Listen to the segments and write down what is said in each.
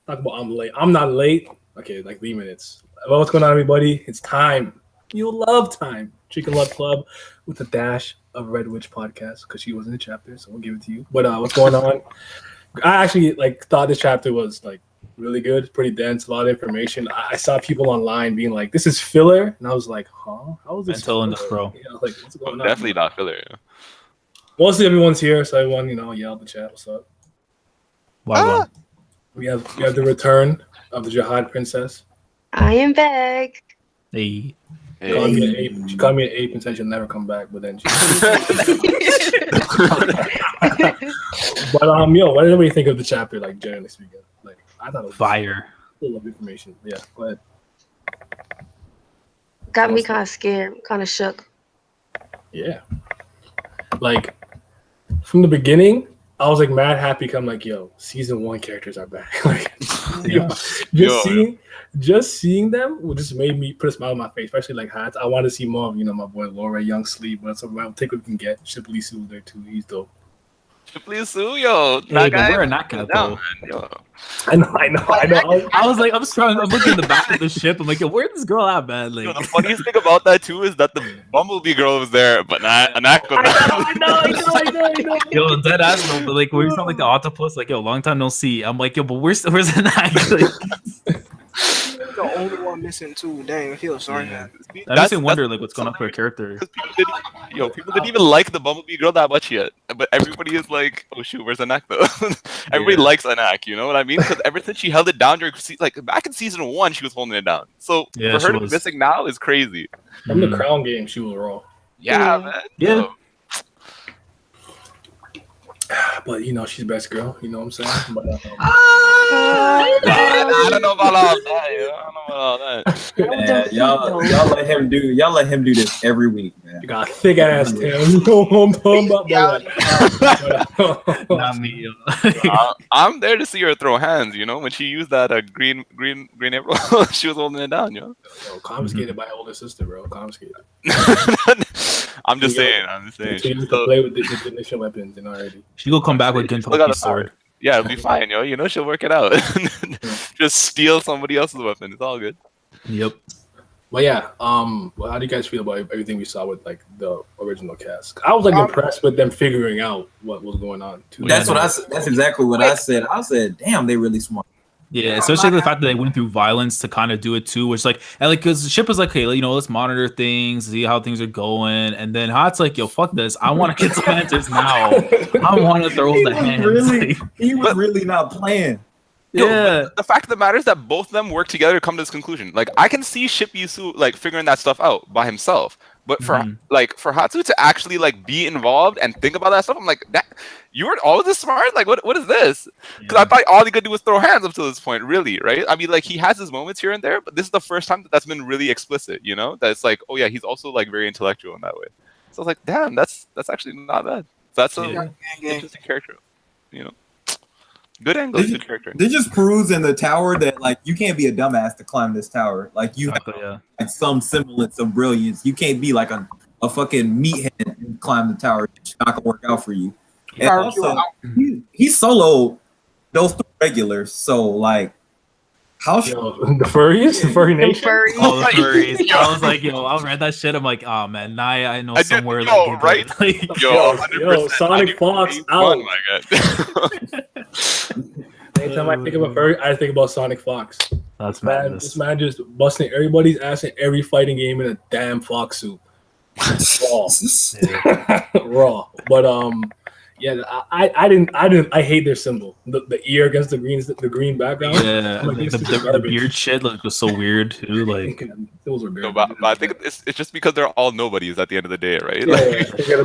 Talk about I'm late. I'm not late. Okay, like 3 minutes. Well, what's going on, everybody? It's time. You love time. Chicken Love Club with a dash of Red Witch podcast because she was in the chapter, so we'll give it to you. But what's going on? I actually thought this chapter was really good, pretty dense, a lot of information. I saw people online being like, "This is filler," and I was like, "Huh? How is this?" Mental in this, bro. What's going on? Definitely not filler. Mostly everyone's here, so everyone yell at the chat. What's up? Wow. We have the return of the Jihad Princess. I am back. Hey. She called me an ape and said she'll never come back, but then she. But what did everybody think of the chapter? Generally speaking, I thought it was fire. Full of information. Yeah, go ahead. Got me kind of scared, kind of shook. Yeah, from the beginning, I was mad happy. I'm season 1 characters are back. Just seeing them just made me put a smile on my face, especially Hats. I want to see more of my boy Laura Young Sleep, but I'll take what we can get. Shipley Sue there too. He's dope. Shipley Sue, yo. Hey, but we're not gonna go. I know. I was I'm looking in the back of the ship. I'm yo, where's this girl at, man? Yo, the funniest thing about that too is that the Bumblebee girl was there, but not Anako. I know. Yo, dead ass though, but where you sound the octopus, yo, long time no see. I'm yo, but where's Anako? The only one missing too. Dang, I feel sorry. Yeah. That makes me wonder what's going on for a character. People didn't even like the Bumblebee girl that much yet, but everybody is oh shoot, where's Anak though? Everybody likes Anak, you know what I mean? Because ever since she held it down during back in season 1, she was holding it down. So for her to be missing now is crazy. From the Crown game, she was raw. Yeah, man. Yeah. But she's best girl. You know what I'm saying? But, I don't know about all that. Man, y'all let him do this every week, man. You got a thick ass tail. You know what I'm talking about? Not me. I'm there to see her throw hands. When she used that green April, she was holding it down. Yo, confiscated by her older sister, bro. Confiscated. I'm just saying. She used to play with the ignition weapons already. She will come back with Gintoki's sword. Yeah, it'll be fine, she'll work it out. Just steal somebody else's weapon. It's all good. Yep. Well, yeah. How do you guys feel about everything we saw with the original cast? I was impressed with them figuring out what was going on too. That's exactly what I said. I said, "Damn, they really smart." Yeah, especially the fact that they went through violence to kind of do it too, which because the ship was hey, let's monitor things, see how things are going, and then Hot's yo, fuck this, I want to get some answers now. I want to throw the hands. He was really not playing. Yeah, the fact of the matter is that both of them work together to come to this conclusion. I can see Ship Yusu figuring that stuff out by himself, but for for Hatsu to actually be involved and think about that stuff, I'm that you were always this smart. What is this? Because I thought all he could do was throw hands up to this point, really, right? I mean, he has his moments here and there, but this is the first time that's been really explicit. That it's oh yeah, he's also very intellectual in that way. So I was damn, that's actually not bad. So that's a interesting character, Good angle, good character. They just proves in the tower that you can't be a dumbass to climb this tower. You have some semblance of brilliance. You can't be a fucking meathead and climb the tower. It's not gonna work out for you. And also, he soloed those 3 regulars. So how should the furries, the furry nation? Oh, the furries. I was I read that shit. I'm oh man, Naya, I know somewhere. Right? Yo, Sonic Fox out. Oh my god. Anytime I think of a furry, I think about Sonic Fox. That's madness. This man just busting everybody's ass in every fighting game in a damn fox suit. Raw. But yeah, I hate their symbol. The ear against the green background. Yeah, the beard shit was so weird too. Those were good. No, but I think it's just because they're all nobodies at the end of the day, right?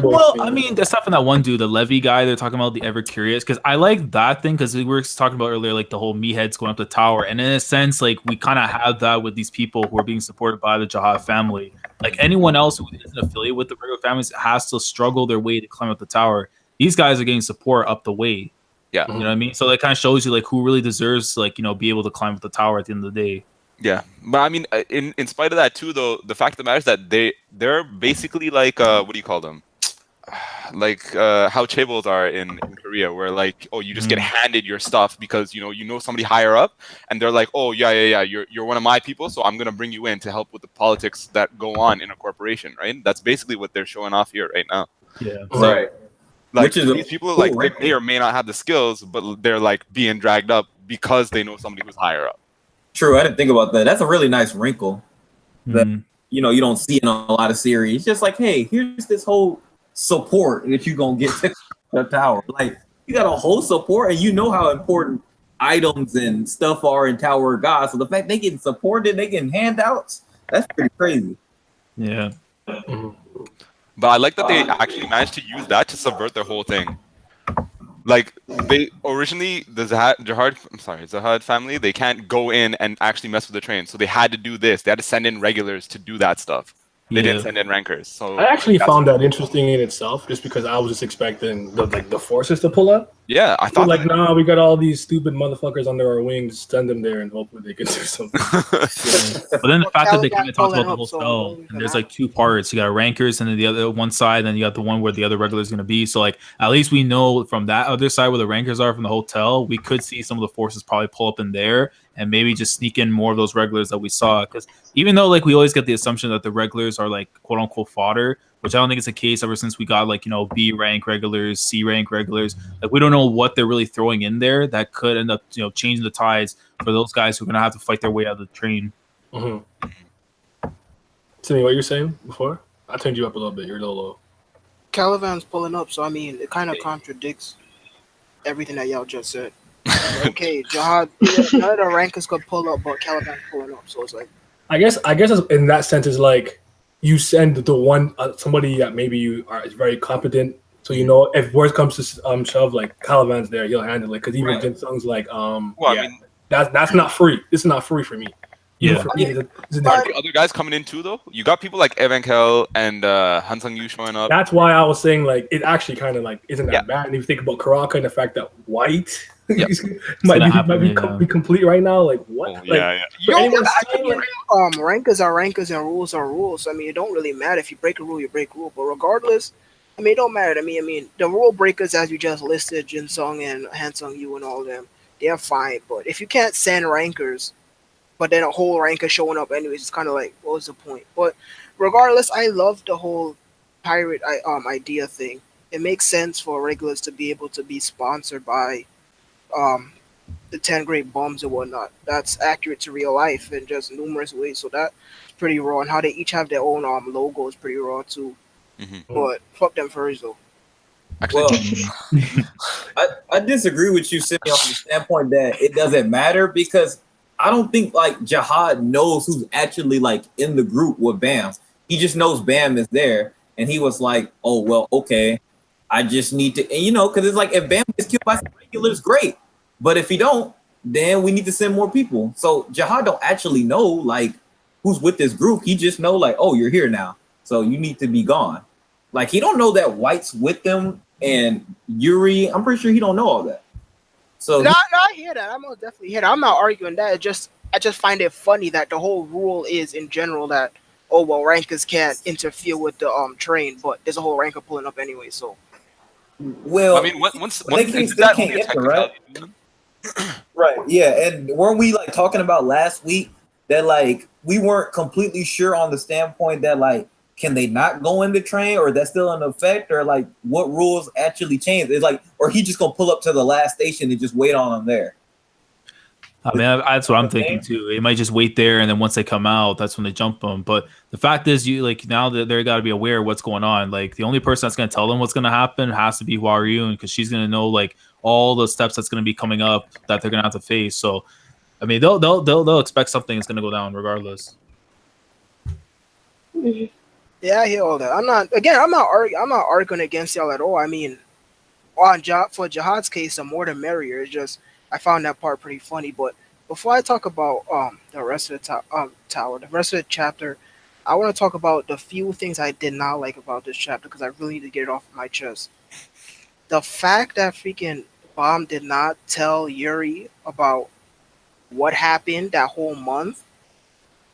Well, I mean, that's not from that one dude, the Levy guy. They're talking about the Ever Curious, because I like that thing because we were talking about earlier, the whole meatheads going up the tower, and in a sense, we kind of have that with these people who are being supported by the Jihad family. Anyone else who isn't affiliated with the regular families has to struggle their way to climb up the tower. These guys are getting support up the way. Yeah. You know what I mean? So that kind of shows you who really deserves to be able to climb up the tower at the end of the day. Yeah. But I mean, in spite of that too, though, the fact of the matter is that they're basically what do you call them? how chaebols are in Korea, where like, oh, you just get handed your stuff because you know somebody higher up, and they're like, oh yeah, you're one of my people, so I'm gonna bring you in to help with the politics that go on in a corporation, right? That's basically what they're showing off here right now. Yeah. So, Right. like Which is these people, cool, like right? they may or may not have the skills, but they're like being dragged up because they know somebody who's higher up. True. I didn't think about that. That's a really nice wrinkle that Mhm. you don't see in a lot of series. It's just like, hey, here's this whole support that you're gonna get to the tower. Like you got a whole support, and you know how important items and stuff are in Tower of God. So the fact they getting supported, they getting handouts, that's pretty crazy. Yeah. But I like that they actually managed to use that to subvert their whole thing. Like they originally, the Zahad family, they can't go in and actually mess with the train, so they had to do this. They had to send in regulars to do that stuff. They didn't send in rankers. So I actually found that interesting in itself, just because I was just expecting the forces to pull up. Yeah, I So thought like, nah, we got all these stupid motherfuckers under our wings. Send them there and hopefully they can do something. But then the fact that they Caliban kind of talked about the pulling up, so hotel, those and there's are like two parts. You got rankers, and then the other one side, then you got the one where the other regular is going to be. So like, at least we know from that other side where the rankers are from the hotel, we could see some of the forces probably pull up in there and maybe just sneak in more of those regulars that we saw. Because even though like we always get the assumption that the regulars are like quote unquote fodder, which I don't think is the case ever since we got like B rank regulars, C rank regulars. Like we don't know what they're really throwing in there that could end up changing the tides for those guys who are gonna have to fight their way out of the train. Timmy, what you were saying before? I turned you up a little bit. You're a little low. Caliban's pulling up, so I mean, it kind of contradicts everything that y'all just said. Okay, Jihad, none of the rankers could pull up, but Caliban's pulling up, so it's like. I guess in that sense is like you send the one somebody that maybe you are is very competent, so if worst comes to shove, like Caliban's there, he'll handle it. Because even Right. Jin Sung's like, I mean, that's not free. This is not free for me. Yeah. For me, aren't the other guys coming in too though? You got people like Evankel and Han Sung Yu showing up. that's why I was saying like it actually kind of like isn't that bad. And if you think about Karaka and the fact that White might be complete right now, like what? Oh, yeah. Rankers are rankers and rules are rules. I mean, it don't really matter if you break a rule, you break a rule. But regardless, I mean, it don't matter. I mean, the rule breakers, as you just listed, Jin Sung and Han Sung Yu and all of them, they're fine. But if you can't send rankers, but then a whole ranker showing up anyways, it's kind of like, what was the point? But regardless, I love the whole pirate idea thing. It makes sense for regulars to be able to be sponsored by the 10 great bombs and whatnot. That's accurate to real life in just numerous ways. So that's pretty raw. And how they each have their own logo is pretty raw too. But fuck them furries though. Actually, I disagree with you, Sydney, on the standpoint that it doesn't matter, because I don't think like Jihad knows who's actually like in the group with Bam. He just knows Bam is there, and he was like, "Oh well, okay, I just need to," and because it's like if Bam gets killed by some regulars, great, but if he don't, then we need to send more people. So Jihad don't actually know like who's with this group. He just know like, "Oh, you're here now, so you need to be gone." Like he don't know that White's with them and Yuri. I'm pretty sure he don't know all that. So No, I hear that. I'm most definitely hear that. I'm not arguing that. I just find it funny that the whole rule is in general that rankers can't interfere with the train, but there's a whole ranker pulling up anyway. So well, I mean, once they can't enter, right? Right. Yeah, and weren't we like talking about last week that like we weren't completely sure on the standpoint that like can they not go in the train, or that's still in effect, or like what rules actually changed? It's like, or he just gonna pull up to the last station and just wait on them there. I mean, that's what I'm thinking too. It might just wait there, and then once they come out, that's when they jump them. But the fact is, you like now that they got to be aware of what's going on. Like the only person that's going to tell them what's going to happen has to be Hua Ryun, because she's going to know like all the steps that's going to be coming up that they're going to have to face. So, I mean, they'll expect something is going to go down regardless. yeah, I hear all that. I'm not arguing against y'all at all. I mean, for Jihad's case, the more the merrier. It's just I found that part pretty funny. But before I talk about the rest of the tower, the rest of the chapter, I want to talk about the few things I did not like about this chapter, because I really need to get it off my chest. The fact that freaking Bomb did not tell Yuri about what happened that whole month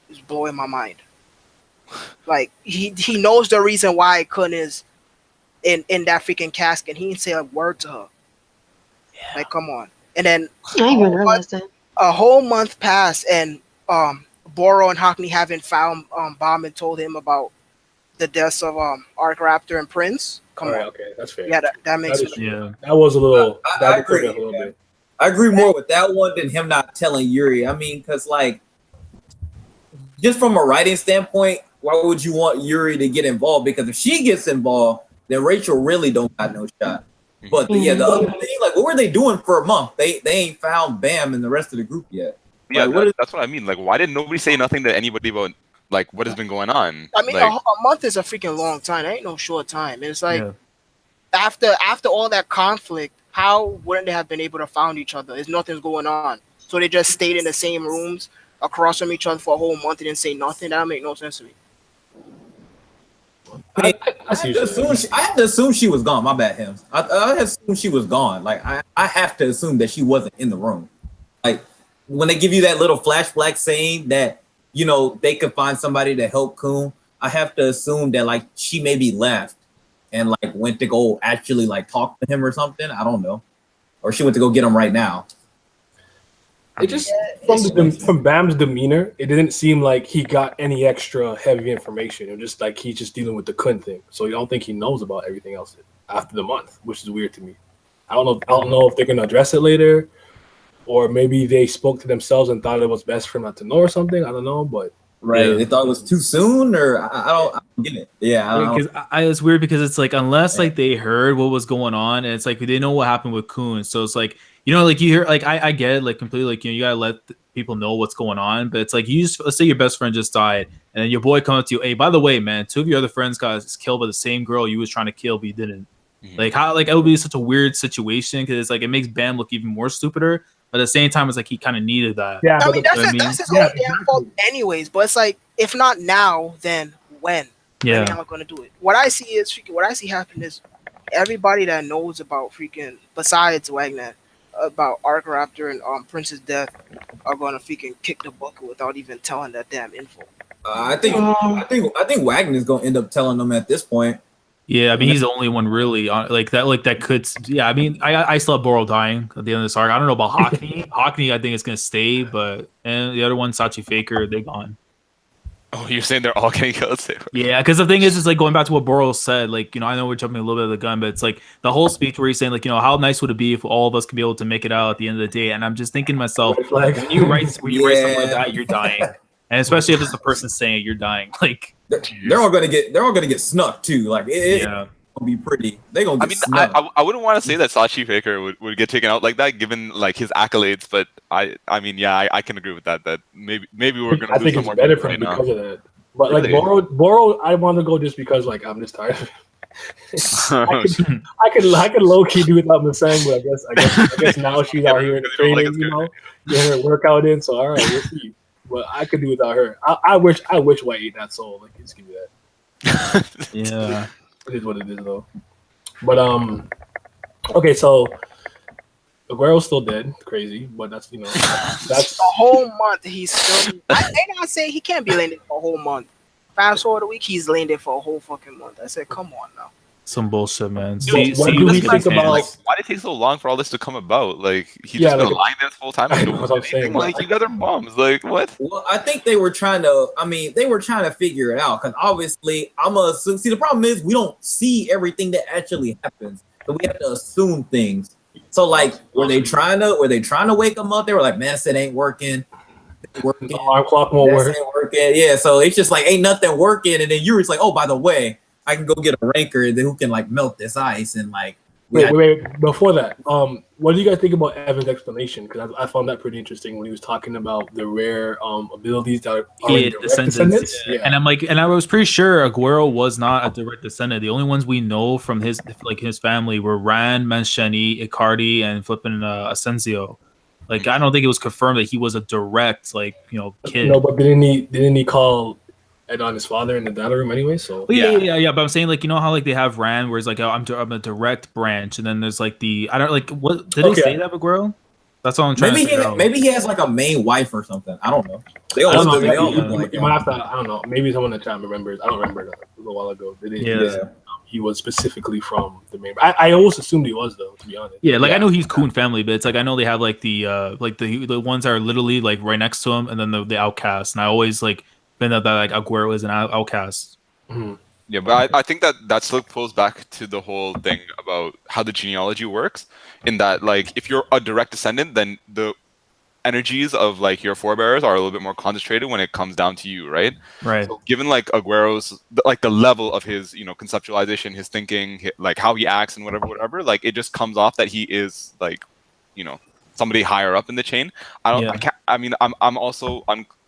is blowing my mind. Like he knows the reason why Kun is in that freaking casket. He didn't say a word to her. Yeah. Like, come on. And then I didn't even realize that. a whole month passed, and Boro and Hockney haven't found Bomb and told him about the deaths of Arc Raptor and Prince. Come All on. right, okay, that's fair. Yeah, that makes That is sense. Yeah. That was a little. I that agree. a little bit. I agree more with that one than him not telling Yuri. I mean, because like, just from a writing standpoint, why would you want Yuri to get involved? Because if she gets involved, then Rachel really don't got no shot. But yeah, the other thing, like, what were they doing for a month? They ain't found Bam and the rest of the group yet. Yeah, Like, that's what I mean. Like, why did nobody say nothing to anybody about like what has been going on? I mean, like, a month is a freaking long time. That ain't no short time. It's like Yeah. after all that conflict, how wouldn't they have been able to find each other? There's nothing's going on, so they just stayed in the same rooms across from each other for a whole month and didn't say nothing. That don't make no sense to me. I I see. have to assume she was gone. My bad, him. I assume she was gone. Like I have to assume that she wasn't in the room. Like when they give you that little flashback saying that they could find somebody to help Kun, I have to assume that like she maybe left and like went to go actually like talk to him or something. I don't know, or she went to go get him right now. It just from Bam's demeanor, it didn't seem like he got any extra heavy information. It was just like he's just dealing with the Kun thing. So you don't think he knows about everything else after the month, which is weird to me. I don't know if they're gonna address it later, or maybe they spoke to themselves and thought it was best for him not to know or something. I don't know, but Right, they thought it was too soon, or I don't get it. Yeah, Because it's weird because it's like unless like they heard what was going on and it's like they know what happened with Kun, so it's like like you hear like I get it like completely like you gotta let people know what's going on, but it's like you just let's say your best friend just died and then your boy comes up to you, hey, by the way, man, 2 of your other friends got killed by the same girl you was trying to kill but you didn't. Like how like it would be such a weird situation because it's like it makes Bam look even more stupider. But at the same time, it's like he kind of needed that. yeah, I mean, that's his own damn fault anyways. But it's like, if not now, then when? Yeah. When am I going to do it? What I see happen is everybody that knows about freaking, besides Wagner, about Arc Raptor and Prince's death are going to freaking kick the bucket without even telling that damn info. I think Wagner's going to end up telling them at this point. Yeah, I mean he's the only one really on like that could. Yeah, I mean I still have Boro dying at the end of this arc. I don't know about Hockney. Hockney I think is gonna stay, but and the other one Sachi Faker they gone. oh, you're saying they're all getting killed? Yeah, because the thing is just like going back to what Boro said. Like I know we're jumping a little bit of the gun, but it's like the whole speech where he's saying like how nice would it be if all of us could be able to make it out at the end of the day. And I'm just thinking to myself, when you write something like that, you're dying, and especially if it's the person saying it, you're dying. Like. They're all gonna get snuck too. Like it's gonna be pretty. They gonna get snuck. I wouldn't want to say that Sachi Faker would get taken out like that given like his accolades, but I mean I can agree with that. That maybe we're gonna. I think it's better for him because of that. But like Boro, I want to go just because like I'm just tired. I could low key do without Masang, but I guess now she's out here training, getting her workout in. So all right, we'll see. But I could do without her. I wish White ate that soul. Like, just give me that. Yeah, it is what it is, though. But okay. So Aguero's still dead. Crazy, but that's that's a whole month. He's still. They not say he can't be laying there for a whole month. Fast forward a week, he's laying there for a whole fucking month. I said, come on now. some bullshit, man. What do we think about? Like, why did it take so long for all this to come about? Like he's just been lying there this whole time. Like you guys are bums. Like what? Well, I think they were trying to. I mean, they were trying to figure it out because obviously, I'm gonna assume. See, the problem is we don't see everything that actually happens, so we have to assume things. So, like, were they trying to wake them up? They were like, "Man, it ain't working. The alarm clock won't work. Ain't working." Yeah, so it's just like ain't nothing working, and then you're just like, "Oh, by the way, I can go get a ranker who can like melt this ice and like." Wait. Before that, what do you guys think about Evan's explanation? Because I found that pretty interesting when he was talking about the rare abilities that are direct descendants. Yeah. And I'm like, and I was pretty sure Aguero was not a direct descendant. The only ones we know from his family were Rand, Mancheni, Icardi, and flipping Asensio. Like, I don't think it was confirmed that he was a direct kid. No, but didn't he call Ed on his father in the data room anyway? So yeah. But I'm saying like how like they have Rand where it's like I'm a direct branch, and then there's like I don't like what did they say that Aguero? That's all I'm trying to figure out. Maybe he has like a main wife or something. I don't know. You might have to. I don't know. Maybe someone in the chat remembers. I don't remember. It was a while ago. he was specifically from the main. I always assumed he was though, to be honest. Yeah, like I know he's Coon family, but it's like I know they have like the ones that are literally like right next to him, and then the outcasts. And I always like been that like Aguero is an outcast. Mhm. Yeah, but I think that still pulls back to the whole thing about how the genealogy works. In that, like, if you're a direct descendant, then the energies of like your forebears are a little bit more concentrated when it comes down to you, right? Right. So given like Aguero's like the level of his conceptualization, his thinking, like how he acts and whatever, like it just comes off that he is like somebody higher up in the chain. I'm not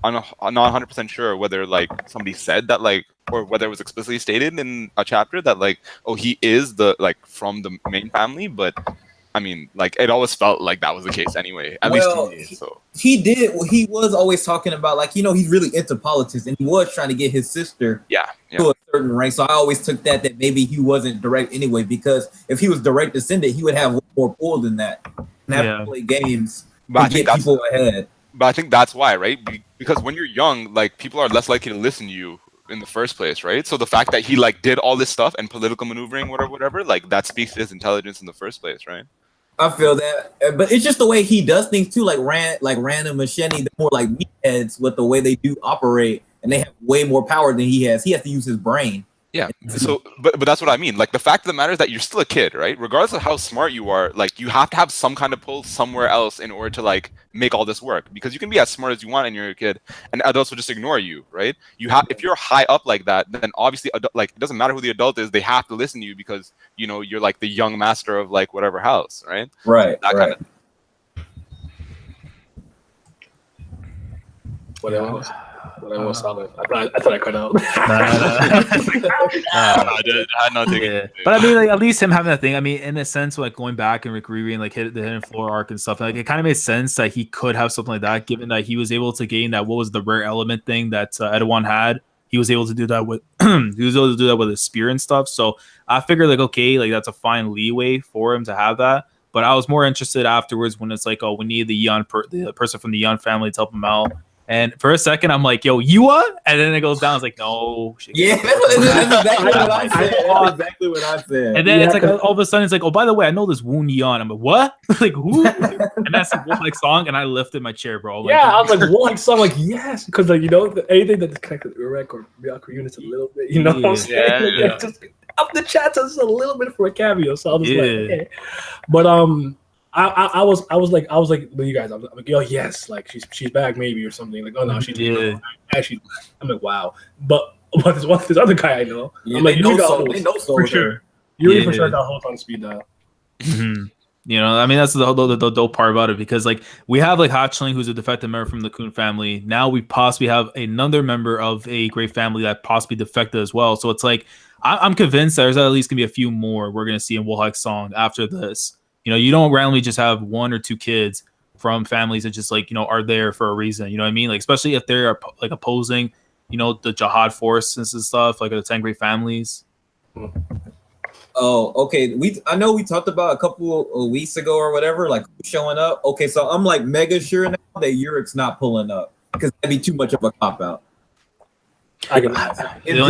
100% sure whether like somebody said that, like, or whether it was explicitly stated in a chapter that like, oh, he is the like from the main family, but I mean, like, it always felt like that was the case anyway. At least to me. So he did. He was always talking about, like, he's really into politics, and he was trying to get his sister to a certain rank. So I always took that maybe he wasn't direct anyway, because if he was direct descendant, he would have way more pull than that and have to play games to get people ahead. But I think that's why, right? Because when you're young, like, people are less likely to listen to you in the first place, right? So the fact that he like did all this stuff and political maneuvering, whatever, like that speaks to his intelligence in the first place, right? I feel that, but it's just the way he does things too. Like Rand and Machete, they're more like meatheads with the way they do operate, and they have way more power than he has. He has to use his brain. Yeah. So, but that's what I mean. Like, the fact of the matter is that you're still a kid, right? Regardless of how smart you are, like, you have to have some kind of pull somewhere else in order to like make all this work. Because you can be as smart as you want and you're a kid, and adults will just ignore you, right? If you're high up like that, then obviously, like, it doesn't matter who the adult is, they have to listen to you because you're like the young master of like whatever house, right? Right. That kind of. What I was solid. I thought I cut out. I had nothing. Yeah. But I mean, like, at least him having that thing. I mean, in a sense, like going back and like rereading like the Hidden Floor arc and stuff, like it kind of made sense that he could have something like that, given that he was able to gain that, what was the rare element thing that Edouard had. He was able to do that with his spear and stuff. So I figured like, okay, like that's a fine leeway for him to have that. But I was more interested afterwards when it's like, oh, we need the person from the Yun family to help him out. And for a second, I'm like, yo, Yua? And then it goes down. It's like, no. Yeah, that's exactly what I said. That's exactly what I said. And then it's like, all of a sudden, it's like, oh, by the way, I know this Woon Yan. I'm like, what? Like, who? And that's a Wolf-like song. And I lifted my chair, bro. Like, I was like, Wolf-like song. Like, yes. Because, like, anything that's connected to Urek or Byaku units a little bit, what I'm saying? Yeah. Just up the chat just a little bit for a cameo. So I was like, okay. But, I was like with you guys. I'm like, yo, yes, like she's back maybe or something. Like, oh no, she's actually. I'm like, wow. But this other guy I know. Yeah, I'm like, they know so for sure. You for sure got hold on speed dial. Mm-hmm. I mean, that's the dope part about it, because like we have like Hatchling, who's a defected member from the Coon family. Now we possibly have another member of a great family that possibly defected as well. So it's like I'm convinced there's at least gonna be a few more we're gonna see in Wolhak Song after this. You don't randomly just have one or two kids from families that just like, are there for a reason. You know what I mean? Like, especially if they're like opposing, the jihad forces and stuff, like the 10 great families. Oh, okay. I know we talked about a couple of weeks ago or whatever, like showing up. Okay, so I'm like mega sure now that Urik's not pulling up, because that'd be too much of a cop out. If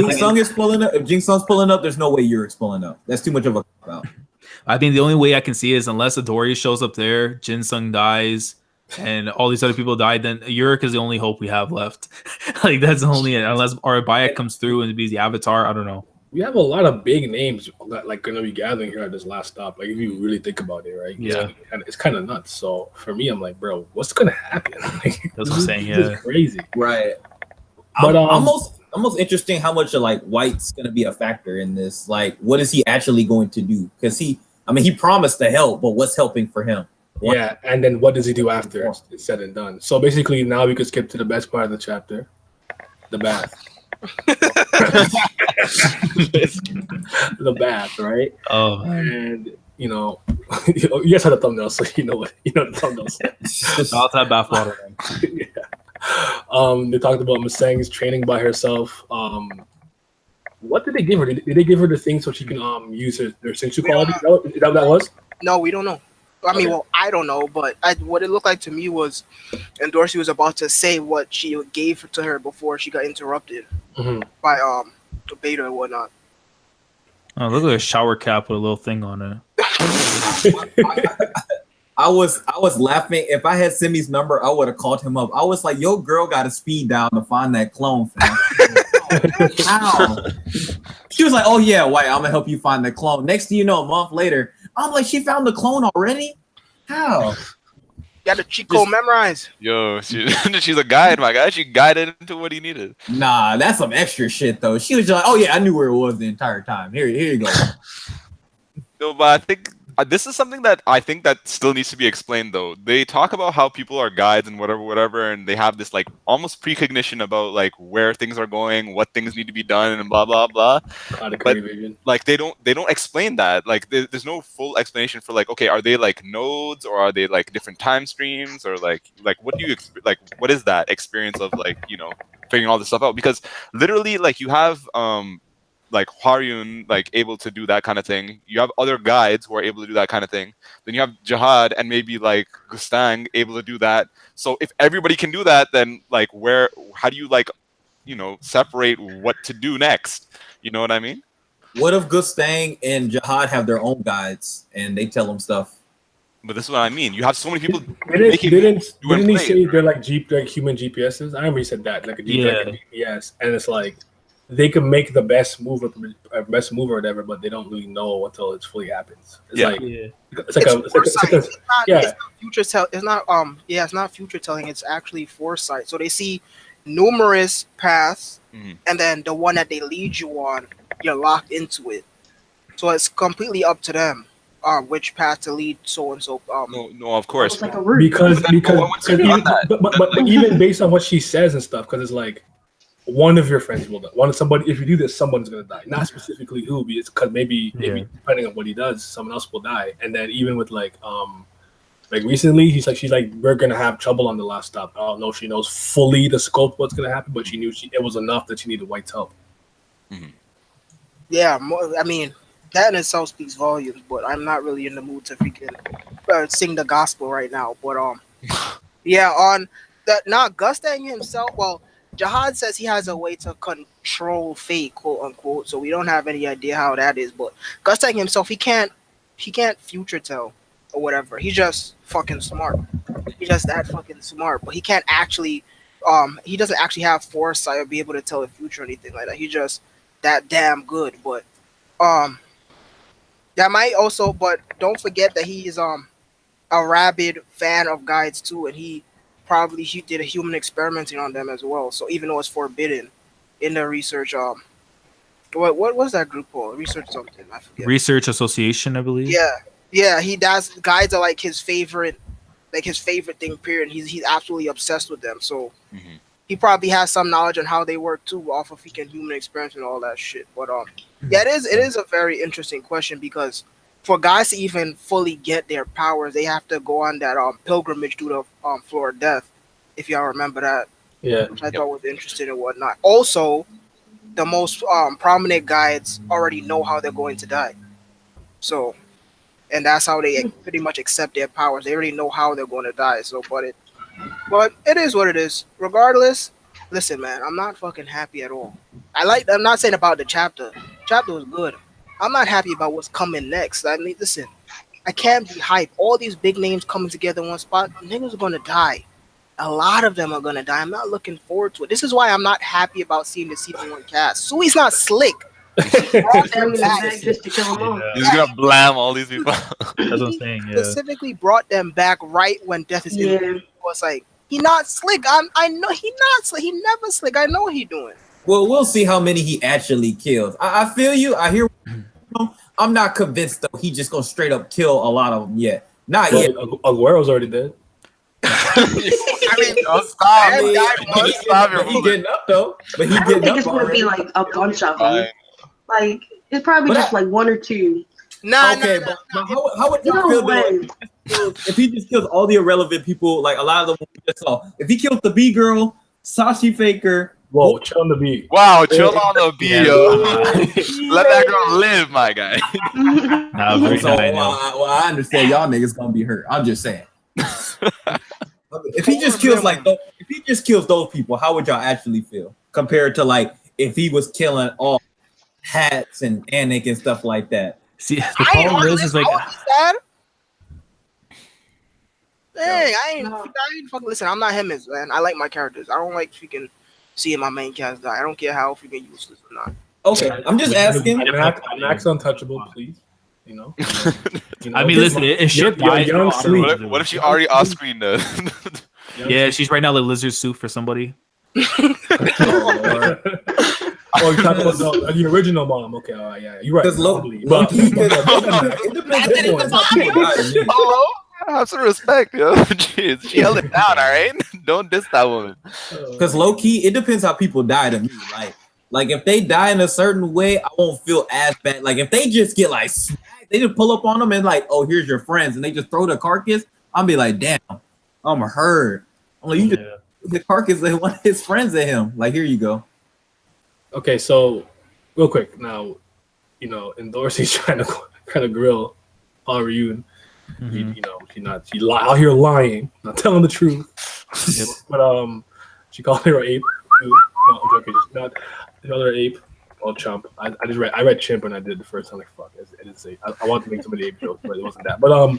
Jing Sung's pulling up, there's no way Urik's pulling up. That's too much of a cop out. I think the only way I can see is unless Adori shows up there, Jin Sung dies, and all these other people die, then Yurik is the only hope we have left. Like, that's the only, unless Arabiak comes through and be the Avatar. I don't know. We have a lot of big names that like going to be gathering here at this last stop. Like, if you really think about it, right? Yeah, it's kind of nuts. So for me, I'm like, bro, what's going to happen? Like, that's what I'm saying. This is crazy, right? But almost interesting how much like White's going to be a factor in this. Like, what is he actually going to do? Because he promised to help, but what's helping for him? Yeah, and then what does he do after it's said and done? So basically, now we could skip to the best part of the chapter, the bath. The bath, right? Oh, and you guys had a thumbnail, so you know the thumbnail said. I'll have bath water. Yeah. They talked about Maseng's training by herself. What did they give her? Did they give her the thing so she can use her sensu quality? Is that what that was? No, we don't know. I mean, well, I don't know, but what it looked like to me was, and Dorsey was about to say what she gave to her before she got interrupted by Beta and whatnot. Oh, look at a shower cap with a little thing on it. I was laughing. If I had Simi's number, I would have called him up. I was like, "Yo, girl, got to speed down to find that clone." Fam. How? She was like, "Oh yeah, White, I'm gonna help you find the clone." Next thing you know, a month later, I'm like, "She found the clone already? How?" Got the cheat code memorized. Yo, she's a guide, my guy. She guided into what he needed. Nah, that's some extra shit though. She was just like, "Oh yeah, I knew where it was the entire time. Here you go." No, but I think this is something that I think that still needs to be explained, though. They talk about how people are guides and whatever, and they have this like almost precognition about like where things are going, what things need to be done, and blah blah blah. But like they don't explain that. Like there's no full explanation for like, okay, are they like nodes or are they like different time streams or like what do you like what is that experience of like, you know, figuring all this stuff out? Because literally like you have like Haryun like able to do that kind of thing. You have other guides who are able to do that kind of thing. Then you have Jihad and maybe like Gustang able to do that. So if everybody can do that, then like how do you like, you know, separate what to do next? You know what I mean? What if Gustang and Jihad have their own guides and they tell them stuff? But this is what I mean. You have so many people. Didn't he say they're like human GPSs? I remember he said that, like a GPS, and it's like they can make the best move or whatever, but they don't really know until it fully happens. It's not future tell. It's not it's not future telling. It's actually foresight. So they see numerous paths, and then the one that they lead you on, you're locked into it. So it's completely up to them. Which path to lead so and so. No, of course. Like a route. Because even based on what she says and stuff, because it's like one of your friends will die. If you do this, someone's gonna die. Not specifically who, because maybe depending on what he does, someone else will die. And then even with like recently, she's like we're gonna have trouble on the last stop. I don't know if she knows fully the scope of what's gonna happen, but she knew it was enough that she needed White's help. Mm-hmm. Yeah, I mean. That in itself speaks volumes, but I'm not really in the mood to freaking sing the gospel right now. But on Gustang himself. Well, Jihad says he has a way to control fate, quote unquote. So we don't have any idea how that is. But Gustang himself, he can't future tell or whatever. He's just fucking smart. He's just that fucking smart. But he can't actually. He doesn't actually have foresight or be able to tell the future or anything like that. He's just that damn good. But that might also, but don't forget that he's a rabid fan of guides too, and he did a human experimenting on them as well. So even though it's forbidden in the research, what was that group called? Research something, I forget. Research Association, I believe. Yeah. He does. Guides are like his favorite thing. Period. He's absolutely obsessed with them. So he probably has some knowledge on how they work too, off of human experience and all that shit. But it is a very interesting question because for guys to even fully get their powers, they have to go on that pilgrimage through the floor of death, if y'all remember that. Yeah, which I thought was interesting and whatnot. Also, the most prominent guides already know how they're going to die, so and that's how they pretty much accept their powers. They already know how they're going to die. So, but it is what it is. Regardless, listen, man, I'm not fucking happy at all. I'm not saying about the chapter. Chapter was good. I'm not happy about what's coming next. I mean, listen, I can't be hype. All these big names coming together in one spot, niggas are gonna die. A lot of them are gonna die. I'm not looking forward to it. This is why I'm not happy about seeing the season 1 cast. Sui's not slick. Just to kill them all. He's gonna blam all these people. That's what I'm saying. Yeah. Specifically brought them back right when death is in. It was like he not slick. I know he not slick. He never slick. I know what he doing. Well, we'll see how many he actually kills. I feel you. I hear. I'm not convinced though. He just gonna straight up kill a lot of them yet. Not yet. Aguero's already dead. I mean, stop. He getting up though. But he I don't think it's gonna be like a bunch of them. Like it's probably just like one or two. But how would you feel though if he just kills all the irrelevant people? Like a lot of them we just saw. If he kills the B girl, Sashi Faker. Whoa, chill on the beat. Wow, chill on the beat, yo. Let that girl live, my guy. I understand y'all niggas gonna be hurt. I'm just saying. If he just kills those people, how would y'all actually feel compared to like if he was killing all hats and Anik and stuff like that. See, the problem is like. Sad. Dang, I ain't fucking listen. I'm not him, man. I like my characters. I don't like freaking seeing my main cast die. I don't care how freaking useless or not. Okay, I'm just asking. Max untouchable, please. You know. I mean, listen, if shit dies, what if she already off screen though? Yeah, she's right now the lizard suit for somebody. Oh, you're talking about the original mom. Okay, yeah, you're right. Because it depends on people die. Hello? Have some respect, yo. Jeez, she held it down, all right? Don't diss that woman. Because low key, it depends how people die to me. Like if they die in a certain way, I won't feel as bad. Like if they just get like smacked, they just pull up on them and like, oh, here's your friends, and they just throw the carcass. I'll be like, damn, I'm hurt. I'm like, you just the carcass of one of his friends at him. Like, here you go. Okay, so real quick now, you know, Dorsey's trying to grill Paul Ryun. She's out here lying, not telling the truth. But she called her an ape. No, I'm joking. Just not another ape. Oh, chump. I read chimp and I did the first time. Like fuck, I didn't say. I wanted to make some of the ape jokes, but it wasn't that. But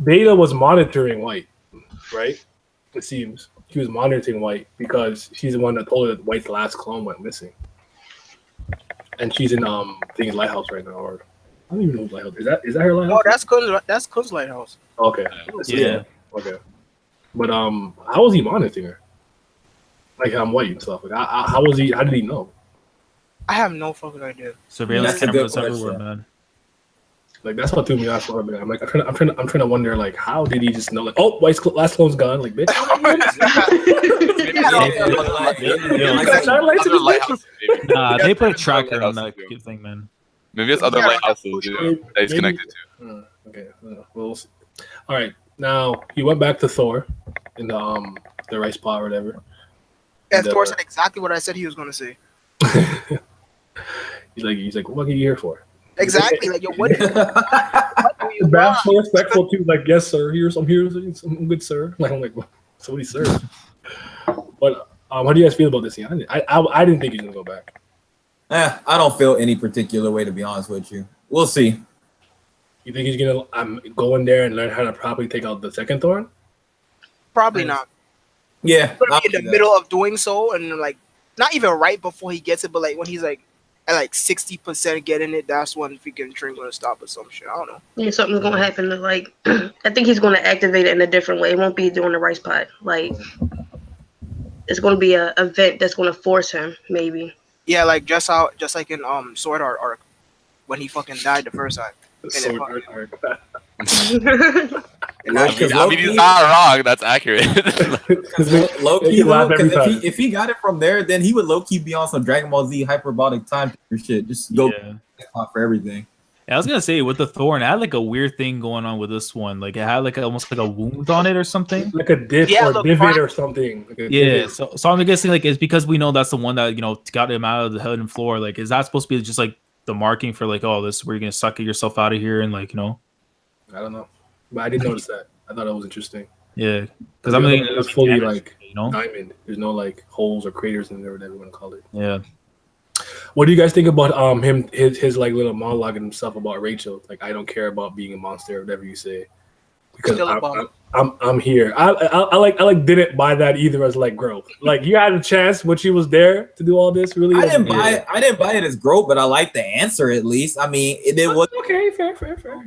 Beta was monitoring White, right? It seems she was monitoring White because she's the one that told her that White's last clone went missing, and she's in things Lighthouse right now, or I don't even know who's Lighthouse. Is that her Lighthouse? Oh, that's Kun's Lighthouse. Okay. Yeah. Okay. But how was he monitoring her? Like White and stuff. Like how was he? How did he know? I have no fucking idea. Surveillance cameras everywhere, man. Like that's what threw me off. I'm like, I'm trying to wonder, like, how did he just know? Like, oh, White's last clone's gone. Like, bitch. They put a tracker on that thing, man. Maybe it's other lighthouses that he's connected to. Okay, we'll see. All right, now he went back to Thor in the rice pot or whatever. And Thor said exactly what I said he was going to say. he's like, what are you here for? Exactly, like, yo, what do you want? So respectful too, like, yes, sir. I'm here, some good sir. Like, I'm like, well, somebody, sir. But how do you guys feel about this scene? I didn't think he's gonna go back. I don't feel any particular way, to be honest with you. We'll see. You think he's gonna go in there and learn how to properly take out the second Thorn? Probably not. Yeah, in the middle of doing so, and like not even right before he gets it, but like when he's like at like 60% getting it, that's when freaking train gonna stop or some shit. I don't know. Yeah, something's gonna happen. Like I think he's gonna activate it in a different way. It won't be doing the rice pot. Like it's gonna be a event that's gonna force him, maybe. Yeah, like just like in Sword Art arc when he fucking died the first time. Sword Art arc. I mean, he's not wrong. That's accurate. Low-key, if he got it from there, then he would low-key be on some Dragon Ball Z hyperbolic time shit. Just go for everything. Yeah, I was gonna say with the Thorn, it had like a weird thing going on with this one. Like it had like almost like a wound on it or something, like a dip or divot or something. Like so I'm guessing like it's because we know that's the one that got him out of the head and floor. Like, is that supposed to be just like the marking for like, oh, this is where you're gonna suck yourself out of here and like I don't know, but I didn't notice that. I thought that was interesting. Yeah, because I'm thinking it's fully like diamond. There's no like holes or craters in there, whatever you want to call it. Yeah. What do you guys think about his like little monologue and himself about Rachel? Like, I don't care about being a monster or whatever you say, because I'm here. I didn't buy that either as like growth. Like, you had a chance when she was there to do all this. Really, I didn't buy it as growth, but I like the answer at least. I mean, it was okay. Fair.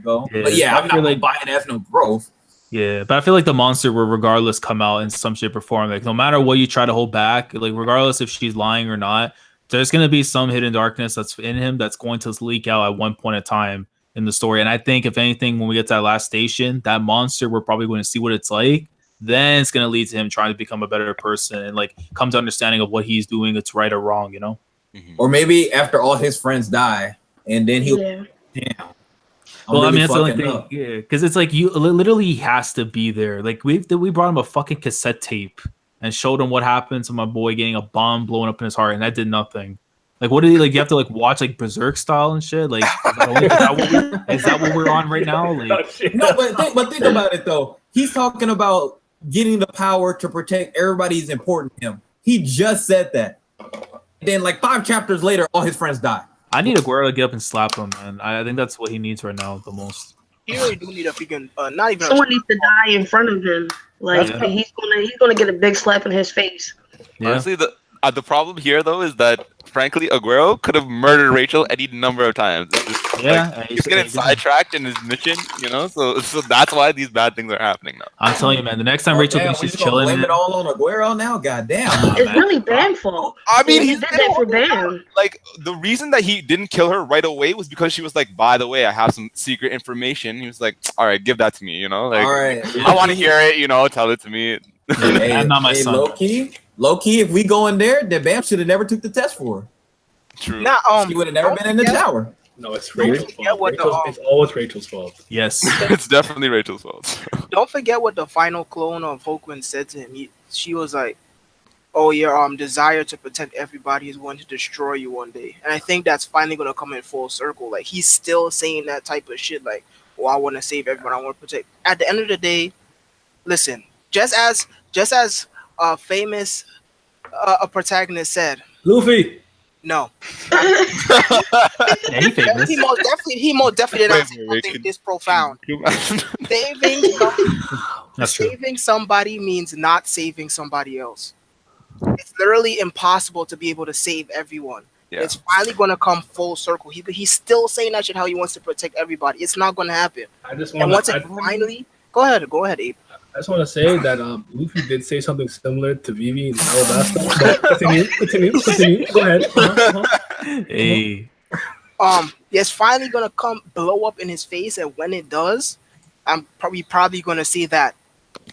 But yeah, I'm not like buying it as no growth. Yeah, but I feel like the monster will regardless come out in some shape or form. Like, no matter what you try to hold back, like regardless if she's lying or not, there's going to be some hidden darkness that's in him that's going to leak out at one point in time in the story. And I think if anything, when we get to that last station, that monster, we're probably going to see what it's like. Then it's going to lead to him trying to become a better person and like come to understanding of what he's doing, it's right or wrong, Mm-hmm. Or maybe after all his friends die, and then he'll damn. Well, I mean, that's the only thing. Yeah, because it's like you literally has to be there. Like we brought him a fucking cassette tape and showed him what happened to my boy getting a bomb blown up in his heart, and that did nothing. Like, what did he like? You have to like watch like Berserk style and shit. Like, is that what we're on right now? Like, no, but think about it though. He's talking about getting the power to protect everybody is important to him. He just said that. then like 5 chapters later, all his friends die. I need Aguero to get up and slap him, man. I think that's what he needs right now the most. He really do need a freaking not even. Someone needs to die in front of him. Like Yeah. he's gonna get a big slap in his face. Yeah. Honestly, the problem here though is that frankly Aguero could have murdered Rachel any number of times. It's just, Yeah, like, he's getting sidetracked in his mission, you know. So that's why these bad things are happening now. I'm telling you, man. The next time Rachel Damn, thinks we she's just gonna chilling, blame it all on Aguero now. Goddamn. It's really Bam's fault. I mean, he he's did that for Bam. like the reason that he didn't kill her right away was because she was like, by the way, I have some secret information. He was like, all right, give that to me, you know, like All right. I want to hear it, you know, tell it to me. Hey, I'm not my son. Low key, if we go in there, then Bam should have never took the test for her. True. Nah, She would have never been in the tower. No, it's Don't Rachel's forget fault. what the, It's always Rachel's fault. Yes. It's definitely Rachel's fault. Don't forget what the final clone of Hoquin said to him. She was like, "Oh, your desire to protect everybody is going to destroy you one day." And I think that's finally gonna come in full circle. Like he's still saying that type of shit. Like, "Oh, I want to save everyone. I want to protect." At the end of the day, listen. Just as famous a protagonist said, Luffy. "No." Yeah, he famous. He most definitely did not say Wait, something this profound. Saving That's true. saving somebody means not saving somebody else. It's literally impossible to be able to save everyone. Yeah. It's finally going to come full circle. He's still saying that shit how he wants to protect everybody. It's not going to happen. I just And want once it finally, go ahead, Abe. I just want to say that Luffy did say something similar to Vivi and all that stuff. But continue. Go ahead. Hey. It's finally going to come blow up in his face, and when it does, I'm probably going to see that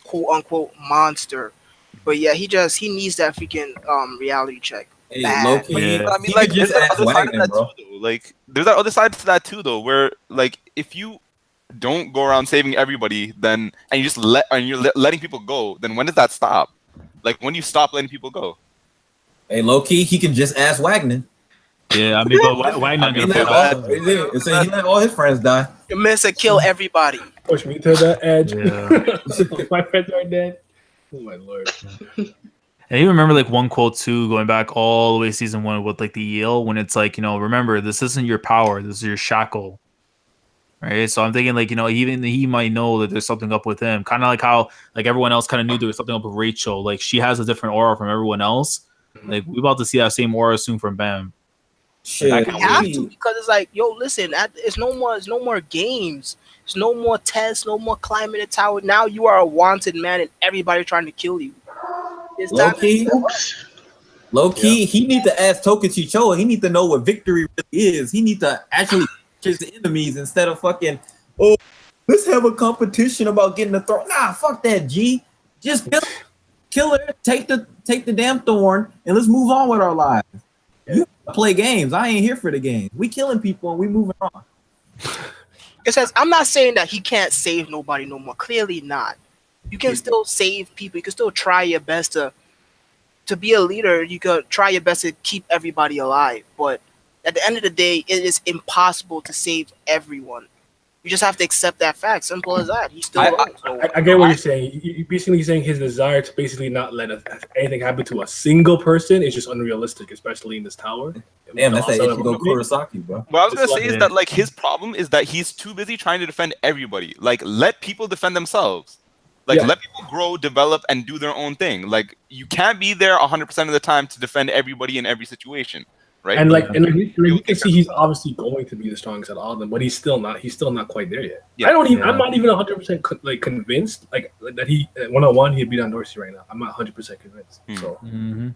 quote unquote monster. But yeah, he needs that freaking reality check. Hey, Bad. low key, Yeah. But I mean, he like, could there's just that ask other side to Wagner, that bro. too, though. Like, there's that other side to that too, though, where like if you don't go around saving everybody, then and you just letting people go, then when does that stop? Like, when do you stop letting people go? Hey, low key, he can just ask Wagner. Yeah, I mean, but why not He gonna let put all, he let all his friends die. You miss a kill everybody. Push me to the edge. Yeah. My friends are dead. Oh my lord. And you remember like one quote too, going back all the way to season 1 with like the Yale, when it's like, you know, remember, this isn't your power, this is your shackle. Right. So I'm thinking like, you know, even he might know that there's something up with him. Kind of like how like everyone else kind of knew there was something up with Rachel. Like she has a different aura from everyone else. Like we're about to see that same aura soon from Bam. Shit. I You can't have wait. to, because it's like, yo, listen, it's no more games. There's no more tests, no more climbing the tower. Now you are a wanted man, and everybody trying to kill you. It's Low time. key, he need to ask Tokichi Choa. He need to know what victory really is. He need to actually chase the enemies instead of fucking, oh, let's have a competition about getting the throne. Nah, fuck that, G. Just kill her, take the damn thorn, and let's move on with our lives. You play games. I ain't here for the games. We killing people and we moving on. It says, I'm not saying that he can't save nobody no more. Clearly not. You can still save people. You can still try your best to be a leader. You can try your best to keep everybody alive. But at the end of the day, it is impossible to save everyone. You just have to accept that fact. Simple as that. He's still alive. So I get what you're saying. You're basically saying his desire to basically not let anything happen to a single person is just unrealistic, especially in this tower. Damn, that's that Also, Ichigo Kurosaki, bro. What I was gonna It's say like- is that like his problem is that he's too busy trying to defend everybody. Like, let people defend themselves. Like, Yeah. let people grow, develop, and do their own thing. Like, you can't be there 100% of the time to defend everybody in every situation, right? And you can see he's obviously going to be the strongest at all of them, but he's still not. He's still not quite there yet. Yeah. I'm not even 100% convinced like that he 101 he'd beat on Dorsey right now. I'm not 100% convinced. So Mm-hmm.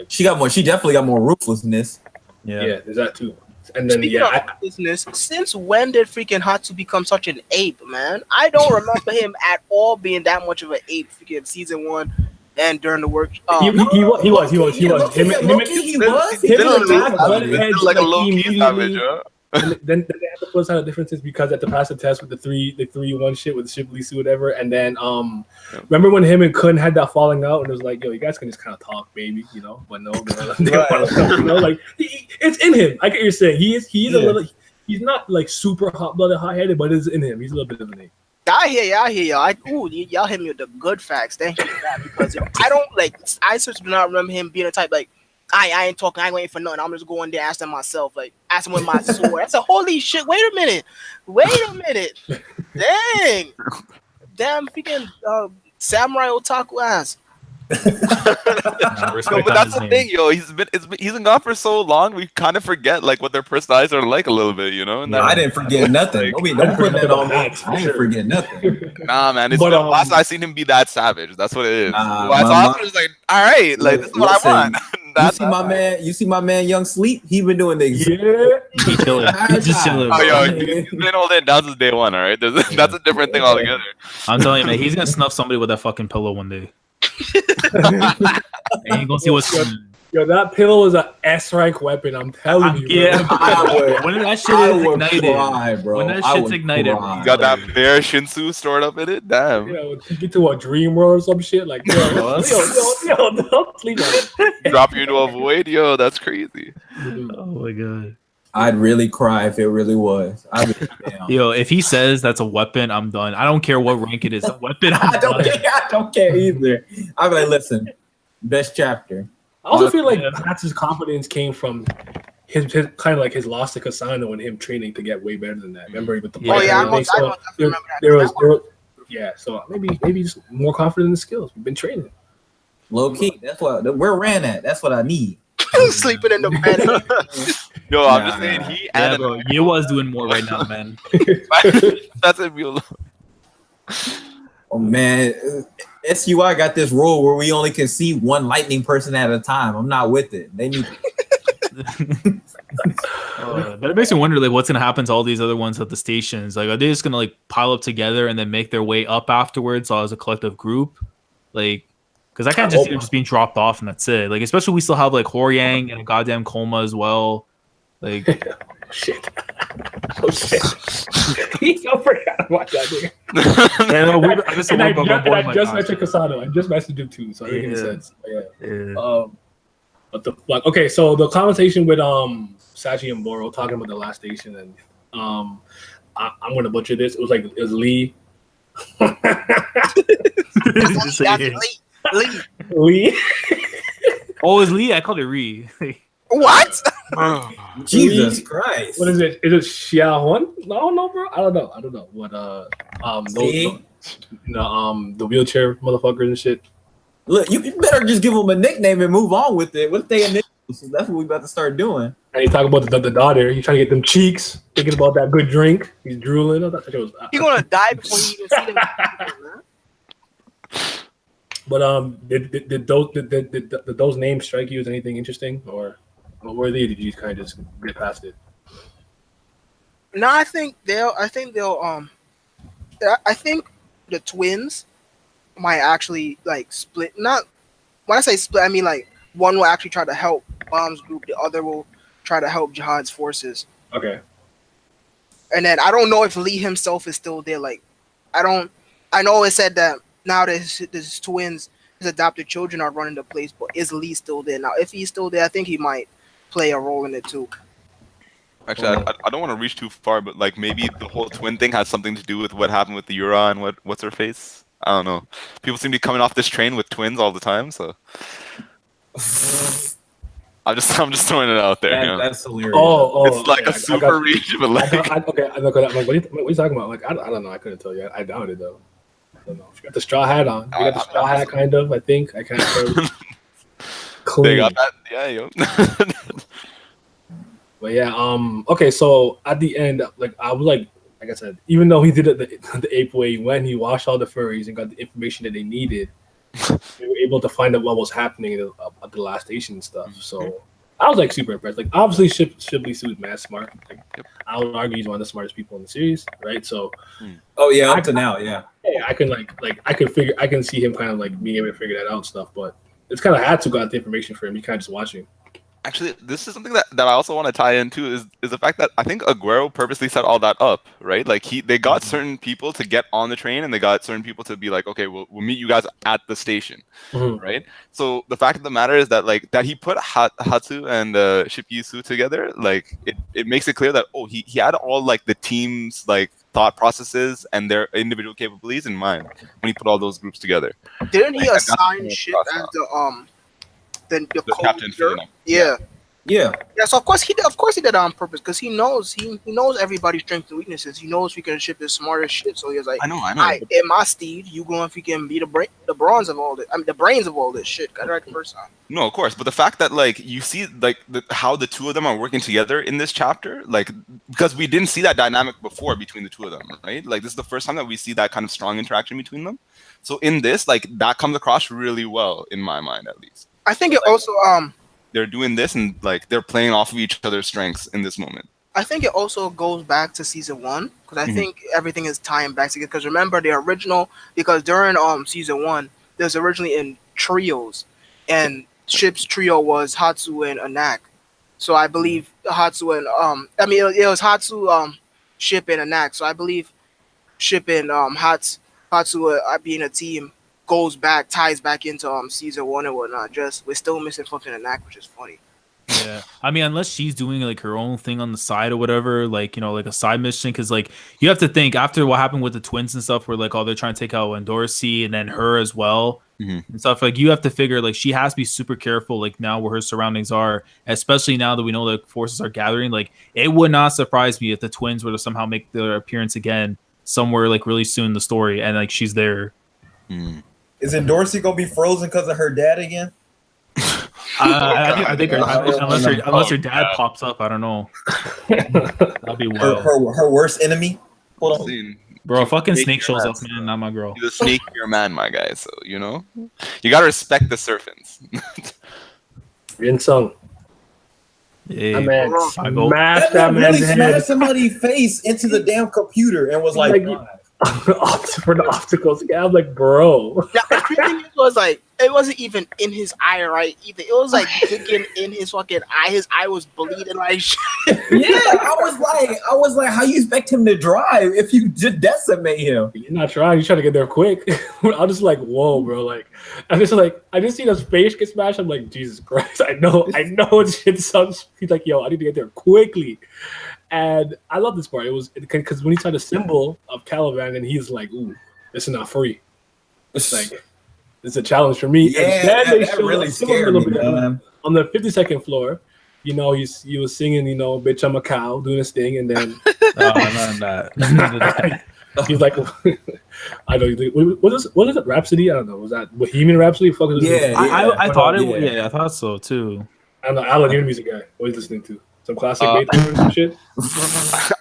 She definitely got more ruthlessness. yeah, there's that too. And then speaking of business, since when did freaking Hatsu become such an ape, man? I don't remember him at all being that much of an ape freaking season 1 and during the work. he was. Him He was. and Black Butthead It's Edge, like a like, low key immediately- savage, huh? And then they had to flip side of differences because at the pass the test with the 3-1 shit with Shipley suit whatever, and then remember when him and Kun had that falling out and it was like, yo, you guys can just kind of talk, baby, you know, but no, you know, like it's in him. I get what you're saying. He's a little, he's not like super hot blooded, hot headed, but it's in him. He's a little bit of an ape. I hear y'all. Y'all hit me with the good facts. Thank you for that, because I don't like. I certainly do not remember him being a type like I ain't talking. I ain't waiting for nothing. I'm just going there, asking myself, like, asking with my sword. I said, holy shit! Wait a minute. Dang, damn, freaking samurai otaku ass. No, but that's the thing, yo. He's been gone for so long. We kind of forget like what their personalities are like a little bit, you know. And I didn't forget nothing. Like, Don't put that on me. I didn't forget nothing. Nah, man. It's But, the last I seen him be that savage. That's what it is. Nah, I saw him, I was like, all right, like this is what I want. You see my man, Young Sleep. He been doing the exact He's chilling. He's just chilling. Oh, yo, he's been holding it down since day one. All right, that's a different thing altogether. I'm telling you, man, he's gonna snuff somebody with that fucking pillow one day. And you gonna see what's coming. Yo, that pillow is an S rank weapon. I'm telling you. Yeah, when that shit is ignited, cry, bro. when that shit's ignited, You got that bear Shinsu stored up in it. Damn. Yo, you get to a dream world or some shit like, yo, don't sleep on it. Drop you into a void, yo. That's crazy. Oh my god. I'd really cry if it really was. Yo, if he says that's a weapon, I'm done. I don't care what rank it is. A weapon, I don't care either. I'm like, listen, best chapter. I also feel like that's his confidence came from his kind of like his loss to Kasano and him training to get way better than that. Remember with the yeah. So maybe just more confident in the skills. We've been training. Low key. That's what we're ran at. That's what I need. Sleeping in the bed. Yo, I'm just saying he yeah, bro. You was doing more right now, man. That's a real. Oh man, SUI got this rule where we only can see one lightning person at a time. I'm not with it. They need. But it makes me wonder, like, what's gonna happen to all these other ones at the stations? Like, are they just gonna like pile up together and then make their way up afterwards, all as a collective group? Like, because I can't just see them just being dropped off and that's it. Like, especially we still have like Horyang and a goddamn Coma as well. Like, shit. Oh shit. I forgot about that nigga. I just mentioned Kasano. I just messaged him too, so it makes sense. Yeah. What the fuck? Okay, so the conversation with Sachi and Boro talking about the last station, and I'm gonna butcher this. It was Lee. Lee. Oh, it's Lee. I called it Ree. What? Jesus Christ! What is it? Is it Xiaohuan? No, bro. I don't know. What the wheelchair motherfuckers and shit. Look, you better just give them a nickname and move on with it. What if they initials? So that's what we about to start doing. And he talk about the daughter. He's trying to get them cheeks, thinking about that good drink. He's drooling. He's gonna die before you even see them. But did those names strike you as anything interesting, or what were they? Did you kind of just get past it? No, I think the twins might actually like split. Not when I say split, I mean like one will actually try to help Bomb's group, the other will try to help Jihad's forces. Okay. And then I don't know if Lee himself is still there. Like, I know it said that now that his twins, his adopted children are running the place, but is Lee still there? Now, if he's still there, I think he might play a role in it too. Actually, I don't want to reach too far, but like maybe the whole twin thing has something to do with what happened with the Yura and what's her face. I don't know. People seem to be coming off this train with twins all the time, so I'm just throwing it out there. You know? That's hilarious. It's like a super reach, but like what are you talking about? Like I don't know. I couldn't tell you. I doubt it though. I don't know. She got the straw hat on. You got the straw hat, kind of. I think I kind of clean. They got that, yeah, yo. But yeah, okay. So at the end, like I was like I said, even though he did it the ape way, when he washed all the furries and got the information that they needed, they were able to find out what was happening at the last station and stuff. So I was like super impressed. Like obviously, Shipley Sue's mad smart. Like, I would argue he's one of the smartest people in the series, right? So, up to now, yeah. I can I can see him kind of like being able to figure that out and stuff. But it's kind of had to got the information for him. You kind of just watching. Actually, this is something that I also want to tie into is the fact that I think Aguero purposely set all that up, right? Like they got certain people to get on the train and they got certain people to be like, okay, we'll meet you guys at the station, right? So the fact of the matter is that like that he put Hatsu and Shipyusu together, like it makes it clear that he had all like the team's like thought processes and their individual capabilities in mind when he put all those groups together. Didn't he assign Ship the captain filling up. Yeah. Yeah. Yeah, so of course he did it on purpose because he knows everybody's strengths and weaknesses. He knows Ship is smart as shit. So he was like, I know. In my steed, you going if you can be the bronze of all this. I mean, the brains of all this shit. Got it right the first time. No, of course, but the fact that like you see like how the two of them are working together in this chapter, like because we didn't see that dynamic before between the two of them, right? Like this is the first time that we see that kind of strong interaction between them. So in this, like that comes across really well in my mind, at least. I think it also they're doing this and like they're playing off of each other's strengths in this moment. I think it also goes back to season 1 because I think everything is tying back together. Because remember the original, because during season 1, there's originally in trios, and Ship's trio was Hatsu and Anak. So I believe Hatsu and it was Hatsu, Ship and Anak. So I believe Ship and Hatsu being a team ties back into season 1 and whatnot. Just we're still missing fucking Anak, which is funny. Yeah, I mean, unless she's doing like her own thing on the side or whatever, like, you know, like a side mission, because like you have to think after what happened with the twins and stuff, where like they're trying to take out Dorsey and then her as well and stuff. Like you have to figure like she has to be super careful, like now where her surroundings are, especially now that we know the forces are gathering. Like it would not surprise me if the twins were to somehow make their appearance again somewhere like really soon in the story, and like she's there. Isn't Dorsey gonna be frozen because of her dad again? I think unless her dad pops up, I don't know. That'll be wild. Her worst enemy. Hold on, bro. Fucking Snake shows up, man. Not my girl. He's a sneakier man, my guy. So you know, you gotta respect the serpents. Rinsung. Yeah, man, smashed that man's head. Smashed somebody's face into the damn computer and was like for the obstacles. Yeah, I'm like, bro. Now, the creepy thing was like, it wasn't even in his eye, right? Either it was like digging in his fucking eye. His eye was bleeding like shit. Yeah, I was like, how you expect him to drive if you just decimate him? You're not trying. You're trying to get there quick. I'm just like, whoa, bro. Like, I just seen his face get smashed. I'm like, Jesus Christ. I know it's shit. He's like, yo, I need to get there quickly. And I love this part. It was because when he saw the symbol of Caliban, and he's like, "Ooh, this is not free. It's like it's a challenge for me." Yeah, and that really scared me, man. On the 52nd floor, you know, he was singing, you know, "Bitch, I'm a cow," doing his thing, and then he's like, "I know." What is it? Rhapsody? I don't know. Was that Bohemian Rhapsody? I thought it. Yeah, I thought so too. I don't know. Alan, you're the music guy. What are you listening to? Some classic Beethoven and shit.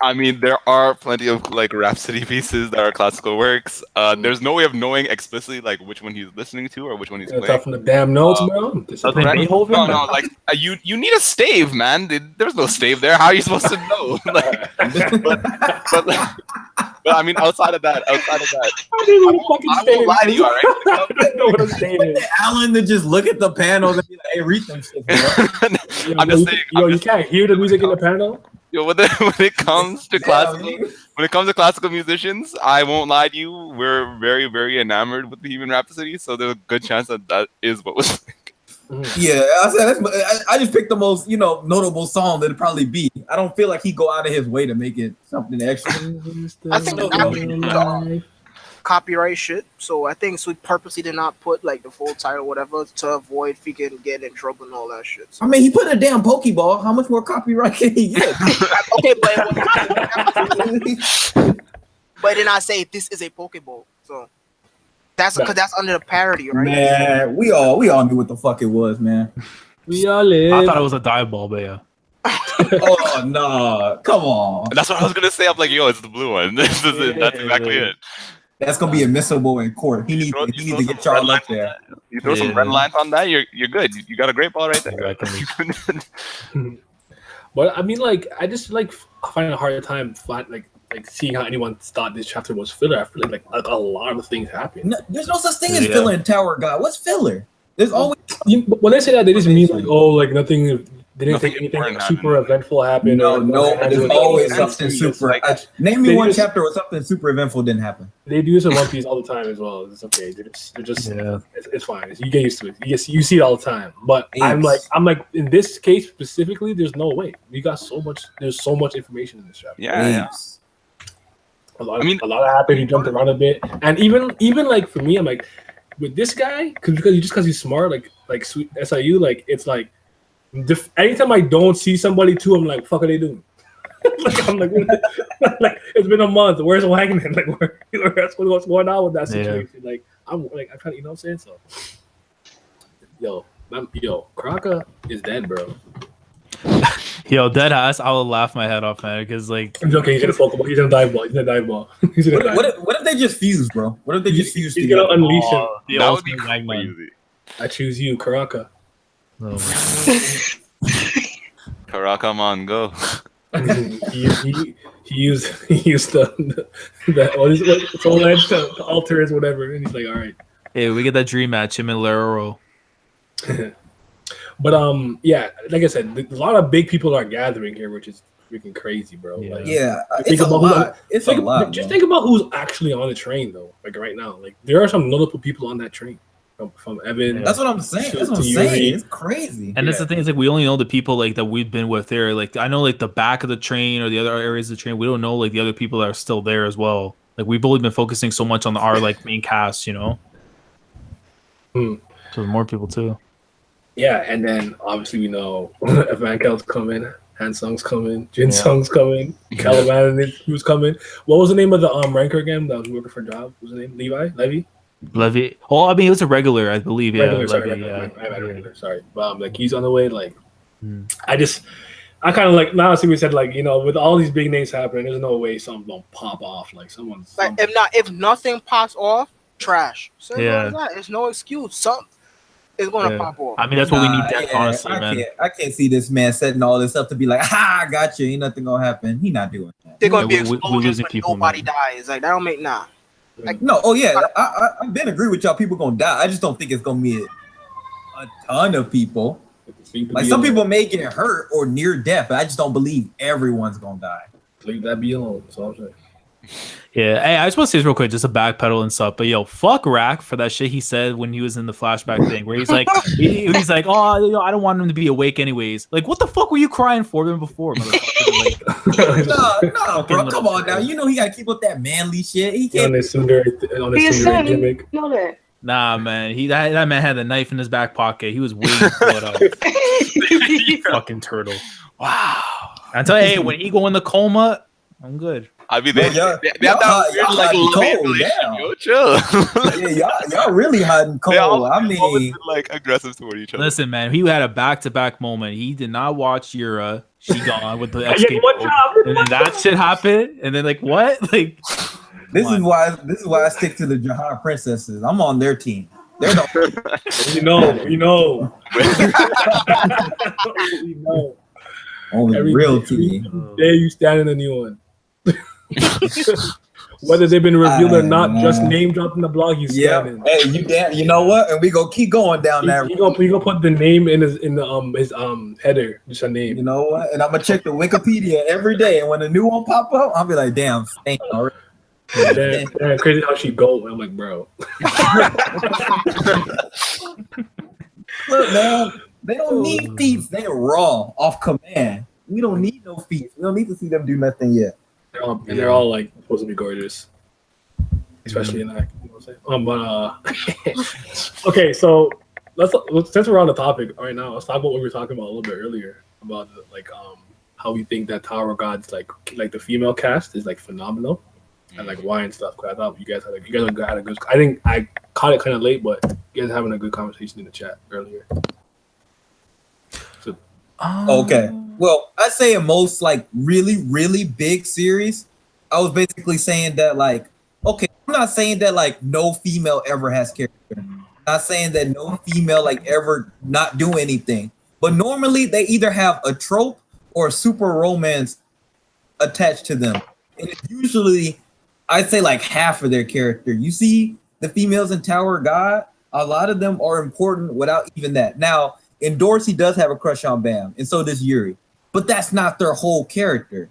I mean, there are plenty of like Rhapsody pieces that are classical works. There's no way of knowing explicitly like which one he's listening to or which one he's playing. Tough from the damn notes, bro. No, like you need a stave, man. There's no stave there. How are you supposed to know? Like, but I mean, outside of that, I won't lie to you, all right? Alan to just look at the panels and be like, "Hey, read them shit, bro." I'm just saying. You can't hear the music in the panel. Yo, when it comes to classical musicians, I won't lie to you. We're very, very enamored with Bohemian Rhapsody, so there's a good chance that is what was. Yeah, I just picked the most, you know, notable song that'd probably be. I don't feel like he'd go out of his way to make it something extra. I think copyright shit. So I think we purposely did not put like the full title or whatever to avoid freaking getting in trouble and all that shit. So. I mean, he put a damn Pokeball. How much more copyright can he get? Okay, but then I say this is a Pokeball. So that's because that's under the parody, right? Man, we all knew what the fuck it was, man. We all live. I thought it was a dive ball, but yeah. Oh no! Come on. That's what I was gonna say. I'm like, yo, it's the blue one. That's exactly it. That's gonna be admissible in court. He needs to get Charles up there. You throw some red lines on that, you're good. You got a great ball right there. But I mean, like, I just like find a hard time like seeing how anyone thought this chapter was filler. I feel like a lot of things happen. No, there's no such thing as filler in Tower God. What's filler? There's always when they say that, they just mean like, oh, like nothing. They didn't think anything super eventful happened. No, there's always something super. Name me one chapter where something super eventful didn't happen. They do this in One Piece all the time as well. It's okay. They're just it's fine. You get used to it. You see it all the time. But I'm like in this case specifically, there's no way. There's so much information in this chapter. Yeah. A lot happened. He jumped around a bit, and even like for me, I'm like, with this guy, because he's smart, like sweet SIU, like it's like anytime I don't see somebody too, I'm like, fuck are they doing? Like I'm like, like it's been a month. Where's Wagner? Like what's going on with that situation? Yeah. Like I'm trying to, you know what I'm saying? So yo, Kraka is dead, bro. Yo, dead ass. I will laugh my head off, man, because like he's okay. He's in a Pokeball. He's in a dive ball. What if they just fuse, bro? What if they just fuse? He's gonna unleash him. That would be crazy. I choose you, Karaka. Oh, Karaka, man, go. he used the soul edge to alter his whatever, and he's like, all right. Hey, we get that dream match, him and Leroro. But yeah, like I said, a lot of big people are gathering here, which is freaking crazy, bro. Yeah, like, it's a lot. Just think about who's actually on the train, though. Like right now, like there are some notable people on that train. From Evan. That's what I'm saying. It's crazy. And that's the thing, is like we only know the people like that we've been with there. Like I know like the back of the train or the other areas of the train. We don't know like the other people that are still there as well. Like we've only been focusing so much on our like main cast, you know. So more people too. Yeah, and then obviously we know Evankel's coming, Hansung's coming, Jinsung's coming, Caliban who's coming. What was the name of the ranker again that was working for a job? What was the name? Levy? Oh, I mean, it was a regular, I believe. Regular, Levy, sorry. But like he's on the way. Like, I kind of like now. See, we said like with all these big names happening, there's no way something don't pop off. Like someone's like if nothing pops off, trash. So yeah, there's no excuse. Something is gonna pop off. I mean, that's what we need. Honestly, man. I can't see this man setting all this up to be like, I got you. Ain't nothing gonna happen. He not doing that. They're gonna be explosions when nobody dies. Like that don't make Like no, I been agree with y'all. People gonna die. I just don't think it's gonna be a ton of people. Like some people may get hurt or near death, but I just don't believe everyone's gonna die. Leave that be alone. That's all I'm saying. Yeah, hey, I just want to say this real quick, just a backpedal and stuff. But yo, fuck Rack for that shit he said when he was in the flashback thing, where he's like, he's like, oh, I don't want him to be awake anyways. Like, what the fuck were you crying for him before, motherfucker? No, bro, come on now. You know he gotta keep up that manly shit. He can't. On his gimmick. Know that. Nah, man. That man had a knife in his back pocket. He was waiting to pull it out. Fucking turtle. Wow. I tell you, hey, when he go in the coma, I'm good. I mean, they have that weird, like, love relationship. Yo, chill. Yeah, y'all really hot and cold. I mean, like aggressive toward each other. Listen, man, he had a back-to-back moment. He did not watch Yura. She gone with the escape. And then that shit happened. And then like what? Like this is why I stick to the Jahan princesses. I'm on their team. They're the you know. Only real team. There you stand in a new one. Whether they've been revealed or not, just name dropping the blog you stand in. Hey, you know what? And we go keep going down that. You gonna put the name in his header, just a name. You know what? And I'm gonna check the Wikipedia every day, and when a new one pop up, I'll be like, damn, already. Damn, crazy how she go. I'm like, bro. Look, man, they don't need feats. They are raw off command. We don't need no feats. We don't need to see them do nothing yet. They're all like supposed to be gorgeous, especially in that. You know what I'm saying? Okay, so let's since we're on the topic right now, let's talk about what we were talking about a little bit earlier about how we think that Tower Gods like the female cast is like phenomenal and like why and stuff. Cause I thought you guys had a good. I think I caught it kind of late, but you guys having a good conversation in the chat earlier. So, okay. Well, I say in most like really, really big series, I was basically saying that like, okay, I'm not saying that like no female ever has character. I'm not saying that no female like ever not do anything. But normally they either have a trope or a super romance attached to them. And it's usually, I'd say like half of their character. You see the females in Tower of God, a lot of them are important without even that. Now, and Dorsey does have a crush on Bam, and so does Yuri. But that's not their whole character.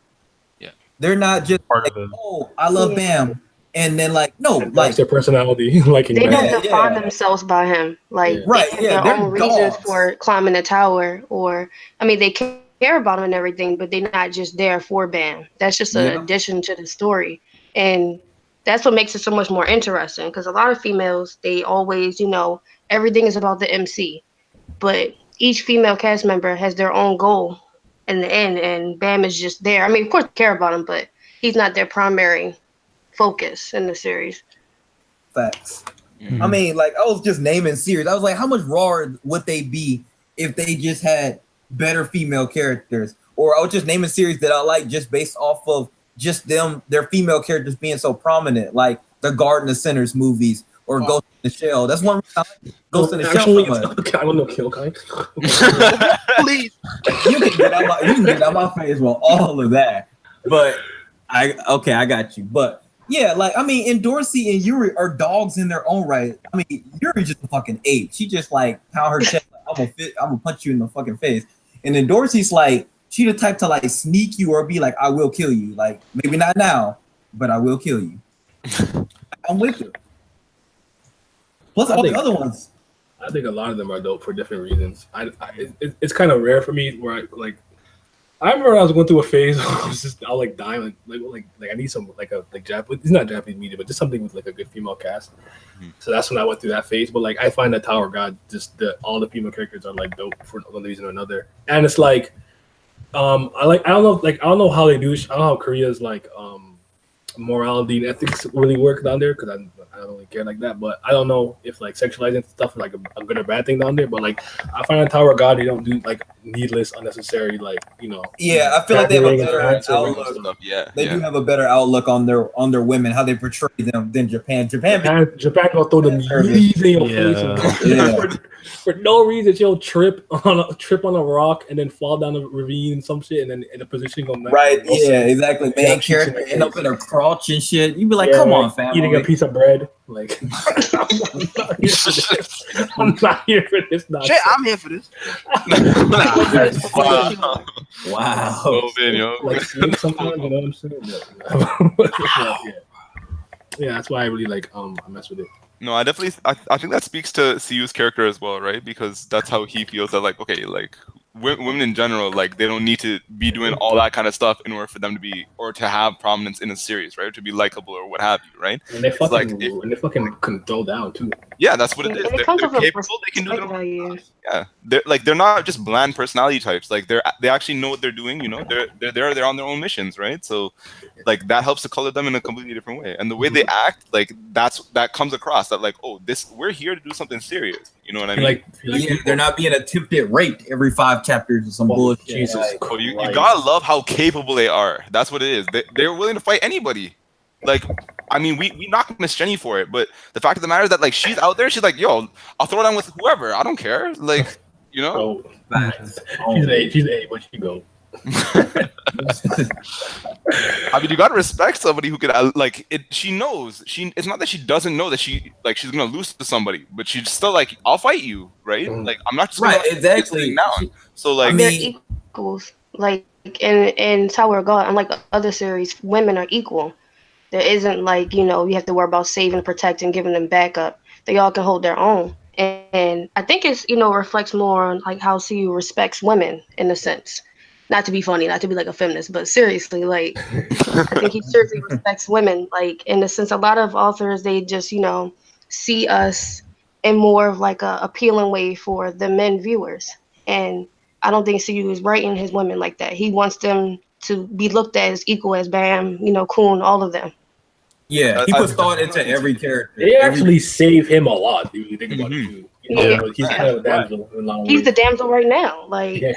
Yeah. They're not just like, oh, I love Bam. And then like, no, and like their personality. Like they don't define themselves by him. Like they have their own reasons for climbing the tower, or I mean they care about him and everything, but they're not just there for Bam. That's just an addition to the story. And that's what makes it so much more interesting. Because a lot of females, they always, everything is about the MC, but each female cast member has their own goal in the end, and Bam is just there. I mean, of course, they care about him, but he's not their primary focus in the series. Facts. I mean, like, I was just naming series. I was like, how much rawer would they be if they just had better female characters? Or I was just naming series that I like just based off of just their female characters being so prominent, like the Garden of Sinners movies or Ghost in the Shell. That's one reason I like Ghost in the Shell so much. I don't know, Kill Kai. Please. You can get out my face with all of that. But I got you. But yeah, like, I mean, and Dorsey and Yuri are dogs in their own right. I mean, Yuri's just a fucking ape. She just like pound her chest, like, I'm gonna punch you in the fucking face. And then Dorsey's like, she the type to like sneak you or be like, I will kill you. Like, maybe not now, but I will kill you. I'm with you. Plus all the other ones. I think a lot of them are dope for different reasons. It's kind of rare for me where I remember when I was going through a phase where I was like dying, like I need some like Japanese, it's not Japanese media, but just something with like a good female cast. So that's when I went through that phase. But like I find that Tower of God, just all the female characters are like dope for one reason or another. And it's like, I don't know how they do. I don't know how Korea's like morality and ethics really work down there because I don't really care like that. But I don't know if like sexualizing stuff is like a good or bad thing down there. But like I find in Tower of God they don't do like needless, unnecessary Yeah, I feel like they have a better outlook. Yeah, they do have a better outlook on their women, how they portray them than Japan. Japan gonna throw the knees in your face for no reason. She'll trip on a rock and then fall down a ravine and some shit, and then in a position go right. Yeah, exactly. Main character end up in her crotch and shit. You'd be like, come on, fam. Eating a piece of bread. Like, I'm not here for this. Shit, I'm here for this. Wow. Like, sometimes, you know what I'm saying? Yeah, that's why I really I mess with it. No, I think that speaks to Siu's character as well, right? Because that's how he feels that like, okay, like women in general, like they don't need to be doing all that kind of stuff in order for them to be or to have prominence in a series, right? To be likable or what have you, right? And they fucking can throw down too. Yeah, that's what it is. They're capable. They can do it. Yeah, they're not just bland personality types. Like they actually know what they're doing. You know, they're on their own missions, right? So, like that helps to color them in a completely different way. And the way they act, like that comes across that like, oh, we're here to do something serious. You know what I mean? They're not being attempted raped every 5 chapters or some bullshit. Jesus, you gotta love how capable they are. That's what it is. They're willing to fight anybody. Like, I mean, we knock Miss Jenny for it, but the fact of the matter is that like she's out there. She's like, yo, I'll throw down with whoever. I don't care. Like, you know. She's a but she go. I mean, you gotta respect somebody who could like it. She knows it's not that she doesn't know that she's gonna lose to somebody, but she's still like, I'll fight you, right? Like I'm not just right, exactly. Down. So like they're equals. Like in Tower of God, unlike other series, women are equal. There isn't like you have to worry about saving, protecting, giving them backup. They all can hold their own, and I think it's reflects more on like how Siu respects women in a sense. Not to be funny, not to be like a feminist, but seriously, like I think he seriously respects women. Like in the sense, a lot of authors they just see us in more of like a appealing way for the men viewers, and I don't think Siu is writing his women like that. He wants them to be looked at as equal as Bam, Kun, all of them. Yeah, he puts thought into every character. They actually save him a lot. If you think about it, he's kind of a damsel. He's the damsel right now. Like. Yeah.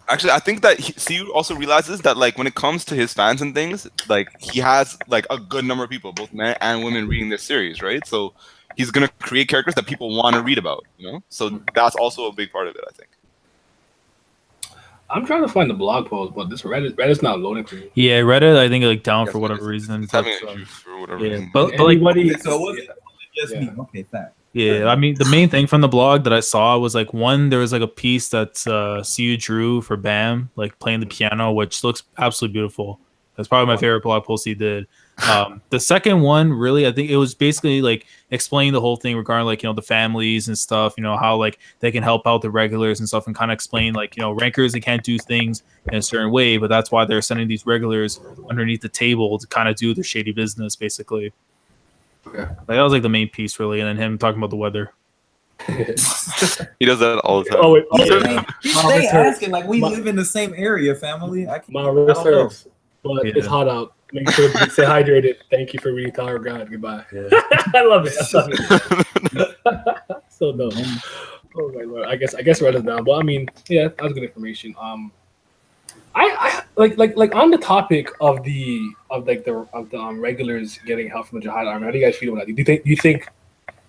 Actually, I think that Siu also realizes that, like, when it comes to his fans and things, like, he has, like, a good number of people, both men and women, reading this series, right? So he's going to create characters that people want to read about, So that's also a big part of it, I think. I'm trying to find the blog post, but this Reddit's not loading for me. Yeah, Reddit, I think, like, down for whatever reason. It's having issues for whatever reason. But like, so was it just me? Okay, fact. Yeah, I mean, the main thing from the blog that I saw was like there was like a piece that Siu drew for Bam, like playing the piano, which looks absolutely beautiful. That's probably my favorite blog post he did. The second one, really, I think it was basically like explaining the whole thing regarding like the families and stuff. How like they can help out the regulars and stuff, and kind of explain like rankers, they can't do things in a certain way, but that's why they're sending these regulars underneath the table to kind of do their shady business, basically. Like that was like the main piece, really, and then him talking about the weather. He does that all the time. Oh, wait, They asking like we live in the same area, family. I my wrist hurts, but Yeah. it's hot out. Make sure to stay hydrated. Thank you for reading Tower of God. Goodbye. Yeah. I love it. So dumb. Oh my lord. I guess write it down. But I mean, yeah, that was good information. I like on the topic of the regulars getting help from the Jihad army. How do you guys feel about that?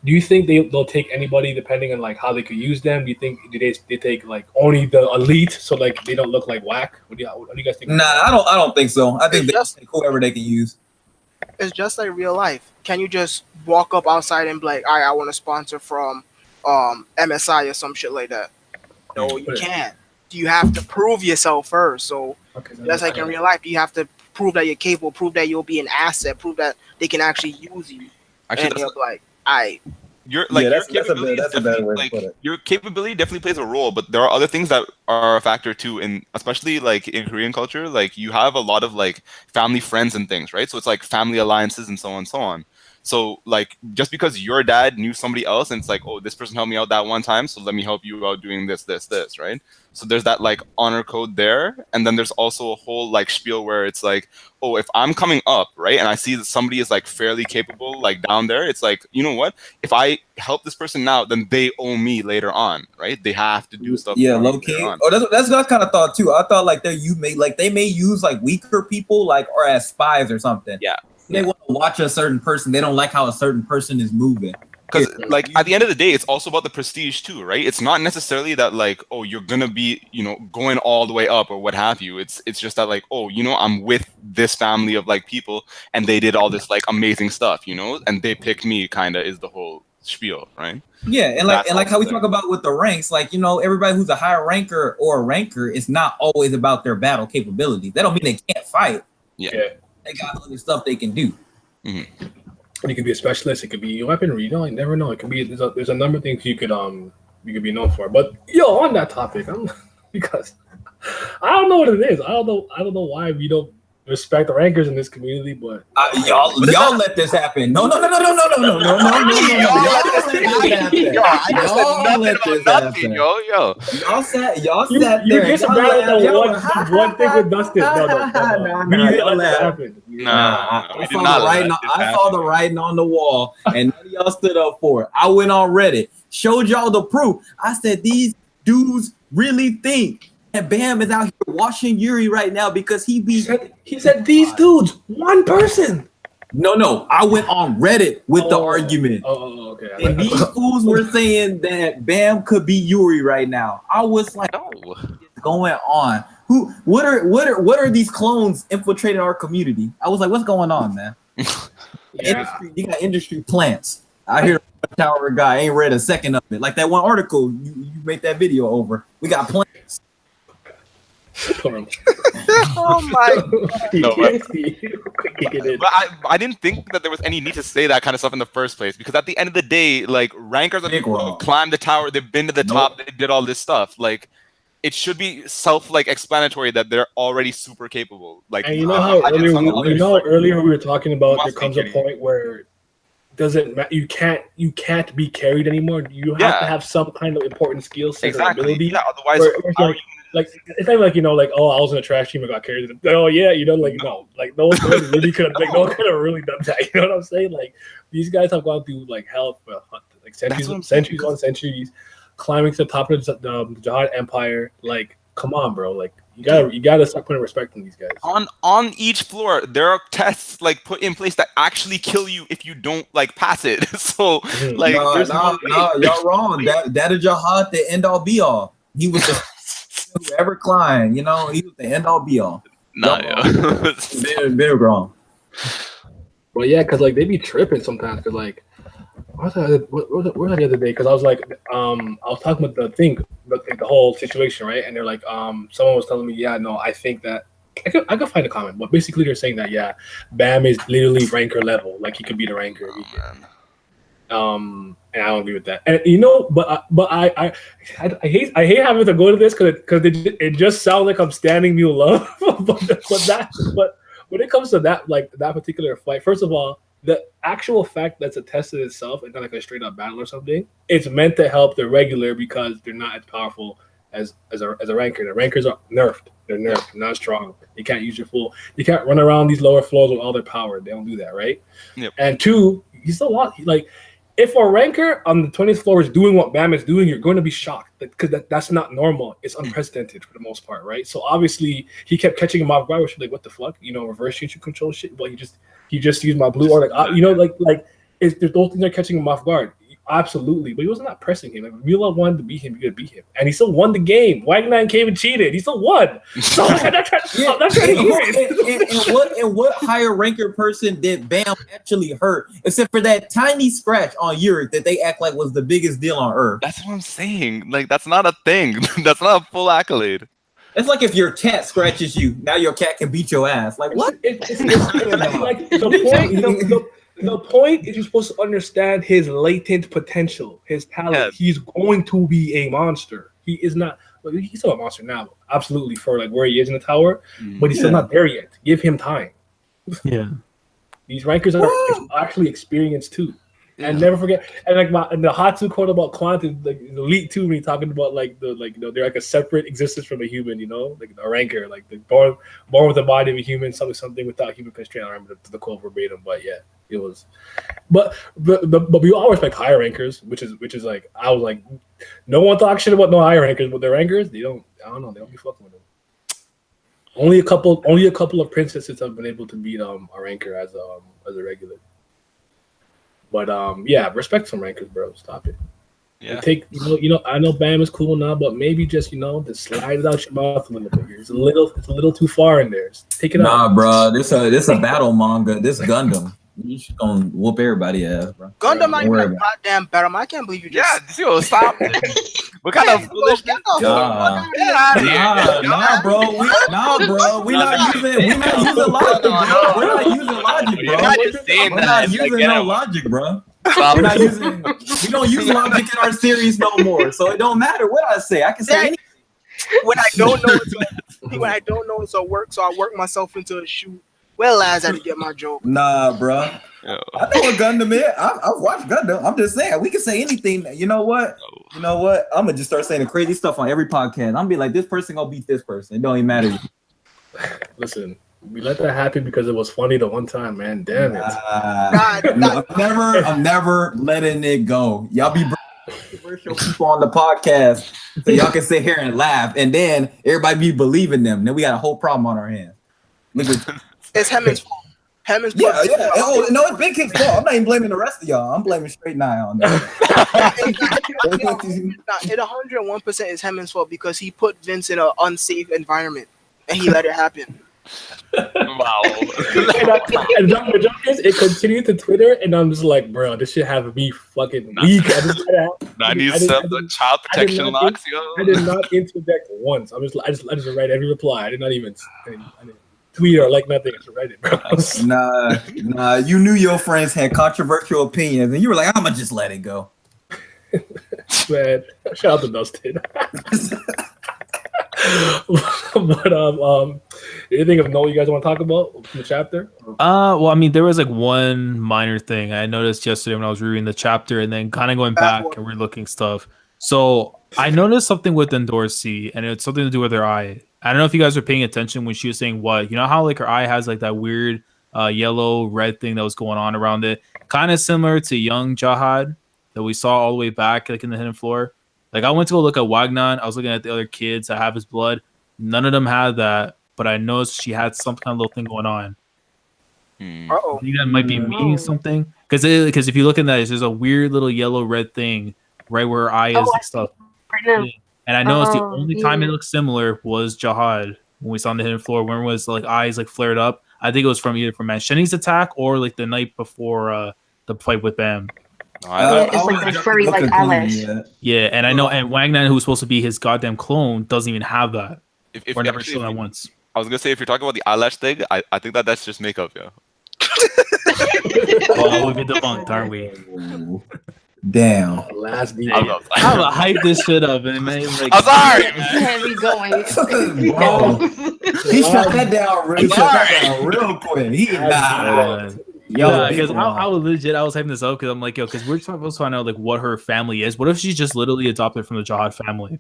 Do you think they'll take anybody depending on like how they could use them? Do you think they take like only the elite so like they don't look like whack? What do you guys think? Nah, I don't think so. I think they just take whoever they can use. It's just like real life. Can you just walk up outside and be like, "All right, I want a sponsor from MSI or some shit like that"? No, you can't. You have to prove yourself first. So that's like in real life. You have to prove that you're capable, prove that you'll be an asset, prove that they can actually use you. Actually, and they'll be like, "I." That's a better way to put it. Your capability definitely plays a role, but there are other things that are a factor too, and especially like in Korean culture, like you have a lot of like family friends and things, right? So it's like family alliances and so on and so on. So like just because your dad knew somebody else and it's like, oh, this person helped me out that one time, so let me help you out doing this, right? So there's that like honor code there, and then there's also a whole like spiel where it's like, oh, if I'm coming up, right, and I see that somebody is like fairly capable, like down there, it's like, you know what? If I help this person now, then they owe me later on, right? They have to do stuff. Yeah, low key. Oh, that's what I kind of thought too. I thought like they may use like weaker people like or as spies or something. Yeah. They want to watch a certain person. They don't like how a certain person is moving. Because like at the end of the day, it's also about the prestige too, right? It's not necessarily that like, oh, you're gonna be, going all the way up or what have you. It's just that like, oh, I'm with this family of like people and they did all this like amazing stuff, and they picked me. Kind of is the whole spiel, right? Yeah, and like how we talk about with the ranks, like everybody who's a higher ranker or a ranker is not always about their battle capability. That don't mean they can't fight. Yeah. They got other stuff they can do. Mm-hmm. You could be a specialist. It could be weaponry. You never know. It could be there's a number of things you could be known for. But on that topic, because I don't know what it is. I don't know why we don't respect the rankers in this community. But y'all let this happen. No. Y'all sat there. You just about the one thing with Dustin. I saw the writing on the wall, and none of y'all stood up for it. I went on Reddit, showed y'all the proof. I said these dudes really think that Bam is out here watching Yuri right now because he said these dudes, one person. No, I went on Reddit with the argument. Oh, okay. And these fools were saying that Bam could be Yuri right now. I was like, what's going on? What are these clones infiltrating our community? I was like, what's going on, man? You got industry plants. I hear the Tower guy ain't read a second of it. Like that one article you made that video over. We got plants. Oh my God. No, but I didn't think that there was any need to say that kind of stuff in the first place, because at the end of the day, like rankers are people who climb the tower, they've been to the top, they did all this stuff. Like it should be explanatory that they're already super capable. Like, and earlier we were talking about there comes a point where you can't be carried anymore. You have to have some kind of important skill set or ability. Yeah, otherwise like it's not like I was in a trash team and got carried. Oh yeah, no, like no one really could have really done that. You know what I'm saying? Like these guys have gone through like hell for like centuries, climbing to the top of the Jihad Empire. Like, come on, bro. Like you gotta start putting respect in these guys. On each floor, there are tests like put in place that actually kill you if you don't like pass it. So like, no, y'all wrong. That is Jihad, the end all be all. He was the whoever climbed, he was the end all be all. Very wrong. Well, yeah, because like they be tripping sometimes. Because like, where was I the other day? Because I was like, I was talking about the whole situation, right? And they're like, someone was telling me, I think that I could find a comment, but basically they're saying that Bam is literally ranker level, like he could be the ranker. And I don't agree with that. And but I hate having to go to this because it just sounds like I'm standing New Love. but when it comes to that particular fight, first of all, the actual fact that's a test in itself and not like a straight up battle or something, it's meant to help the regular because they're not as powerful as a ranker. The rankers are nerfed. They're nerfed, not strong. You can't use your full. You can't run around these lower floors with all their power. They don't do that, right? Yep. And two, he's still like if a ranker on the 20th floor is doing what Bam is doing, you're going to be shocked because that's not normal. It's unprecedented for the most part, right? So obviously he kept catching him off guard, which is like, what the fuck? Reverse change control shit. But he just used my blue or like if those things are catching him off guard. Absolutely, but he was not pressing him. If Mula wanted to beat him, you could beat him, and he still won the game. Wagner came and cheated. He still won. So what higher ranker person did Bam actually hurt, except for that tiny scratch on Yurik that they act like was the biggest deal on Earth? That's what I'm saying. Like, that's not a thing. That's not a full accolade. It's like if your cat scratches you, now your cat can beat your ass. Like what? It's like the point is you're supposed to understand his latent potential, his talent. Yeah. He's going to be a monster. He is not. Well, he's still a monster now, absolutely, for like where he is in the tower, but he's still not there yet. Give him time. Yeah, these rankers are actually experienced too. Yeah. And never forget. And like the Hatsu quote about Quantum, like Elite 2, when he's talking about they're like a separate existence from a human, like a ranker, like the born with the body of a human, something without human constraint. I remember the quote verbatim, but yeah. It was, but we all respect higher rankers, which is like I was like, no one talks shit about no higher rankers, but the rankers they don't be fucking with them. Only a couple of princesses have been able to beat a ranker as a regular. But yeah, respect some rankers, bro. Stop it. Yeah. Take I know Bam is cool now, but maybe just slide it out your mouth a little bit here. It's a little too far in there. Just take it out. Nah, bro. This a battle manga. This Gundam. You just gonna whoop everybody ass, bro. Gundam might be a goddamn battle. I can't believe you just. Yeah, stop it. What kind of foolishness? Nah, bro. We're not using logic, bro. We're not using logic, bro. You're not just saying We're not using no logic, bro. We're not using. We don't use logic in our series no more, so it don't matter what I say. I can say anything. When I don't know it's a work, so I work myself into a shoot. Well, as I had to get my joke. Nah, bro. I know what Gundam is. I've watched Gundam. I'm just saying we can say anything. You know what? I'm gonna just start saying the crazy stuff on every podcast. I'm gonna be like, this person gonna beat this person. It don't even matter. Listen, we let that happen because it was funny the one time, man. Damn it. I'm never letting it go. Y'all be controversial people on the podcast, so y'all can sit here and laugh, and then everybody be believing them. Then we got a whole problem on our hands. Look at. It's Hammond's fault. Yeah. Oh, no, it's Big King's fault. I'm not even blaming the rest of y'all. I'm blaming Straight Nine on that. It 101% is Hammond's fault because he put Vince in an unsafe environment and he let it happen. Wow. and the joke is, it continued to Twitter, and I'm just like, bro, this shit have me fucking weak. I need the child protection locks, yo. I did not interject once. I just read every reply. I did not even. I didn't tweet or like nothing. I just read it, bro. Nah. You knew your friends had controversial opinions, and you were like, I'm gonna just let it go. Man, shout out to Dustin. But anything of note you guys want to talk about from the chapter? Well, I mean, there was like one minor thing I noticed yesterday when I was reading the chapter, and then kind of going back and relooking stuff. So I noticed something with Endorsi, and it's something to do with her eye. I don't know if you guys are paying attention when she was saying what. You know how like her eye has like that weird yellow red thing that was going on around it, kind of similar to young Jahad that we saw all the way back like in the Hidden Floor. Like I went to go look at Wagnon. I was looking at the other kids that have his blood. None of them had that, but I noticed she had some kind of little thing going on. Uh-oh. I think that might be meaning something. Because if you look at that, there's a weird little yellow red thing right where her eye is and stuff. And I noticed the only time it looked similar was Jahad when we saw on the Hidden Floor. When it was like eyes like flared up. I think it was from either from Mansheni's attack or like the night before the fight with Bam. It's like the furry like eyelash. Yeah, and I know, and Wagnan, who's supposed to be his goddamn clone, doesn't even have that. Or never shown that once. I was gonna say, if you're talking about the eyelash thing, I think that's just makeup, yeah. Oh, we've been debunked, aren't we? Damn. Last I'm gonna hype this shit up, and man, like, I'm sorry. Heavy going. Bro, he shut that down real quick. Yeah, because I was legit. I was hyping this up because I'm like, yo, because we're supposed to find out like what her family is. What if she's just literally adopted from the Jihad family?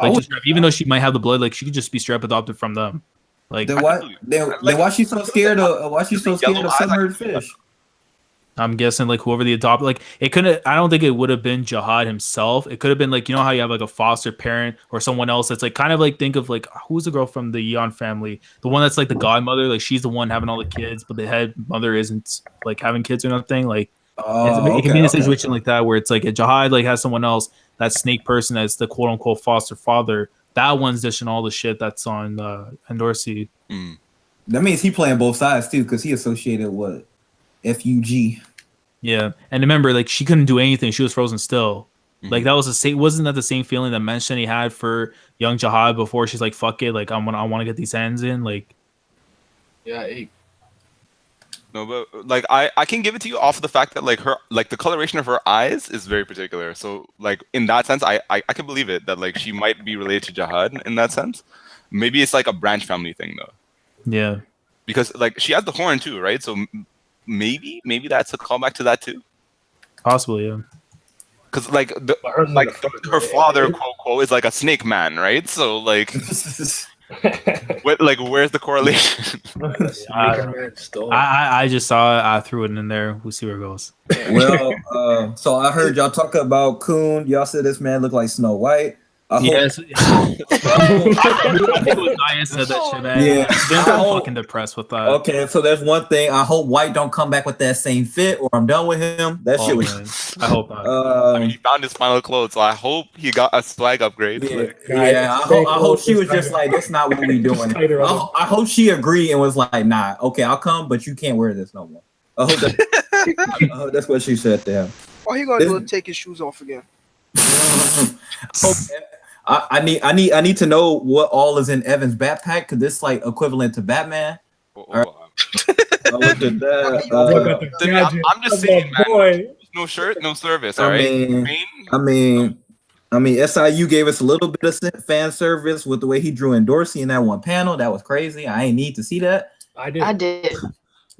Like, just, even though she might have the blood, like she could just be straight up adopted from them. Like, then why she's so scared of submerged fish? I'm guessing like whoever the adopt, like it couldn't. I don't think it would have been Jihad himself. It could have been like, you know how you have like a foster parent or someone else that's like kind of like, think of like, who's the girl from the Yeon family, the one that's like the godmother, like she's the one having all the kids, but the head mother isn't like having kids or nothing. Like it can be in a situation like that where it's like a Jihad like has someone else, that snake person that's the quote unquote foster father. That one's dishing all the shit that's on Endorsi. That means he playing both sides too, because he associated with FUG. Yeah, and remember, like she couldn't do anything; she was frozen still. Like that was the same. Wasn't that the same feeling that Mention had for young Jihad before? She's like, "Fuck it, like I want to get these hands in." Like, yeah, hey. No, but like I can give it to you off of the fact that like her, like the coloration of her eyes is very particular. So like in that sense, I can believe it that like she might be related to Jihad in that sense. Maybe it's like a branch family thing though. Yeah, because like she has the horn too, right? So maybe that's a callback to that too. Possibly, yeah. Because like her father, quote quote, is like a snake man, right? So like, where's the correlation? I just saw it. I threw it in there. We'll see where it goes. Well, so I heard y'all talk about Kun. Y'all said this man looked like Snow White. Yes. I think it was Naya said that shit, man. Yeah. I'm fucking depressed with that. Okay, so there's one thing. I hope White don't come back with that same fit, or I'm done with him. That shit was. I hope not. I mean, he found his final clothes, so I hope he got a swag upgrade. Yeah, I hope she was just like, that's not what we doing. I hope she agreed and was like, nah, okay, I'll come, but you can't wear this no more. I hope that's what she said to him. All he gonna do is take his shoes off again. I need to know what all is in Evan's backpack, because this like equivalent to Batman. I'm just saying, man. No shirt, no service. All right. I mean, SIU gave us a little bit of fan service with the way he drew Endorsi in that one panel. That was crazy. I ain't need to see that. I did.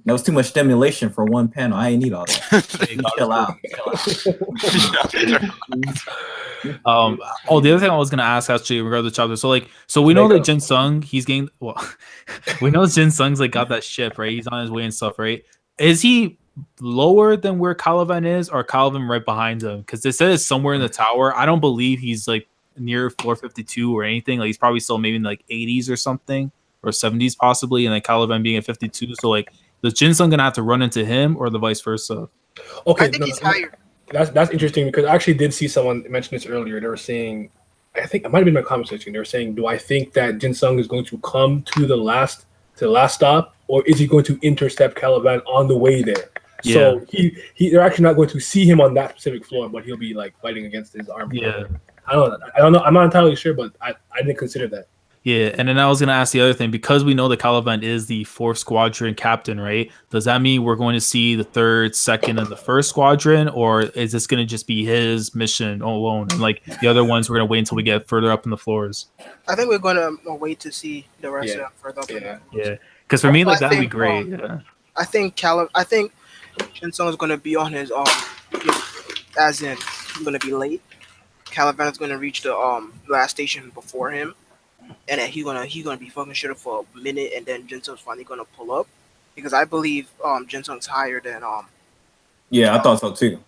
That was too much stimulation for one panel. I ain't need all that. Chill out. The other thing I was gonna ask actually regarding the chapter. So we know that Jin Sung, he's getting we know Jin Sung's like got that ship, right? He's on his way and stuff, right? Is he lower than where Caliban is, or Caliban right behind him? Because it says somewhere in the tower. I don't believe he's like near floor 52 or anything. Like he's probably still maybe in like 80s or something, or 70s possibly, and then Caliban being at 52. So like, is Jin Sung gonna have to run into him, or the vice versa? Okay, I think he's higher. That's interesting, because I actually did see someone mention this earlier. They were saying, I think it might have been in my comment section. They were saying, do I think that Jin Sung is going to come to the last stop, or is he going to intercept Caliban on the way there? Yeah. So they're actually not going to see him on that specific floor, but he'll be like fighting against his army. Yeah, I don't know. I'm not entirely sure, but I didn't consider that. Yeah, and then I was going to ask the other thing, because we know that Caliban is the 4th squadron captain, right? Does that mean we're going to see the 3rd, 2nd, and the 1st squadron, or is this going to just be his mission alone? And like the other ones, we're going to wait until we get further up in the floors? I think we're going to wait to see the rest of them further up. Yeah, because for me, like that would be great. I think Jin Sung is going to be on his as in he's going to be late. Caliban is going to reach the last station before him. And then he's gonna be fucking shit up for a minute, and then Jin Sung's finally gonna pull up, because I believe Jin Sung's higher than Yeah, I thought so too.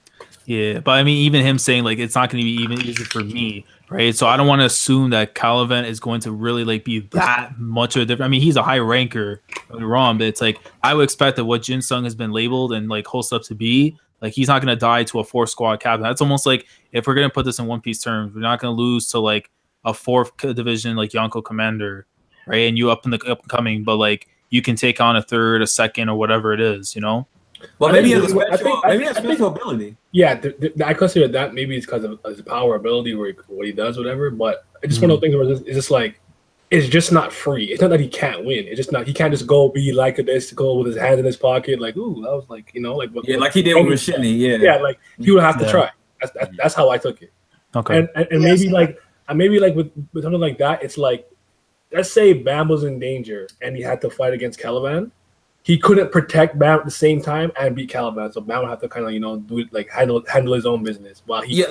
Yeah, but I mean, even him saying like it's not gonna be even easy for me, right? So I don't want to assume that Caliban is going to really like be that much of a difference. I mean, he's a high ranker, don't get me wrong, but it's like I would expect that what Jin Sung has been labeled and like holds up to be, like he's not gonna die to a 4 squad captain. That's almost like, if we're gonna put this in One Piece terms, we're not gonna lose to like a 4th division like Yonko commander, right? And you up in the upcoming, but like you can take on a 3rd, a 2nd, or whatever it is, you know. Well, maybe it's a special ability. Yeah, I consider that maybe it's because of his power ability, or what he does, whatever. But it's just one of those things where it's just like, it's just not free. It's not that he can't win. It's just not, he can't just go be like this, go with his hand in his pocket, like, ooh, that was like, you know, like like he did with Machine. Yeah, like he would have to try. That's how I took it. Okay, and maybe like. And maybe like with something like that, it's like, let's say Bam was in danger and he had to fight against Caliban. he couldn't protect Bam at the same time and beat Caliban. So Bam would have to kind of do it like handle his own business while he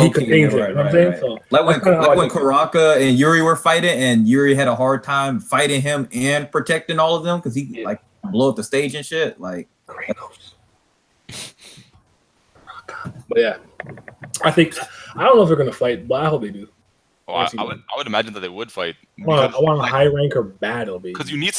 contains it. You know what I'm saying? So like when Karaka and Yuri were fighting, and Yuri had a hard time fighting him and protecting all of them because he like blow up the stage and shit. Like, but yeah, I don't know if they're gonna fight, but I hope they do. Oh, I would imagine that they would fight. I want a high ranker battle, baby. Because you need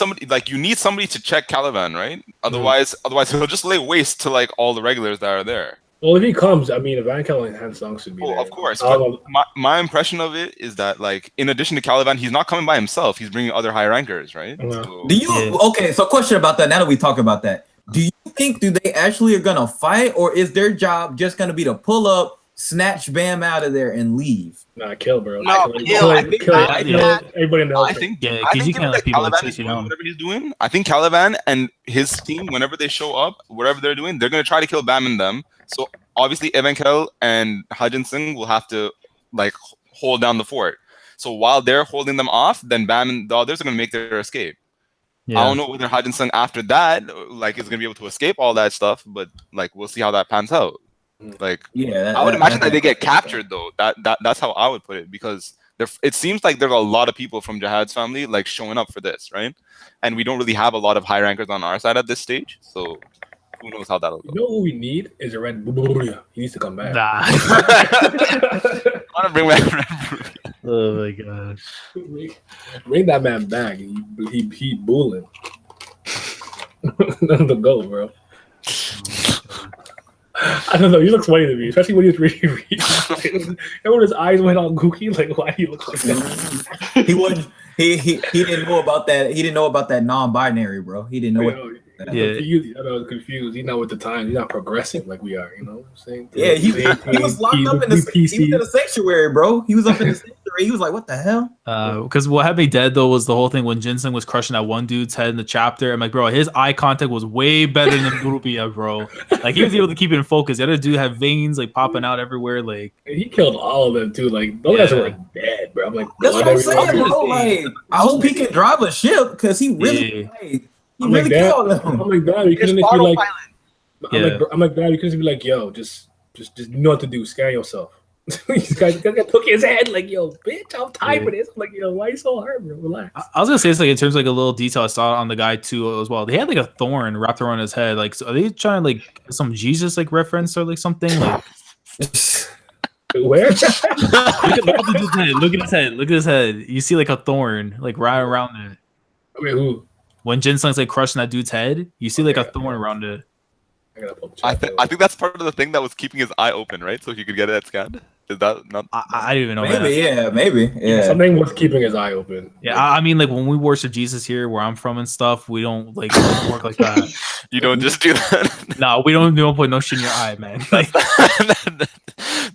somebody to check Caliban, right? Otherwise he'll just lay waste to like all the regulars that are there. Well, if he comes, I mean, Van Kel and Hansung should be there. Of course. But my impression of it is that, like, in addition to Caliban, he's not coming by himself. He's bringing other high rankers, right? So question about that. Now that we talk about that, do they actually are gonna fight, or is their job just gonna be to pull up, snatch Bam out of there, and leave? Nah, kill, bro. No, kill. Everybody knows. I think you can't let people chase you down. Whatever he's doing, I think Caliban and his team, whenever they show up, whatever they're doing, they're gonna try to kill Bam and them. So obviously, Evankel and Hajin Singh will have to like hold down the fort. So while they're holding them off, then Bam and the others are gonna make their escape. Yeah. I don't know whether Hajin Singh after that like is gonna be able to escape all that stuff, but like we'll see how that pans out. Like, I would imagine that they get captured though. That's how I would put it, because it seems like there's a lot of people from Jihad's family like showing up for this, right? And we don't really have a lot of high rankers on our side at this stage, so who knows how that'll go. You know who we need is a Red Buria. He needs to come back. Nah. I want to bring back Red Buria. Oh my gosh. Bring that man back. He bullying. Nothing to go, bro. I don't know. He looks funny to me, especially when he was reading. Remember when his eyes went all gooky? Like, why do he look like that? He didn't know about that. He didn't know about that non-binary, bro. He didn't know. I was confused. He's not with the times. He's not progressive like we are. You know what I'm saying? Yeah, he was locked up in the. He was in the sanctuary, bro. He was up in the sanctuary. He was like, "What the hell?" Because what had me dead though was the whole thing when Ginseng was crushing that one dude's head in the chapter. I'm like, bro, his eye contact was way better than Rupia, bro. Like he was able to keep it in focus. The other dude had veins like popping out everywhere. Like he killed all of them too. Like those guys were like dead, bro. I'm like, that's what I'm saying, bro. Like I hope he can drive a ship because he really. I'm like, Dad, you couldn't be like, I'm like, Dad, you couldn't be like, yo, just know what to do, scare yourself. These guys took his head, like, yo, bitch, I'm tired of this. I'm like, yo, why you so hard, bro? Relax. I was gonna say, it's like in terms of like a little detail I saw on the guy too as well. They had like a thorn wrapped around his head. Like, so are they trying to like some Jesus like reference or like something? Like, where? Look at his head. Look at his head. You see like a thorn like right around it. Wait, who? When Ginseng's like crushing that dude's head, you see like a thorn around it. I think that's part of the thing that was keeping his eye open, right? So he could get it scanned. Is that not? I don't even know. Maybe. Yeah. Something was keeping his eye open. Yeah, I mean, like when we worship Jesus here, where I'm from and stuff, we don't like work like that. You don't just do that. No, we don't put no shit in your eye, man. Like,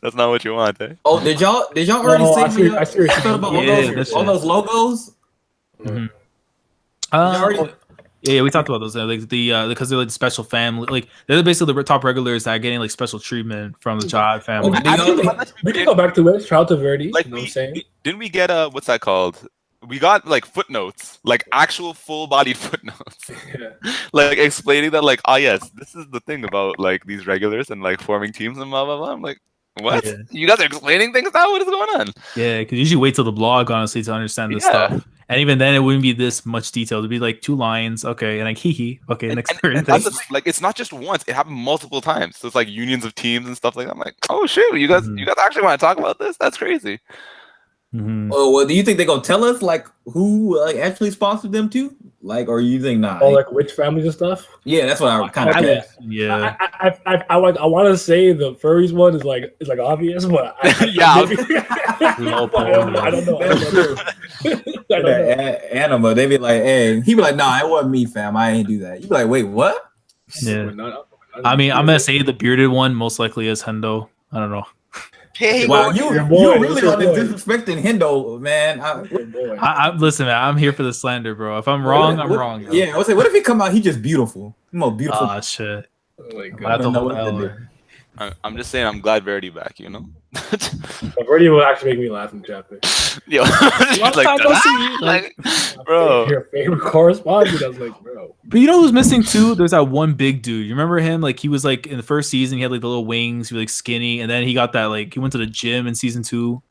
that's not what you want, eh? Oh, did y'all already see? I see all those logos. Mm-hmm. Yeah, we talked about those. Like because they're like the special family, like they're basically the top regulars that are getting like special treatment from the Jihad family. We can go back to it. Shout out to Verdi. Like, you know what I'm saying? Didn't we get what's that called? We got like footnotes, like actual full body footnotes, like explaining that, like, yes, this is the thing about like these regulars and like forming teams and blah blah blah. I'm like, what? Yeah. You guys are explaining things now? What is going on? Yeah, because usually wait till the blog, honestly, to understand this stuff. And even then, it wouldn't be this much detail. It'd be like 2 lines, okay, and like okay, next thing. That's the thing. Like, it's not just once; it happened multiple times. So it's like unions of teams and stuff like that. I'm like, oh shit, you guys actually want to talk about this? That's crazy. Mm-hmm. Oh, well, do you think they're gonna tell us like who actually sponsored them too? Like, or you think not? Oh, like which families and stuff? Yeah, that's what I kind of guess. Yeah, I want to say the furries one is like obvious, but I don't know. Anima, they be like, hey, he be like, nah, it wasn't me, fam. I ain't do that. You be like, wait, what? Yeah, I mean, I'm gonna say the bearded one most likely is Hendo. I don't know. Hey, wow, you really on this disrespecting Hendo, man. Listen, man, I'm here for the slander, bro. If I'm wrong, I'm wrong. Yo. Yeah, I was say, what if he come out? He just beautiful. More beautiful. Ah, shit. Oh my God. I don't know what to do. I'm just saying, I'm glad Verdi back. You know, Verdi will actually make me laugh in chapter. Yo, Long like, time no see. like, bro. Your favorite correspondent. I was like, bro. But you know who's missing too? There's that one big dude. You remember him? Like he was like in the first season, he had like the little wings, he was like skinny, and then he got that like he went to the gym in season 2.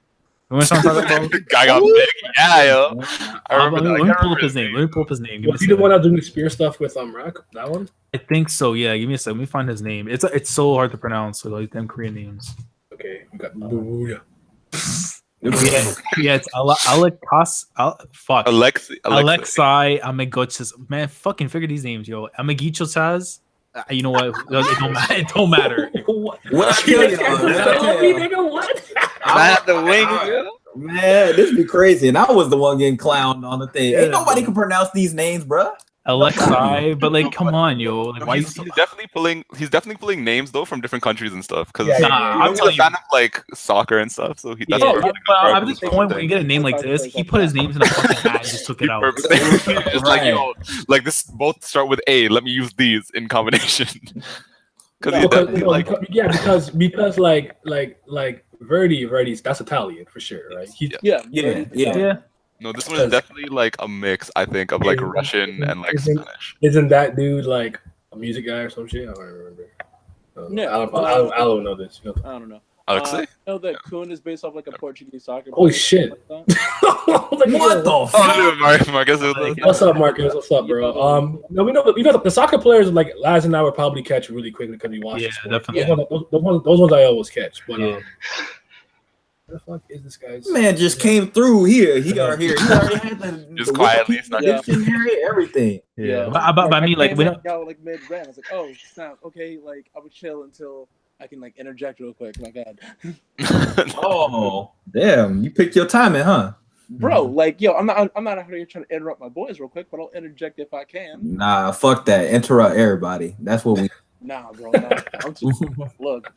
Remember what I'm talking about? The guy got big. Yeah, yo. I remember that. Let me pull up his name. Let me pull up his name. Was he the one that doing the spear stuff with Rack? That one? I think so. Yeah, give me a second. Let me find his name. It's so hard to pronounce. So like them Korean names. Okay, we got Booyah. Yeah, it's Alexei. Alexei Amegochas. Man, fucking figure these names, yo. Amegichochas. You know what? It don't matter. What I tell you, Nigga, what? I had the wings, yo. man, this be crazy. And I was the one getting clowned on the thing. Ain't nobody can pronounce these names, bro. Alexei, but like, come on, yo. Like, why He's definitely pulling names though from different countries and stuff. Because Yeah, I'm he's telling a fan of like soccer and stuff. So that's Yeah, probably but at this point, when you get a name like this, he put his names in a fucking hat and just took it out. It's like, yo, like this both start with A. Let me use these in combination. Because Verdi's that's Italian for sure, right? Yeah. No, this one is definitely like a mix, I think, of like Russian and like Spanish. Isn't that dude like a music guy or some shit? I don't remember. I don't know this. I don't know. Alexei? I know that Kun is based off like a Portuguese soccer. Holy player, shit! something like What the fuck? Oh, Marcus. What's up, Marcus? What's up, bro? No, we know the soccer players like Laz and I would probably catch really quickly because we watch. Yeah, the sport. definitely. Those ones I always catch. But Yeah. what the fuck is this guy's? Man just came through here. He already had the Just quietly Wikipedia snuck dictionary, everything. Yeah, but I mean, like, we don't. Like mid rant. I was like, oh snap, okay, like I would chill until I can like interject real quick. My God, Oh, damn! You picked your timing, huh? bro, like yo, I'm not out here trying to interrupt my boys real quick, but I'll interject if I can. Nah, fuck that. Interrupt everybody. That's what we. Nah, bro, nah. I'm too. Look.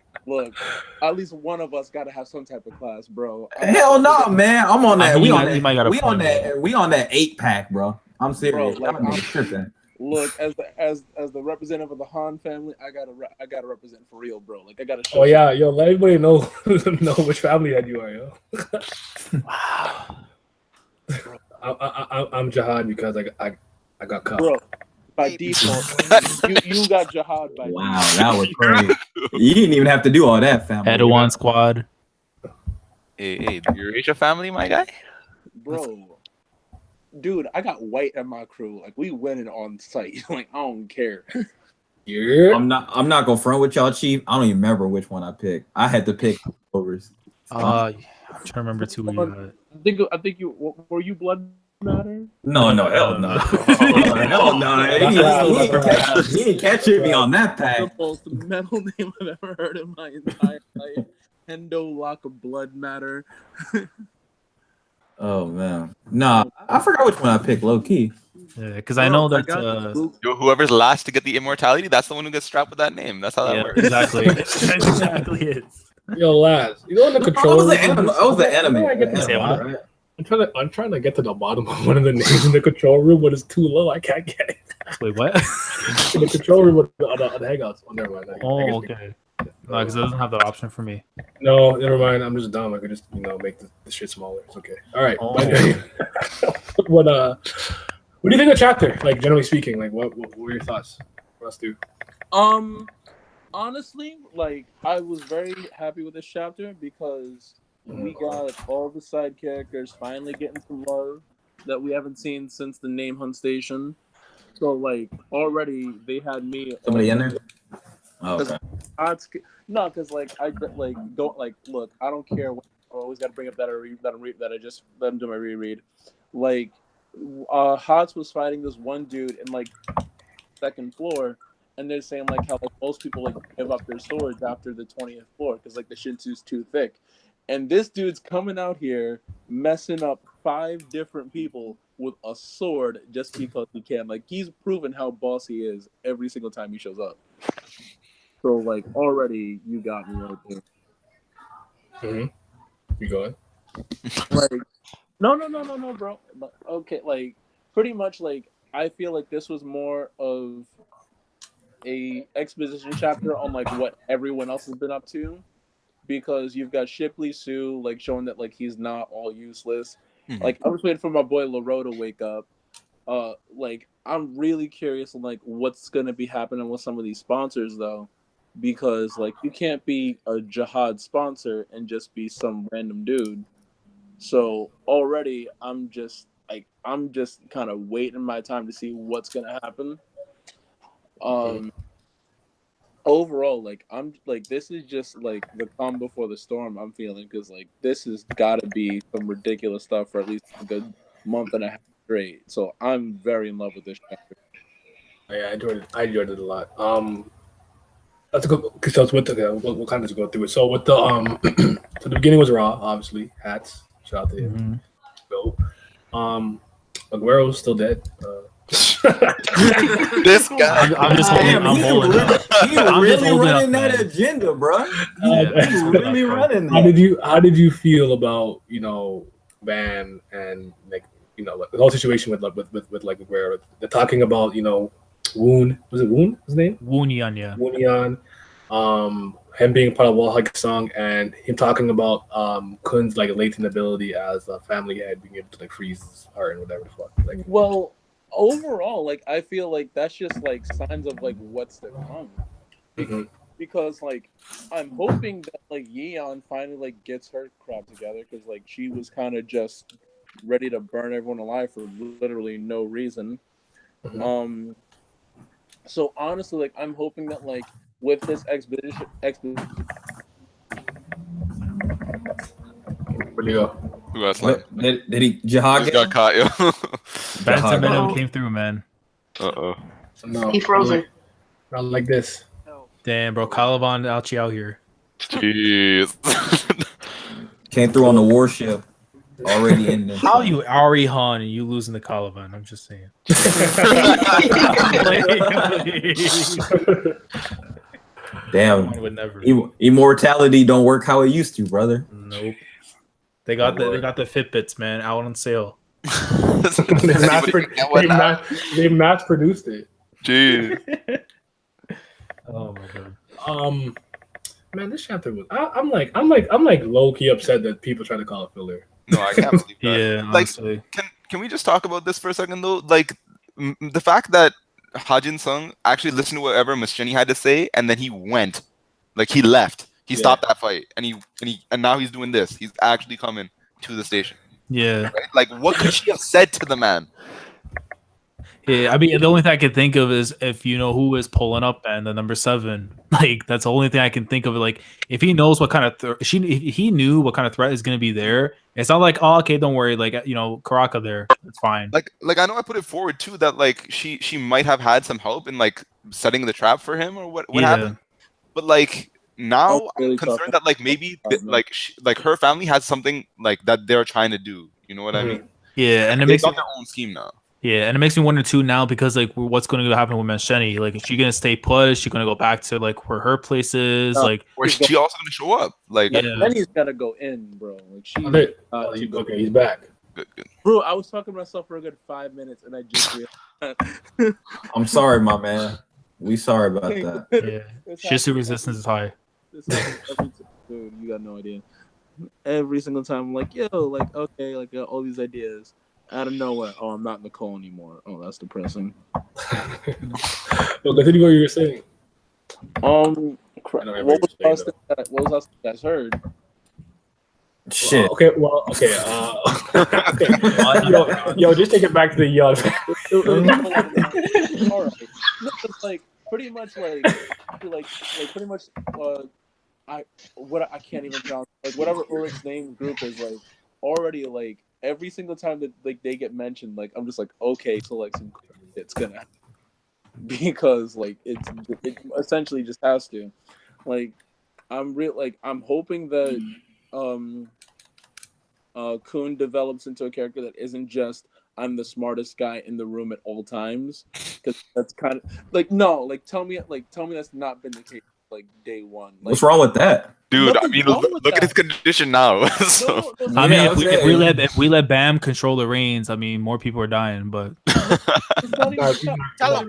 At least one of us got to have some type of class, bro. Hell no, man. I'm on that. I mean, We on you might got a that. We on point, that. We on that 8-pack, bro. I'm serious. Bro, like, Y'all niggas tripping. Look, as the representative of the Han family, I gotta represent for real, bro. Like I gotta show. Oh yeah, yo, let everybody know which family head you are, yo. I'm Jihad because I got caught. Bro, by default, you got Jihad by Wow, that was crazy. You didn't even have to do all that, family. Adawan squad. Hey, do you reach a family, my guy? bro. Dude, I got white in my crew. Like we winning on site. Like I don't care. Yeah. I'm not gonna front with y'all, Chief. I don't even remember which one I picked. I had to pick overs. I'm trying to remember too. I think you were you blood matter? No, hell no. Hell no. He didn't catch me on that pack. The most metal name I've ever heard in my entire life. Hendo Lock of Blood Matter. Oh man. Nah, I forgot which one I picked low key. Yeah, because I know that Whoever's last to get the immortality, that's the one who gets strapped with that name. That's how that works. Exactly. That's exactly it. Yo, Laz, you know in the control. That was the enemy. I'm trying to get to the bottom of one of the names in the control room, but it's too low. I can't get it. Wait, what? In the control room on the hangouts. Oh, never mind. Oh, okay. No, because it doesn't have that option for me. No, never mind. I'm just dumb. I could just make the shit smaller. It's okay. All right. Oh. What do you think of the chapter? Like generally speaking, like what were your thoughts? Let's do. Honestly, like I was very happy with this chapter because we got all the side characters finally getting some love that we haven't seen since the Name Hunt Station. So like already they had me. Somebody in there? Oh, okay. No, because like I like don't like look. I don't care. I always got to bring up that I just let him do my reread. Like, Hots was fighting this one dude in like second floor, and they're saying like how like most people like give up their swords after the 20th floor because like the Shinsu's too thick, and this dude's coming out here messing up 5 different people with a sword just because he can. Like he's proven how boss he is every single time he shows up. So like already you got me right there. Mm-hmm. You going? Like no, bro. Okay, like pretty much like I feel like this was more of a exposition chapter on like what everyone else has been up to, because you've got Shipley Sue like showing that like he's not all useless. Mhm. Like I was waiting for my boy Laro to wake up. Like I'm really curious on like what's gonna be happening with some of these sponsors though, because like you can't be a Jihad sponsor and just be some random dude. So already I'm just kind of waiting my time to see what's gonna happen. Overall, like I'm like this is just like the calm before the storm I'm feeling, because like this has got to be some ridiculous stuff for at least a good month and a half straight. So I'm very in love with this chapter. Yeah, I enjoyed it a lot. That's a good because with the we'll kind of just go through it. So with the so the beginning was Raw, obviously. Hats. Shout out to him. Go. Aguero's still dead. This guy. I'm just holding. Damn, I'm he holding. really, up. he I'm just really holding up, running that man. agenda, bro. Yeah, He's really running How that. how did you feel about Van and like the whole situation with like Aguero? They're talking about Woon, was it Woon his name? Woonyan, yeah. Woonyan, him being part of Wall Hike Song and him talking about Kun's like latent ability as a family head being able to like freeze his heart and whatever the fuck. Like, Well, overall, like I feel like that's just like signs of like what's to come. Mhm. Because like I'm hoping that like Yeon finally like gets her crap together, because like she was kind of just ready to burn everyone alive for literally no reason. Mhm. So honestly, like I'm hoping that like with this expedition Where'd you go? Who else? Like, Did he Jihad just get got him? caught, yo. Phantom Jihad. Venom came through, man. Uh-oh. No, He frozen. not like this. Damn, bro, Caliban Alchi out here. Jeez. Came through on the warship. Already in this. How you Ari Han and you losing the Caliban? I'm just saying. Damn. I would never. Immortality don't work how it used to, brother. Nope. They got the Fitbits, man, out on sale. They mass produced it. Jeez. Oh my god. Man, this chapter was. I'm like low key upset that people try to call it filler. No, I can't believe that. Yeah, Like, honestly. can we just talk about this for a second though? Like the fact that Hajin Sung actually listened to whatever Miss Jenny had to say, and then he went, like he left. He stopped that fight, and now he's doing this. He's actually coming to the station. Yeah. Right? Like, what could she have said to the man? Yeah, I mean, the only thing I can think of is if you know who is pulling up and the number 7. Like, that's the only thing I can think of. Like, if he knows what kind of if he knew what kind of threat is going to be there, it's not like, oh, okay, don't worry. Like, Karaka there, it's fine. Like I know I put it forward too that like she might have had some help in like setting the trap for him or what happened. But like now I'm concerned that like maybe like her family has something like that they're trying to do. You know what I mean? Yeah, and it they makes got their own scheme now. Yeah, and it makes me wonder too now because like what's going to happen with Mansheni? Like, is she going to stay put? Is she going to go back to like where her place is? Like, or is she also going to show up? Like, Lenny's got to go in, bro. Like she. Okay, he's back. Good. Bro, I was talking to myself for a good 5 minutes, and I just realized. I'm sorry, my man. We sorry about that. Yeah, Shisu resistance is high. Dude, you got no idea. Every single time, I'm like, yo, like, okay, like, all these ideas. Out of nowhere, oh, I'm not Nicole anymore. Oh, that's depressing. Well, continue what you were saying. What was the last thing that you guys heard? Shit. Okay. Okay. Yo, just take it back to the young. All right. No, it's like pretty much like pretty much I can't even pronounce, like whatever Ulrich's name group is, like already like every single time that like they get mentioned, like I'm just like, okay, so like some it's gonna happen. Because like it essentially just has to. Like I'm hoping that Kun develops into a character that isn't just I'm the smartest guy in the room at all times, because that's kind of like tell me that's not been the case like day one. Like, what's wrong with that? Dude, I mean, look at his condition now. So. I mean, if we let Bam control the reins, I mean, more people are dying. But it's not even Tell him.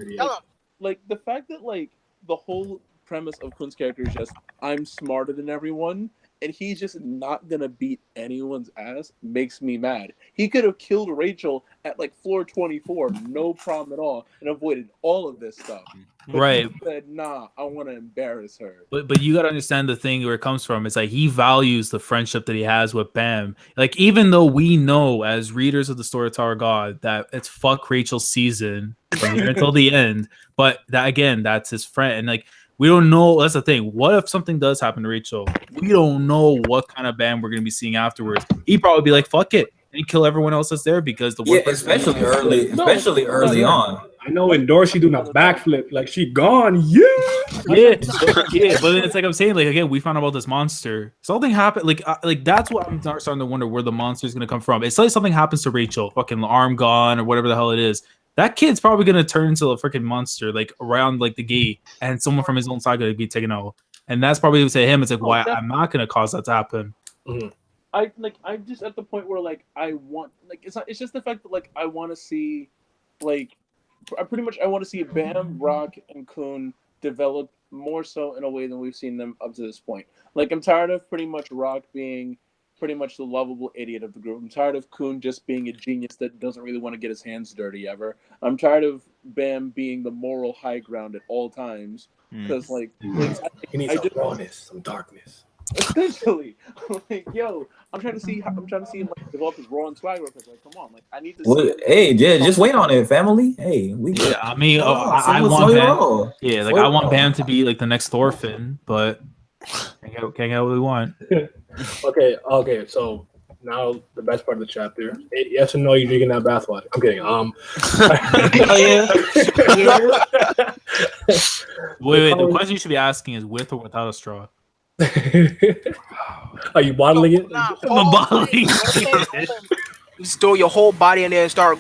Like the fact that like the whole premise of Kun's character is just I'm smarter than everyone and he's just not gonna beat anyone's ass makes me mad. He could have killed Rachel at like floor 24, no problem at all, and avoided all of this stuff. But Right. he said, nah, I want to embarrass her. But you gotta understand the thing where it comes from. It's like he values the friendship that he has with Bam. Like even though we know as readers of the Story of Tower God that it's fuck Rachel's season from here until the end, but that again, that's his friend, and like we don't know. That's the thing. What if something does happen to Rachel? We don't know what kind of Bam we're gonna be seeing afterwards. He'd probably be like, "Fuck it," and he'd kill everyone else that's there because the especially early on. I know in Dorsey doing a backflip, like she gone, yeah. But then it's like I'm saying, like again, we found out about this monster. Something happened, like that's what I'm starting to wonder where the monster is gonna come from. It's like something happens to Rachel, fucking arm gone or whatever the hell it is. That kid's probably gonna turn into a freaking monster, like around like the gate, and someone from his own side gonna be taken out. And that's probably to him. It's like, why I'm not gonna cause that to happen. Mm-hmm. I'm just at the point where like I want, like it's just the fact that like I want to see, like I want to see Bam, Rock, and Kun develop more so in a way than we've seen them up to this point. Like I'm tired of pretty much Rock being pretty much the lovable idiot of the group. I'm tired of Kun just being a genius that doesn't really want to get his hands dirty ever. I'm tired of Bam being the moral high ground at all times because he needs some rawness, some darkness. Essentially, like yo, I'm trying to see him like develop his raw and swag real quick. Like, come on, like I need to. See hey, yeah, just wait on it, family. Hey, I mean, I want Bam. Yeah, like I want Bam to be like the next Thorfinn, but can't get what we want. Okay. So now the best part of the chapter. Yes or no? You drinking that bathwater? I'm kidding. Wait. The question you should be asking is with or without a straw. Are you bottling it? Nah, I'm bottling. You store your whole body in there and start.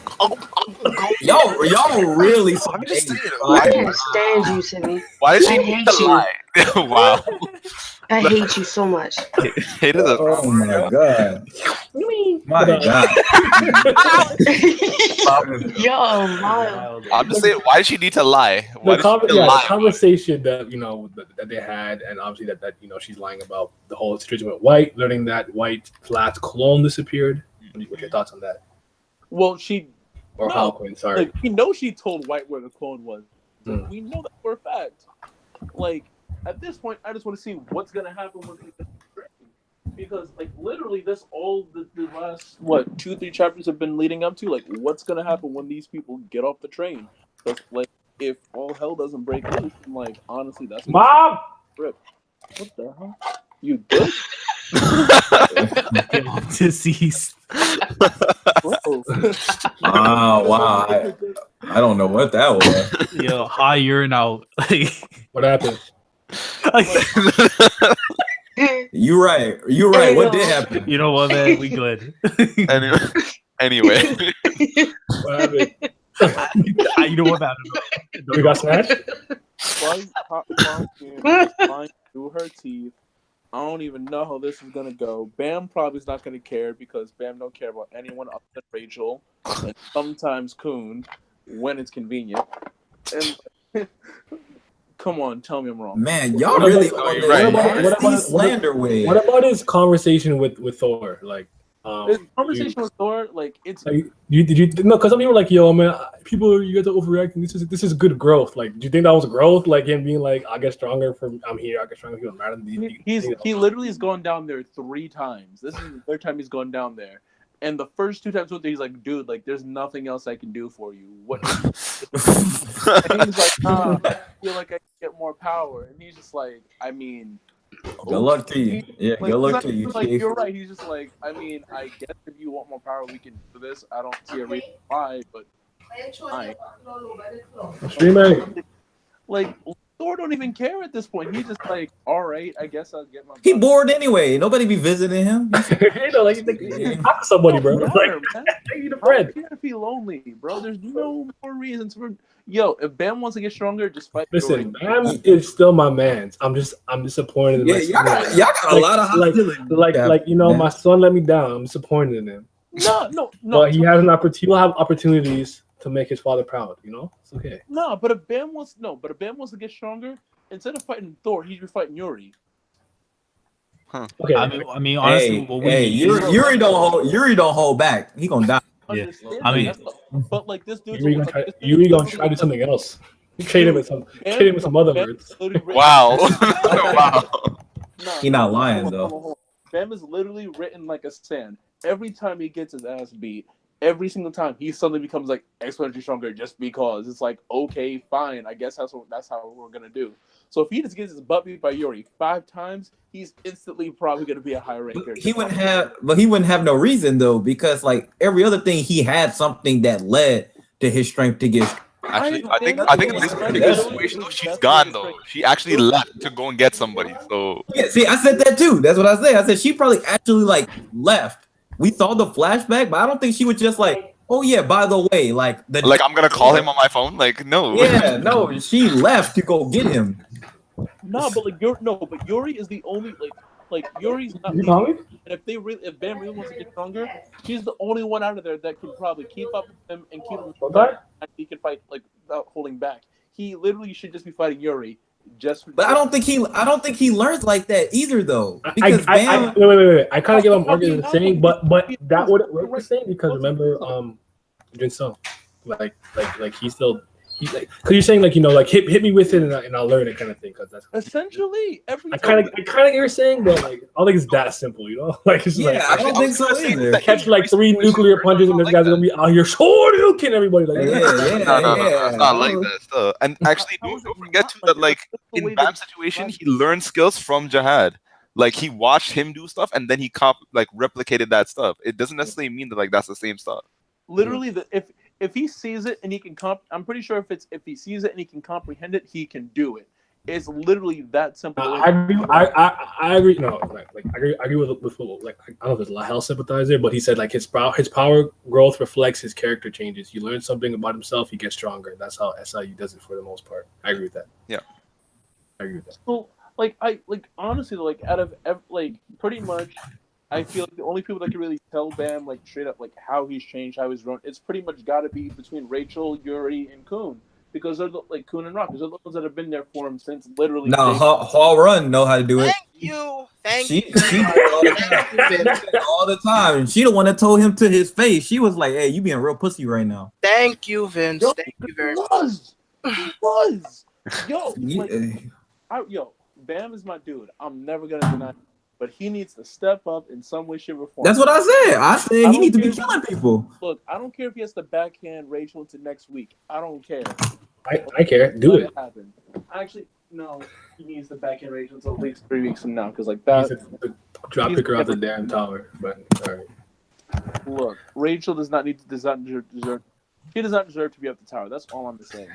Y'all really. I'm just saying. I can't stand you, Simi. Why did she I need to hate you. lie? Wow. I hate you so much. Oh my god. My god. Yo, wild. I'm just saying, why did she need to lie? Why The conversation that that they had, and obviously that she's lying about the whole situation with White, learning that White Flat's clone disappeared. What's your thoughts on that? Well, Halquin, sorry. Like, we know she told White where the clone was. We know that for a fact. Like, at this point, I just want to see what's going to happen with the train. Because, like, literally, this all the last, 2-3 chapters have been leading up to, like, what's going to happen when these people get off the train? Because, like, if all hell doesn't break loose, then, like, honestly, that's... Mom! Rip. What the hell? You good? Deceased. Wow. I don't know what that was. Yo, high urine out. What happened? You're right. What did happen? You know what, man? We good. Anyway. What happened? You know what happened? We got snatched? Flying through her teeth. I don't even know how this is gonna go. Bam probably is not gonna care because Bam don't care about anyone other than Rachel and sometimes Kun when it's convenient. And come on, tell me I'm wrong. Man, y'all really on this slander way. What about his conversation with Thor? Like, His conversation with Thor, like it's. Did you no? Because some people were like, "Yo, man, people, you guys are overreacting. This is good growth." Like, do you think that was growth? Like him being like, "I get stronger from I'm here. I get stronger. He matter." He literally has gone down there 3 times. This is the 3rd time he's gone down there, and the first 2 times with he's like, "Dude, like, there's nothing else I can do for you." What? And he's like, I feel like I can get more power, and he's just like, I mean. Good luck to you. Yeah, like, good luck to you, like, Chief. you're right. He's just like, I mean, I guess if you want more power, we can do this. I don't see a reason why, but fine. Like, Thor don't even care at this point. He's just like, all right, I guess I'll get my. He bored anyway. Nobody be visiting him. Talk to somebody, bro. Like, I need a friend. If he's lonely, bro, there's no more reasons for. Yo, if Bam wants to get stronger, just fight. Listen, Bam is still my man. I'm disappointed in y'all got a lot of hostility. Like my son let me down. I'm disappointed in him. No. But he has an opportunity. He'll have opportunities to make his father proud. It's okay. No, but if Bam wants to get stronger, instead of fighting Thor, he should be fighting Yuri. Okay. I mean, honestly, Yuri don't hold back. He gonna die. Yeah. Understand I that, mean- that's but like this dude's Yuri gonna try to do something else. Trade him with some other birds. Wow. Wow. He not lying, though. Bam is literally written like a sand. Every time he gets his ass beat, every single time he suddenly becomes like exponentially stronger just because it's like, okay, fine, I guess that's how we're gonna do. So if he just gets his butt beat by Yuri 5 times, he's instantly probably gonna be a higher rank character. He wouldn't have no reason though, because like every other thing he had something that led to his strength to get. Actually, I think in this particular situation, though, she's gone though. She actually left to go and get somebody. So Yeah, see, I said that too. That's what I said. I said she probably actually like left. We saw the flashback, but I don't think she was just like, oh yeah, by the way, like I'm gonna call him on my phone. Like, no. Yeah, no, she left to go get him. No, but like but Yuri is the only like Yuri's not. You call me? And if Bam really wants to get stronger, she's the only one out of there that can probably keep up with him and keep him strong. And he can fight like without holding back. He literally should just be fighting Yuri. But I don't think he learns like that either though. Because wait. I kind of give him argument the same, but that wouldn't work the same because remember, Jin Sung, like he's like, because you're saying like like hit me with it and I'll learn it kind of thing. Because that's essentially every. I kind of get what you're saying, but like I don't think it's that simple, like it's like I don't think so either. Catch like 3 nuclear punches and this guy's gonna be out here shoryuken everybody like No, it's not like that stuff. And actually, don't forget too that like in Bam's situation, he learned skills from Jihad. Like he watched him do stuff and then he replicated that stuff. It doesn't necessarily mean that like that's the same stuff. Literally, if he sees it and he can I'm pretty sure if he sees it and he can comprehend it, he can do it. It's literally that simple. I agree. No, I agree with like I don't know if there's a hell sympathizer, but he said like his power growth reflects his character changes. He learns something about himself, he gets stronger. That's how SIU does it for the most part. I agree with that. Yeah, I agree with that. So honestly, out of pretty much. I feel like the only people that can really tell Bam like straight up like how he's changed, how he's grown, it's pretty much got to be between Rachel, Yuri, and Kun, because they're like Kun and Rock, because they're the ones that have been there for him since literally. No, Hall Run know how to do it. Thank you. She all the time. And she the one that told him to his face. She was like, "Hey, you being real pussy right now." Thank you, Vince. Thank you very much. He was. Yo, Bam is my dude. I'm never gonna deny it. But he needs to step up in some way, shape, or form. That's what I said. I said he needs to be killing people. Look, I don't care if he has to backhand Rachel into next week. I don't care. I care. Do it. Happen. Actually, no. He needs to backhand Rachel until at least 3 weeks from now, because like that. Drop kick her out the damn tower. But all right. Look, Rachel does not deserve. She does not deserve to be up the tower. That's all I'm saying.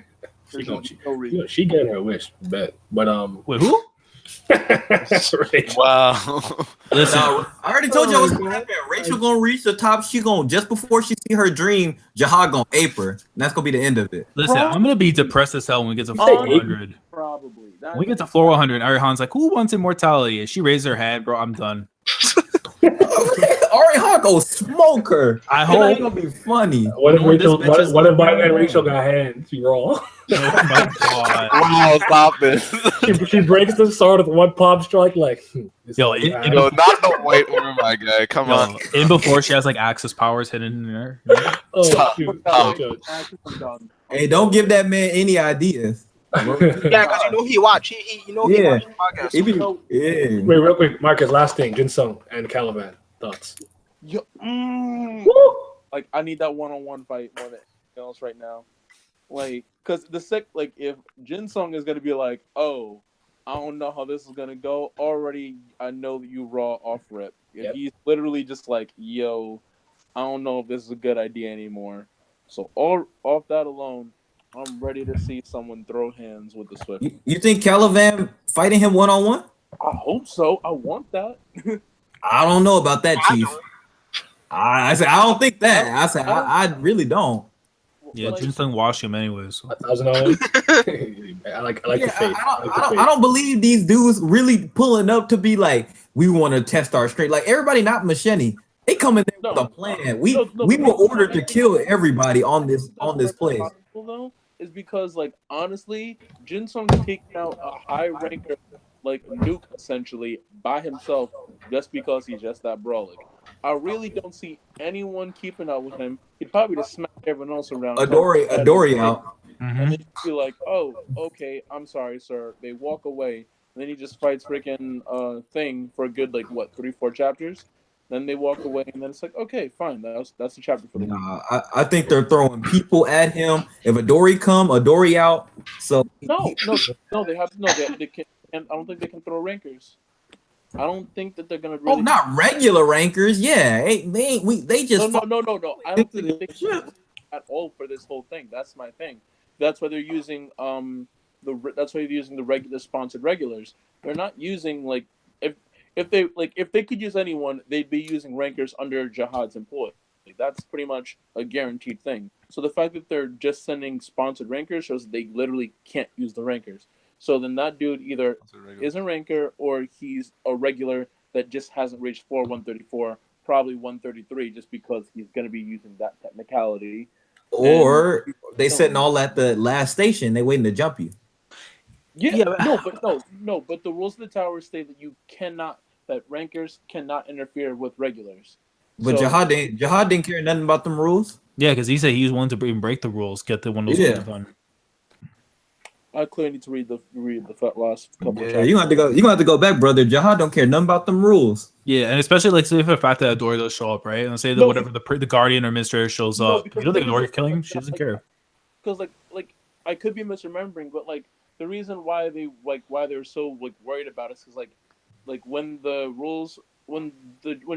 She getting her wish, bet. But wait, who? Wow. Listen, I already told you what's gonna happen. Rachel gonna reach the top. She gonna just before she see her dream, Jihad gonna ape her. And that's gonna be the end of it. Listen, I'm gonna be depressed as hell when we get to floor 100. Probably. When we get to floor 100, Arihan's like, "Who wants immortality?" And she raised her hand, bro. I'm done. Arihan go smoke her. I hope it's gonna be funny. What if by then Rachel got hands? She raw. Oh my god! Wow, stop this. she breaks the sword with one palm strike. Like, yo, not the white one, my guy. Come on. In before she has like access powers hidden in there. Stop. Hey, don't give that man any ideas. Yeah, because he watch. He watch podcasts. Wait, real quick, Marcus. Last thing, Jin Sung and Caliban. Thoughts? Yo, like I need that one-on-one fight more than anything else right now. Like, cause if Jin Sung is gonna be like, oh, I don't know how this is gonna go. Already, I know that you raw off rip. Yep. He's literally just like, yo, I don't know if this is a good idea anymore. So off that alone, I'm ready to see someone throw hands with the Swift. You think Caliban fighting him one-on-one? I hope so. I want that. I don't know about that, Chief. I said I don't think that. I said I really don't. Yeah, Jin Sung washed him anyways. So. $1,000. I like the faith. I don't believe these dudes really pulling up to be like, we want to test our strength. Like everybody, not Machete. They come in there with a plan. We were ordered to kill everybody on this place. Though, is because like honestly, Jin Sung taking out a high ranker like nuke essentially by himself just because he's just that brolic. I really don't see anyone keeping up with him. He'd probably just smack everyone else around. Adori out. And then you'd be like, oh, okay, I'm sorry, sir. They walk away. And then he just fights freaking thing for a good, like, what, 3-4 chapters? Then they walk away, and then it's like, okay, fine. That's the chapter for the week. I think they're throwing people at him. If Adori come, Adori out. So No, they have no. They can't. I don't think they can throw rankers. I don't think that they're gonna really. Oh, not regular rankers. Yeah, they just No. I don't think they can at all for this whole thing. That's my thing. That's why they're using That's why they're using the regular sponsored regulars. They're not using like if they could use anyone, they'd be using rankers under Jihad's employ. That's pretty much a guaranteed thing. So the fact that they're just sending sponsored rankers shows that they literally can't use the rankers. So then that dude either is a ranker or he's a regular that just hasn't reached floor 134, probably 133, just because he's going to be using that technicality. Or they sitting all at the last station. They waiting to jump you. Yeah. No. But the rules of the tower state that rankers cannot interfere with regulars. But so, Jihad didn't care nothing about them rules. Yeah, because he said he was willing to even break the rules, get the one of those rules done. I clearly need to read the last couple of chapters. You're gonna have to go back, brother. Jihad don't care nothing about them rules. Yeah, and especially like say for the fact that Adori does show up, right? And say that whatever the guardian or administrator shows up, if you don't think Adori's killing him, she doesn't care. Because like I could be misremembering, but like the reason why they're so like worried about it is because like when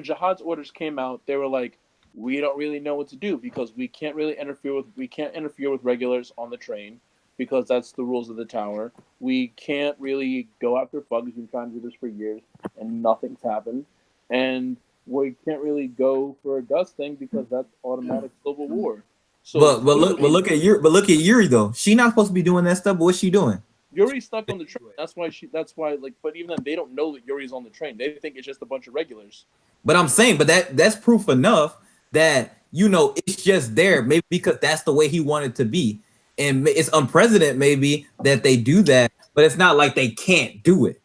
Jihad's orders came out, they were like, we don't really know what to do because we can't interfere with regulars on the train. Because that's the rules of the tower. We can't really go after bugs. We've been trying to do this for years, and nothing's happened. And we can't really go for a Gus thing because that's automatic civil war. So, but look at Yuri though. She not supposed to be doing that stuff. But what's she doing? Yuri's stuck on the train. That's why. But even then, they don't know that Yuri's on the train. They think it's just a bunch of regulars. But I'm saying, that's proof enough that it's just there. Maybe because that's the way he wanted to be. And it's unprecedented, maybe, that they do that, but it's not like they can't do it.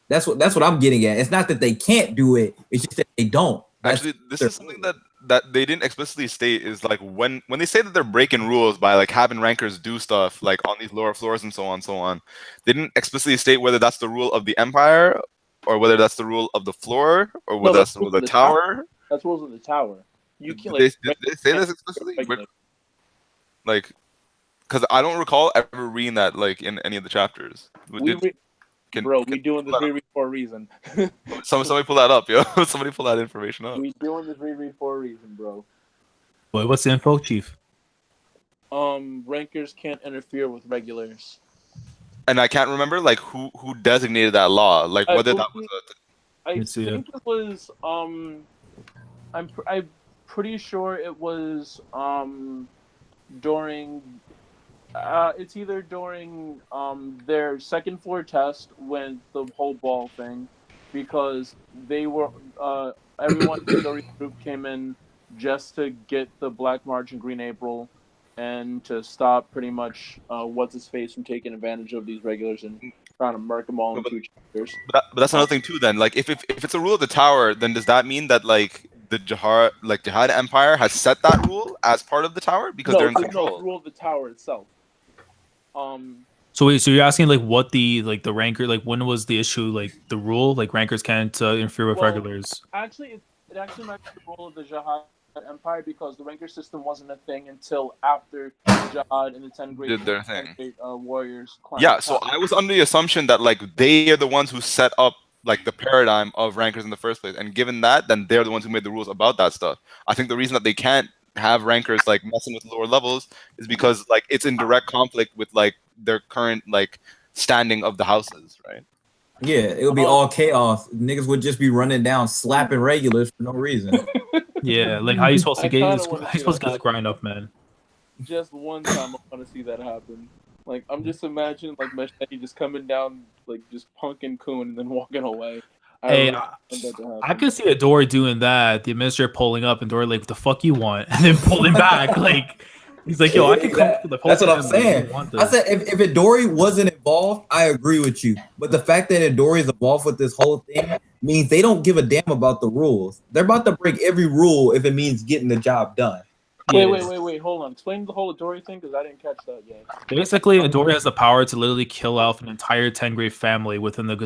That's what I'm getting at. It's not that they can't do it; it's just that they don't. Actually, this is something that they didn't explicitly state. Is like when they say that they're breaking rules by like having rankers do stuff like on these lower floors and so on. They didn't explicitly state whether that's the rule of the Empire or whether that's the rule of the floor or whether that's the rule of the tower. That's rules of the tower. You can't. Did they say this explicitly? Like. Because I don't recall ever reading that like in any of the chapters. We doing this reread for a reason. Somebody pull that up, yo. Somebody pull that information up. We doing this reread for a reason, bro. Boy, what's the info, Chief? Rankers can't interfere with regulars. And I can't remember like who designated that law, like whether that was. I think it was. I'm pretty sure it was during. It's either during their second floor test when the whole ball thing, because they were everyone in the group came in just to get the Black March and Green April, and to stop pretty much what's his face from taking advantage of these regulars and trying to murk them all in 2 chapters. But that's another thing too. Then, like if it's a rule of the tower, then does that mean that like the Jihad Empire has set that rule as part of the tower because they're in control? No, the rule of the tower itself. So wait, so you're asking like what the ranker, like when was the issue, like the rule, like rankers can't interfere with regulars? Actually, it actually matches the rule of the Jihad Empire because the ranker system wasn't a thing until after Jihad and the 10 great did their thing. Warriors. Yeah, so I was under the assumption that like they are the ones who set up like the paradigm of rankers in the first place, and given that, then they're the ones who made the rules about that stuff. I think the reason that they can't have rankers like messing with lower levels is because like it's in direct conflict with like their current like standing of the houses, right? Yeah, it would be all chaos. Niggas would just be running down slapping regulars for no reason. Yeah, like how you supposed to get the grind up, man? Just one time I want to see that happen. Like I'm just imagining like Machete just coming down like just punking Kun and then walking away. I could see Adori doing that. The administrator pulling up and Adori like, "What the fuck you want?" and then pulling back. Like he's like, "Yo, I can come." That's what I'm saying. I said if Adori wasn't evolved, I agree with you. But the fact that Midoriya's evolved with this whole thing means they don't give a damn about the rules. They're about to break every rule if it means getting the job done. Wait, hold on. Explain the whole Dory thing because I didn't catch that yet. Basically, Midoriya has the power to literally kill off an entire Tengrave family within the the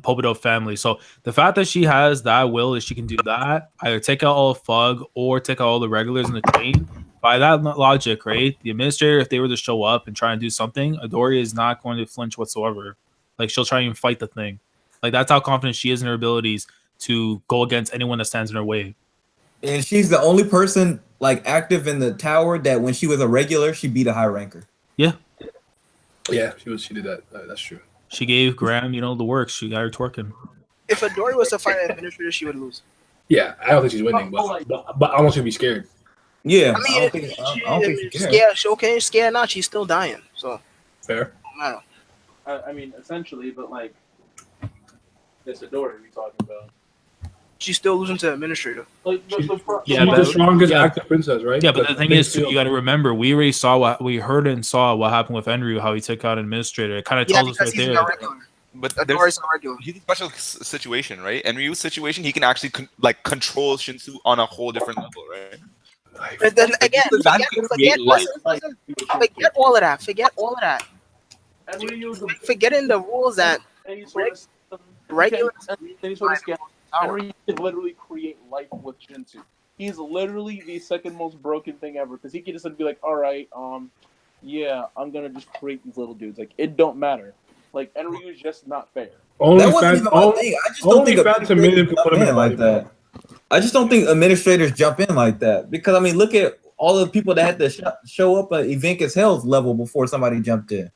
Pobodo family. So the fact that she has that will is she can do that, either take out all of Fug or take out all the regulars in the chain. By that logic, right? The administrator, if they were to show up and try and do something, Midoriya is not going to flinch whatsoever. Like she'll try and fight the thing. Like that's how confident she is in her abilities to go against anyone that stands in her way. And she's the only person like active in the tower that when she was a regular, she beat a high ranker. Yeah. Yeah, she did that. That's true. She gave Graham, the works. She got her twerking. If Adori was to fight an administrator, she would lose. Yeah, I don't think she's winning, but I want you to be scared. Yeah, I mean, I don't think she cares. scared. Okay, scared not. She's still dying. So Fair. I don't know. I mean, essentially, but like, it's Adori we talking about. She's still losing to administrator. Like, She's Yeah, the but- strongest yeah. active princess, right? Yeah, but the thing is, too, still- you got to remember, we already saw we heard and saw what happened with Enryu, how he took out an administrator. It kind of Yeah, tells us because right he's there. a regular. But Adori's a regular. he's a special situation, right? And Ryu's situation, he can actually control Shinsu on a whole different level, right? But then again, That can create life. forget all of that. Forget all of that. And we use the Forgetting the rules that any sort of system, regular any sort of scale. Henry can literally create life with Shinsu. He's literally the second most broken thing ever because he can just be like, all right, yeah, I'm gonna just create these little dudes. Like it don't matter. Like Enryu is just not fair. Only That wasn't fans, even my thing. I just don't think fans and million administrators could put him jump in in like that. I just don't think administrators jump in like that because I mean, look at all the people that had to show up at Evenkus Hell's level before somebody jumped in.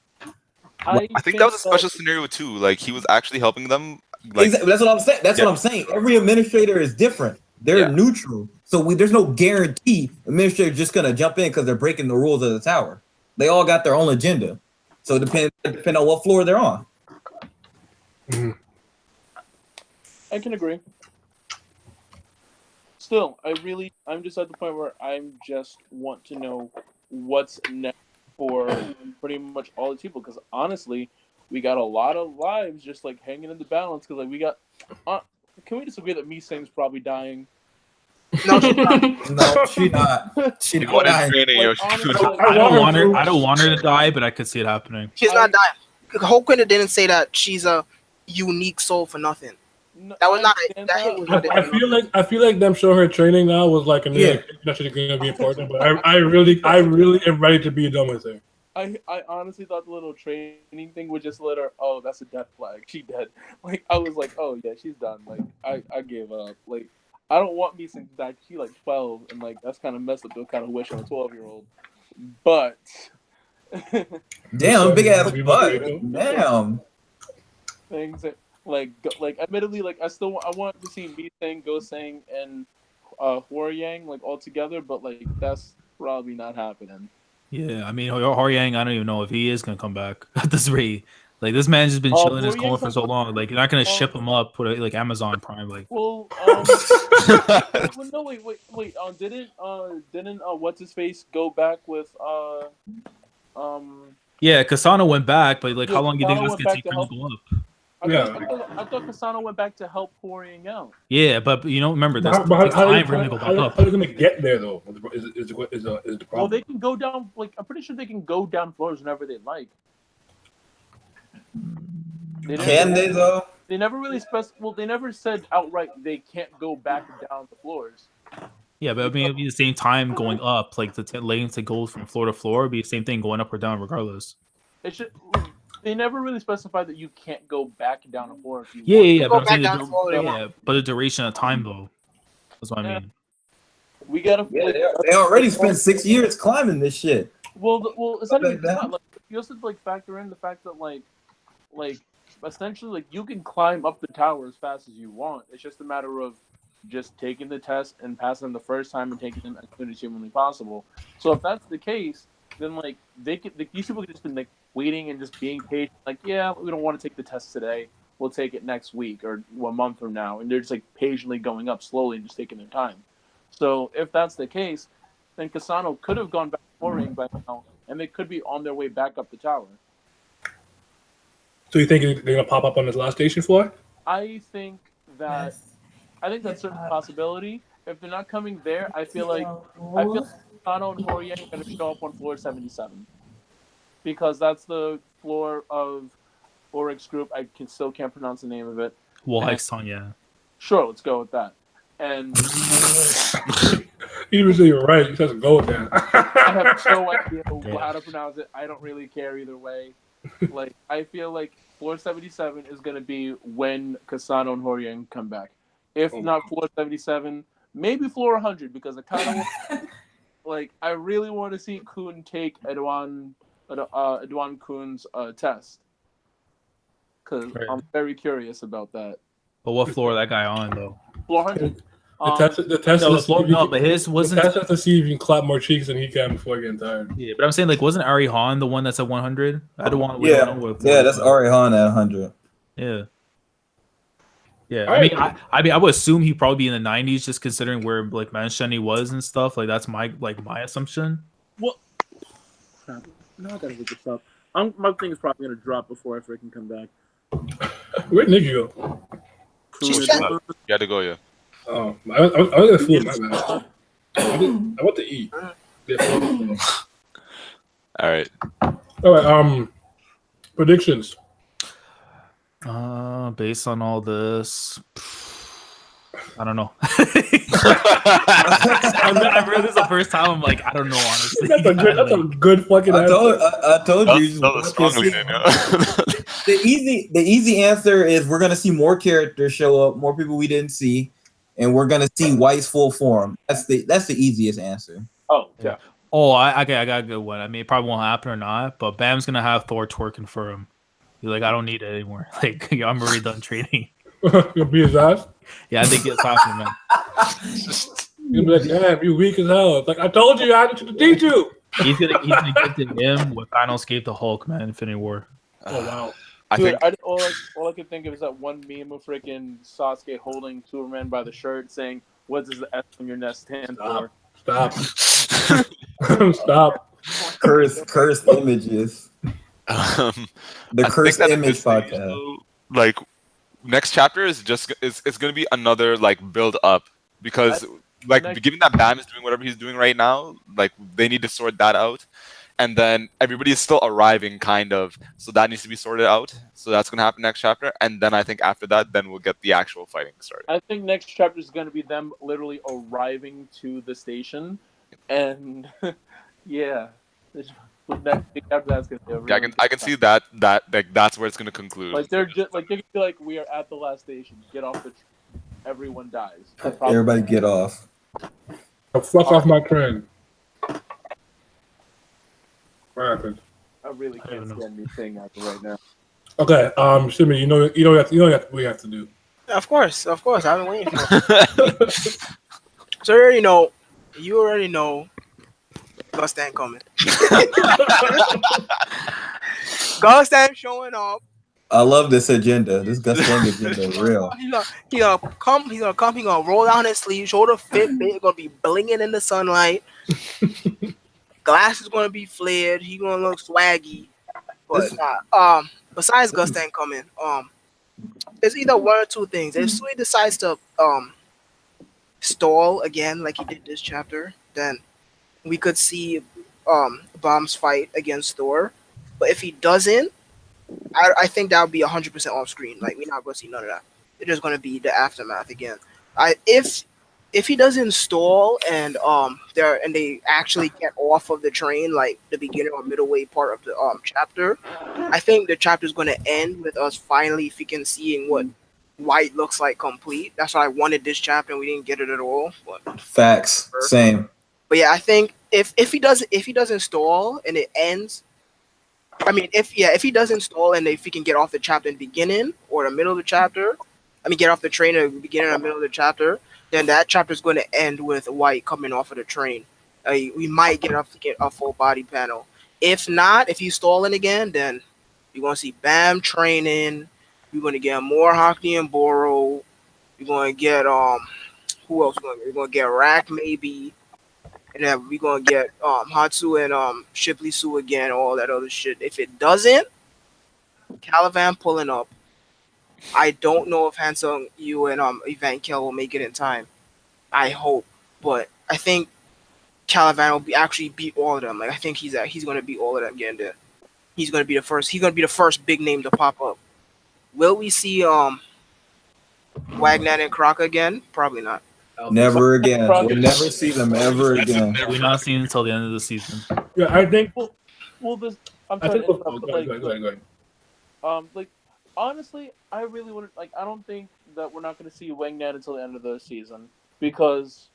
I think that was a special scenario too. Like he was actually helping them. Like, Exactly. That's what I'm saying. That's what I'm saying. Every administrator is different. They're neutral, so there's no guarantee administrator's just gonna jump in because they're breaking the rules of the tower. They all got their own agenda, so it depends on what floor they're on. Mm-hmm. I can agree. Still, I'm just at the point where I just want to know what's next for pretty much all the people. Because honestly, we got a lot of lives just like hanging in the balance. Because like we got, can we just agree that Miseng's probably dying? no, she's not. No, she not. She not dying. I don't want her to die, but I could see it happening. She's not dying. Hokuina didn't say that she's a unique soul for nothing. No, That was not. understand That hit was I feel like them showing her training now was like that's going to be important. But I really am ready to be done with her. I honestly thought the little training thing would just let her. Oh, that's a death flag. She dead. Like I was like, oh yeah, she's done. Like I gave up. Like I don't want me to die. She like 12, and like that's kind of messed up to kind of wish on a 12-year-old. But Damn, big ass butt. Damn. things that, like admittedly, like I want to see Miseng, Goseng, and Huoryang like all together, but like that's probably not happening. Yeah, I mean, Huoryang, I don't even know if he is gonna come back at this rate. Like this man's just been chilling in his corner for so long. Like you're not gonna ship him up, put it like Amazon Prime. Like, well, no, wait. Didn't what's his face go back with yeah, Kasano went back, but like, how long do you think Kasano that's went gonna back take to for him to help? go up? I thought Kasano went back to help Huoryang out. Yeah, but you know, remember that's How time for him to go back up. are they going to get there though? Is the problem? Well, they can go down. Like I'm pretty sure they can go down floors whenever they like. Can they though? They never really Well, they never said outright they can't go back down the floors. Yeah, but I mean, it'd be the same time going up. Like the lanes that go from floor to floor, it'd be the same thing going up or down, regardless. It should. They never really specified that you can't go back down a floor if you Yeah, want. but I'm saying down but the duration of time though. That's what I mean. We gotta. Yeah, they already spent 6 years climbing this shit. Well, it's not Like even that. that. Like, you also like factor in the fact that like essentially like you can climb up the tower as fast as you want. It's just a matter of just taking the test and passing them the first time and taking them as soon as humanly possible. So if that's the case, then like these people could just been like waiting and just being patient. Like, yeah, we don't want to take the test today. We'll take it next week or 1 month from now, and they're just like patiently going up slowly and just taking their time. So if that's the case, then Kasano could have gone back to Huoryang by now, and they could be on their way back up the tower. So you think they're gonna pop up on this last station floor? I think that's certainly a possibility. If they're not coming there, I feel like Sano and Horien are going to show up on floor 77 because that's the floor of Oryx group. I still can't pronounce the name of it. Wolhexton, yeah. Sure, let's go with that. And You even say you're right. You just go with that. I have no idea how to pronounce it. I don't really care either way. Like, I feel like floor 77 is going to be when Kasano and Horien come back. If not floor 77, maybe floor 100, because I kind of like, I really want to see Kun take Edwan Kun's test, because I'm very curious about that. But what floor that guy on though? Floor 100. The test but his wasn't. The test has to see if you can clap more cheeks than he can before getting tired. Yeah, but I'm saying, like, wasn't Ari Han the one that's at 100? I don't want. Yeah, that's Ari Han at 100. Yeah. Yeah, Right. I mean, I would assume he'd probably be in the 90s, just considering where like Manshani was and stuff. Like, that's my assumption. What? No, I gotta look this up. My thing is probably gonna drop before I freaking come back. Where'd Nikki go? She's You got to go, yeah. Oh, I was gonna fool my bad. I want to eat. All right. All right. Predictions. Based on all this, I don't know. I've read this the first time. I'm like, I don't know, honestly. That's a good fucking answer. I told you. The easy answer is we're gonna see more characters show up, more people we didn't see, and we're gonna see White's full form. That's the easiest answer. Oh yeah. Oh, I got a good one. I mean, it probably won't happen or not, but Bam's gonna have Thor twerking for him. He's like, I don't need it anymore. Like, I'm already done training. You'll be his ass. Yeah, I think it's happening, man. You'll be like, damn, you weak as hell. It's like, I told you, I didn't teach you. He's gonna get to him with Thanos gave the Hulk, man. Infinity War. Oh wow. Dude, all I can think of is that one meme of freaking Sasuke holding Superman by the shirt, saying, "What does the S on your nest stand for?" Stop. Stop. Cursed images. The cursed image podcast. Like, next chapter is going to be another like build up, because given that Bam is doing whatever he's doing right now, like they need to sort that out, and then everybody is still arriving kind of, so that needs to be sorted out. So that's going to happen next chapter, and then I think after that, then we'll get the actual fighting started. I think next chapter is going to be them literally arriving to the station, and yeah. That's gonna be really I can see that like that's where it's gonna conclude. Like they're just like we are at the last station. Get off the train. Everyone dies. Everybody get off. Fuck off my train. What happened? I really can't stand anything out right now. Okay, Shimmy, you know what we have to do. Of course. I've been waiting for it. So you already know Gustan coming. Gustan showing up. I love this agenda. This Gustan agenda is real. He's gonna come. He's gonna roll down his sleeve, shoulder Fitbit, gonna be blinging in the sunlight. Glass is gonna be flared. He's gonna look swaggy. But besides Gustan coming, there's either one or two things. If Sui decides to stall again like he did this chapter, then we could see Bomb's fight against Thor. But if he doesn't, I think that would be 100% off screen. Like, we're not going to see none of that. It's just going to be the aftermath again. If he doesn't stall and they actually get off of the train, like the beginning or middle way part of the chapter, I think the chapter is going to end with us finally seeing what White looks like complete. That's why I wanted this chapter and we didn't get it at all. But facts, same. But yeah, I think if he doesn't stall and it ends, I mean if he doesn't stall and if he can get off the chapter in the beginning or the middle of the chapter, get off the train at the beginning or middle of the chapter, then that chapter is going to end with White coming off of the train. We might get a full body panel. If not, if he's stalling again, then you're going to see Bam training. We're going to get more Hockney and Boro. We're going to get who else? We're going to get Rack maybe. And then we're going to get Hatsu and Shipley Sue again, all that other shit. If it doesn't, Calivan pulling up. I don't know if Hansung, you and Event Kill will make it in time. I hope, but I think Calivan will actually beat all of them. Like I think he's going to beat all of them getting there. He's going to be the first. He's going to be the first big name to pop up. Will we see Wagner and Croc again? Probably not. Never again. We'll never see them ever again. We're not seeing until the end of the season. Yeah, I think. Well, this. I'm I trying think. to Go ahead. like honestly, I really would like. I don't think that we're not going to see Wang Nan until the end of the season because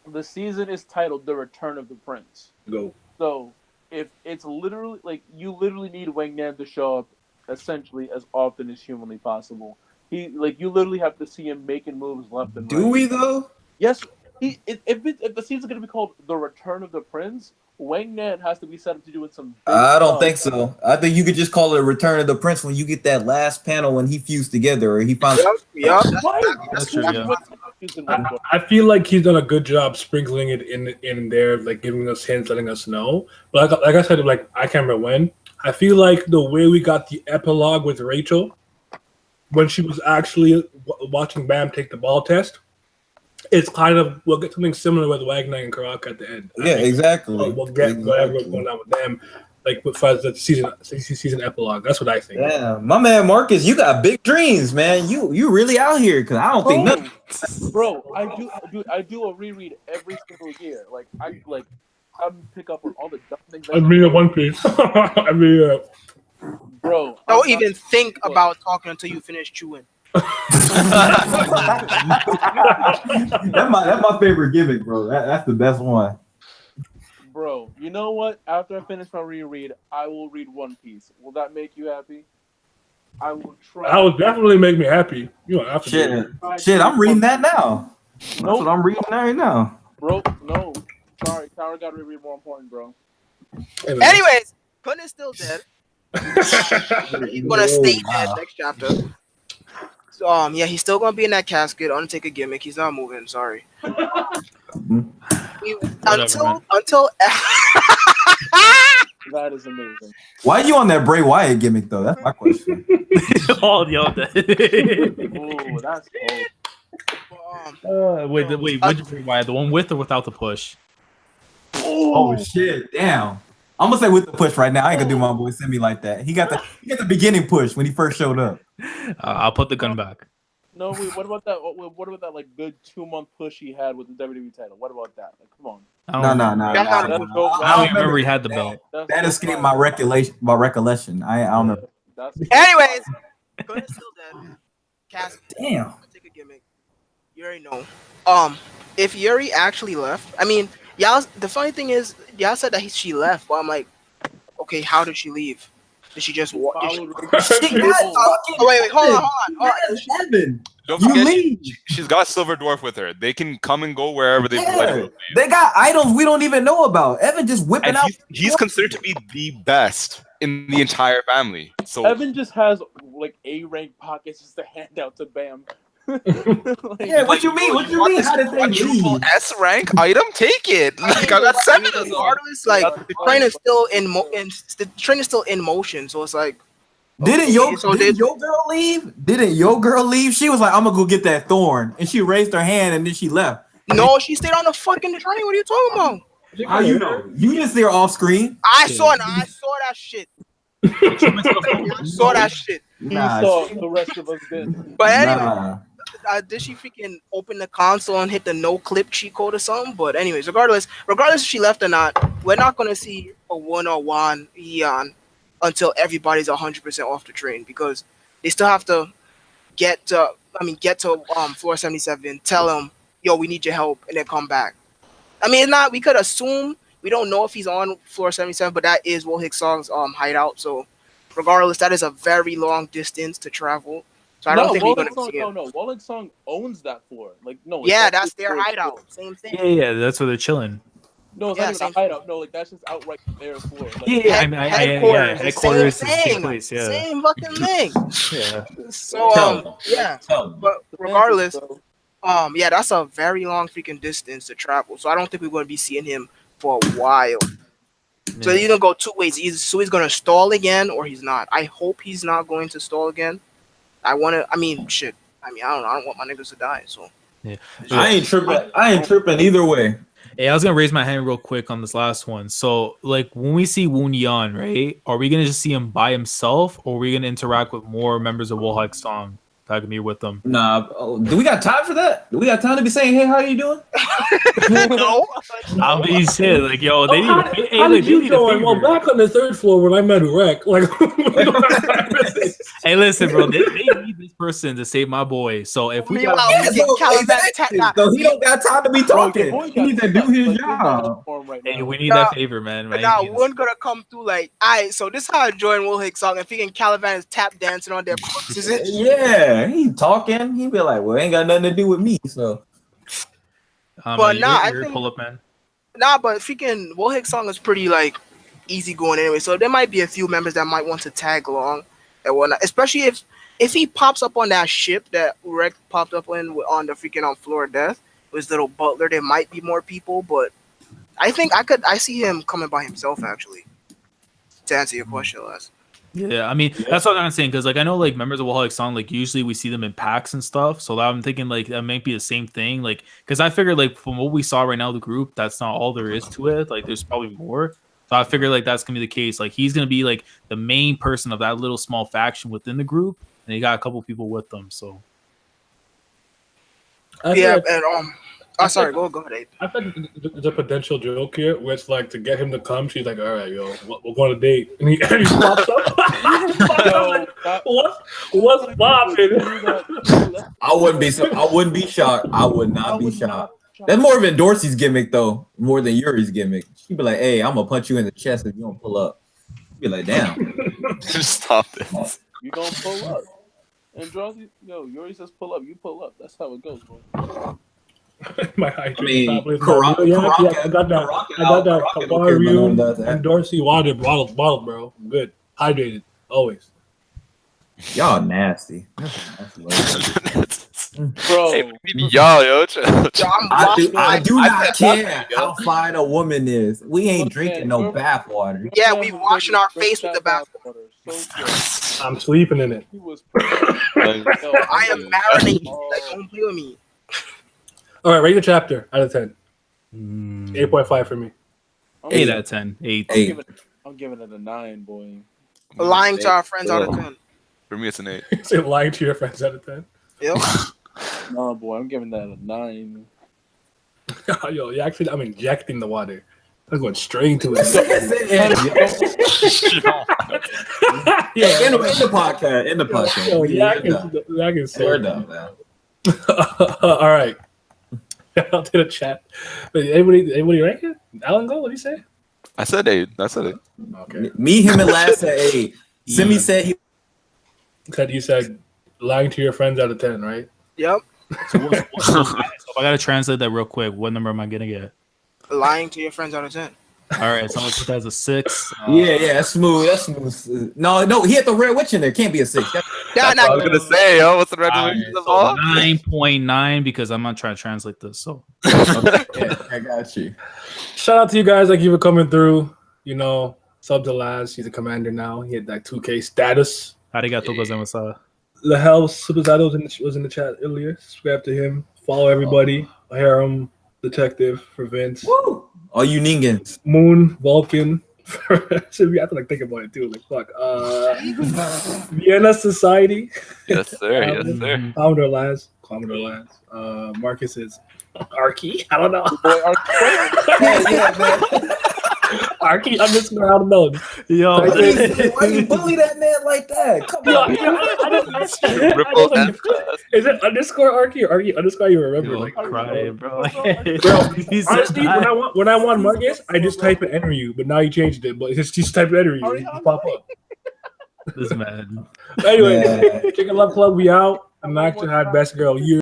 the season is titled "The Return of the Prince." Go. So if it's literally like you literally need Wang Nan to show up essentially as often as humanly possible. He like you literally have to see him making moves left and right. Do we though? Yes. If the season's going to be called "The Return of the Prince," Wang Nan has to be set up to doing some. I don't think so. I think you could just call it a Return of the Prince when you get that last panel when he fused together or he found. Yep. That's true. Yeah. I feel like he's done a good job sprinkling it in there, like giving us hints, letting us know. But like I said, like I can't remember when. I feel like the way we got the epilogue with Rachel, when she was actually watching Bam take the ball test, it's kind of we'll get something similar with Wagner and Karak at the end. Yeah, exactly. We'll get whatever going on with them, like with the season epilogue. That's what I think. Yeah, my man Marcus, you got big dreams, man. You really out here because I don't think nothing. Bro, I do a reread every single year. Like I pick up on all the dumb things. I mean, One Piece. I mean, bro. Don't even think about talking until you finish chewing. That's my favorite gimmick, bro. That's the best one. Bro, you know what? After I finish my reread, I will read One Piece. Will that make you happy? I will try. That would definitely make me happy. You know, after Shit, I'm reading that now. That's what I'm reading right now. Bro, no. Sorry, Tower got to reread more important, bro. Anyways, Kun is still dead. He's gonna stay dead next chapter. So, yeah, he's still gonna be in that casket. Undertaker gimmick. He's not moving. Sorry. Until that is amazing. Why are you on that Bray Wyatt gimmick though? That's my question. All y'all dead. Ooh, that's cool. Wait, what'd you Bray Wyatt? The one with or without the push? Oh shit! Damn. I'm gonna say with the push right now. I ain't gonna do my boy Simi like that. He got the beginning push when he first showed up. I'll put the gun back. No, wait. What about that? What about that? Like good 2-month push he had with the WWE title. What about that? Like, come on. No. I don't remember he had the belt. That escaped my recollection. I don't remember. Anyways, Kun is still dead. Casket. Damn. Take a gimmick. You already know. If Yuri actually left, I mean, y'all. The funny thing is, y'all said that she left, but I'm like, okay, how did she leave? Did she just walk? Wait, hold on. Evan, Don't forget, she's got Silver Dwarf with her. They can come and go wherever they want. They got items we don't even know about. Evan just whipping and out. He's considered to be the best in the entire family. So Evan just has like A-rank pockets just to hand out to Bam. Yeah, what you mean? What you mean? How did they leave? S rank item? Take it. Like I got seven. Regardless, like the train is still in motion, so it's like. Didn't your girl leave? Didn't your girl leave? She was like, "I'm gonna go get that thorn," and she raised her hand and then she left. No, she stayed on the fucking train. What are you talking about? How you know? You just see her off screen. I saw that shit. I saw that shit. Nah, the rest of us did. But anyway, did she freaking open the console and hit the no clip cheat code or something? But anyways, regardless if she left or not, we're not gonna see a one-on-one Eon until everybody's 100% off the train because they still have to get to floor 77, tell him, yo, we need your help, and then come back. I mean, we could assume. We don't know if he's on floor 77, but that is Will Hicksong's hideout. So, regardless, that is a very long distance to travel. So I don't think we're going to see him. No. Will Hicksong owns that floor. Like, no. Yeah, that's their hideout. Same thing. Yeah, that's where they're chilling. No, it's not even a hideout. No, like that's just outright their floor. Like, headquarters. Same place. Yeah. Same fucking thing. Yeah. So but regardless, that's a very long freaking distance to travel. So I don't think we're going to be seeing him for a while. So he's gonna go two ways. So he's gonna stall again, or he's not. I hope he's not going to stall again. I mean, shit. I don't know. I don't want my niggas to die. So Yeah. I ain't tripping either way. Hey, I was gonna raise my hand real quick on this last one. So, like, when we see Woon Yan, right? Are we gonna just see him by himself, or are we gonna interact with more members of Wohike Song that can be with them? Nah, do we got time for that? Do we got time to be saying, "Hey, how you doing"? no. I mean, shit, like, yo, they how did you join? Well, back on the third floor when I met Rec, like. Hey, listen, bro, they need this person to save my boy. So if we got, so he don't got time to be talking. He needs to do his job. Hey, we need that favor, man. Right? Now, one gonna come through like, alright, so this is how I join Wohike Song. And freaking Caliban is tap dancing on their corpses. Yeah, he talking. He be like, "Well, ain't got nothing to do with me." So, but nah, I think pull up, man. Nah, but freaking Wohike Song is pretty like easy going anyway. So there might be a few members that might want to tag along and whatnot. Especially if he pops up on that ship that Rec popped up on the freaking on Floor of Death with his little butler, there might be more people, but I think I see him coming by himself actually. To answer your question, Les. Yeah, I mean that's what I'm saying, because like I know like members of Wohike Song, like usually we see them in packs and stuff. So I'm thinking like that might be the same thing. Like, because I figured like from what we saw right now, the group, that's not all there is to it. Like there's probably more. So I figured like that's gonna be the case. Like he's gonna be like the main person of that little small faction within the group, and he got a couple people with them. So yeah, and sorry, go ahead, Abe. I think there's a potential joke here where it's like to get him to come. She's like, "All right, yo, we're going on a date," and he pops up. What's popping? I wouldn't be shocked. I would not be shocked. That's more of Dorsey's gimmick though, more than Yuri's gimmick. She'd be like, "Hey, I'm gonna punch you in the chest if you don't pull up." You'd be like, "Damn." Just stop this. You don't pull up. And Drowsy, Yuri says pull up, you pull up. That's how it goes, bro. My hydrate. I mean, I got that. I got that. Kawaru and Dorsey water bottle, bro. I'm good. Hydrated always. Y'all nasty. Bro, Hey, yo. I do not care how fine a woman is. We ain't drinking no bath water. Yeah, we washing our face with the bath water. I'm sleeping in it. I am marinating. Like, don't play with me. All right, rate the chapter out of 10. 8.5 for me. 8 out of 10. 8. I'm giving it a 9, boy. Lying to our friends out of 10. For me, it's an 8. Say lying to your friends out of 10. Yep. No, boy, I'm giving that a 9. Yo, I'm injecting the water. I'm going straight into it. Yeah, in the podcast. In the podcast. Yo, I can say we're done, man. All right. I'll do the chat. Anybody rank it? Alan, go. What do you say? I said 8. Okay. Me, him, and Last said 8. Simi said you said lying to your friends out of 10, right? Yep. So if I gotta translate that real quick, what number am I gonna get? Lying to your friends out of 10. All right, so I'm gonna put that as a 6. Yeah, that's smooth. That's smooth. No, he had the Red Witch in there. Can't be a 6. That's what I was gonna say, yo. What's the red division of all? 9.9 because I'm not trying to translate this. So I got you. Shout out to you guys. Thank you for coming through. Sub to Laz. He's a commander now. He had that 2K status. Arigato gozaimasu. The hell Superzato was in the chat earlier. Subscribe to him. Follow everybody. Harem Detective for Vince. Woo! All you Ningans. Moon Vulcan. So we have to think about it too. Fuck. Vienna Society. Yes, sir. Commodore Laz. Marcus is Arky. I don't know. Yeah, man. Arky _, I don't know. Yo, why you bully that man like that? Come on. Is it _Arky or Arky _ you remember? Crying, bro. Honestly, when I want Marcus, I just type in enter you, but now you changed it. But it's just type in enter you, it just pop up. This man. Anyway, Chicken Love Club, we out. I'm actually had best girl. You.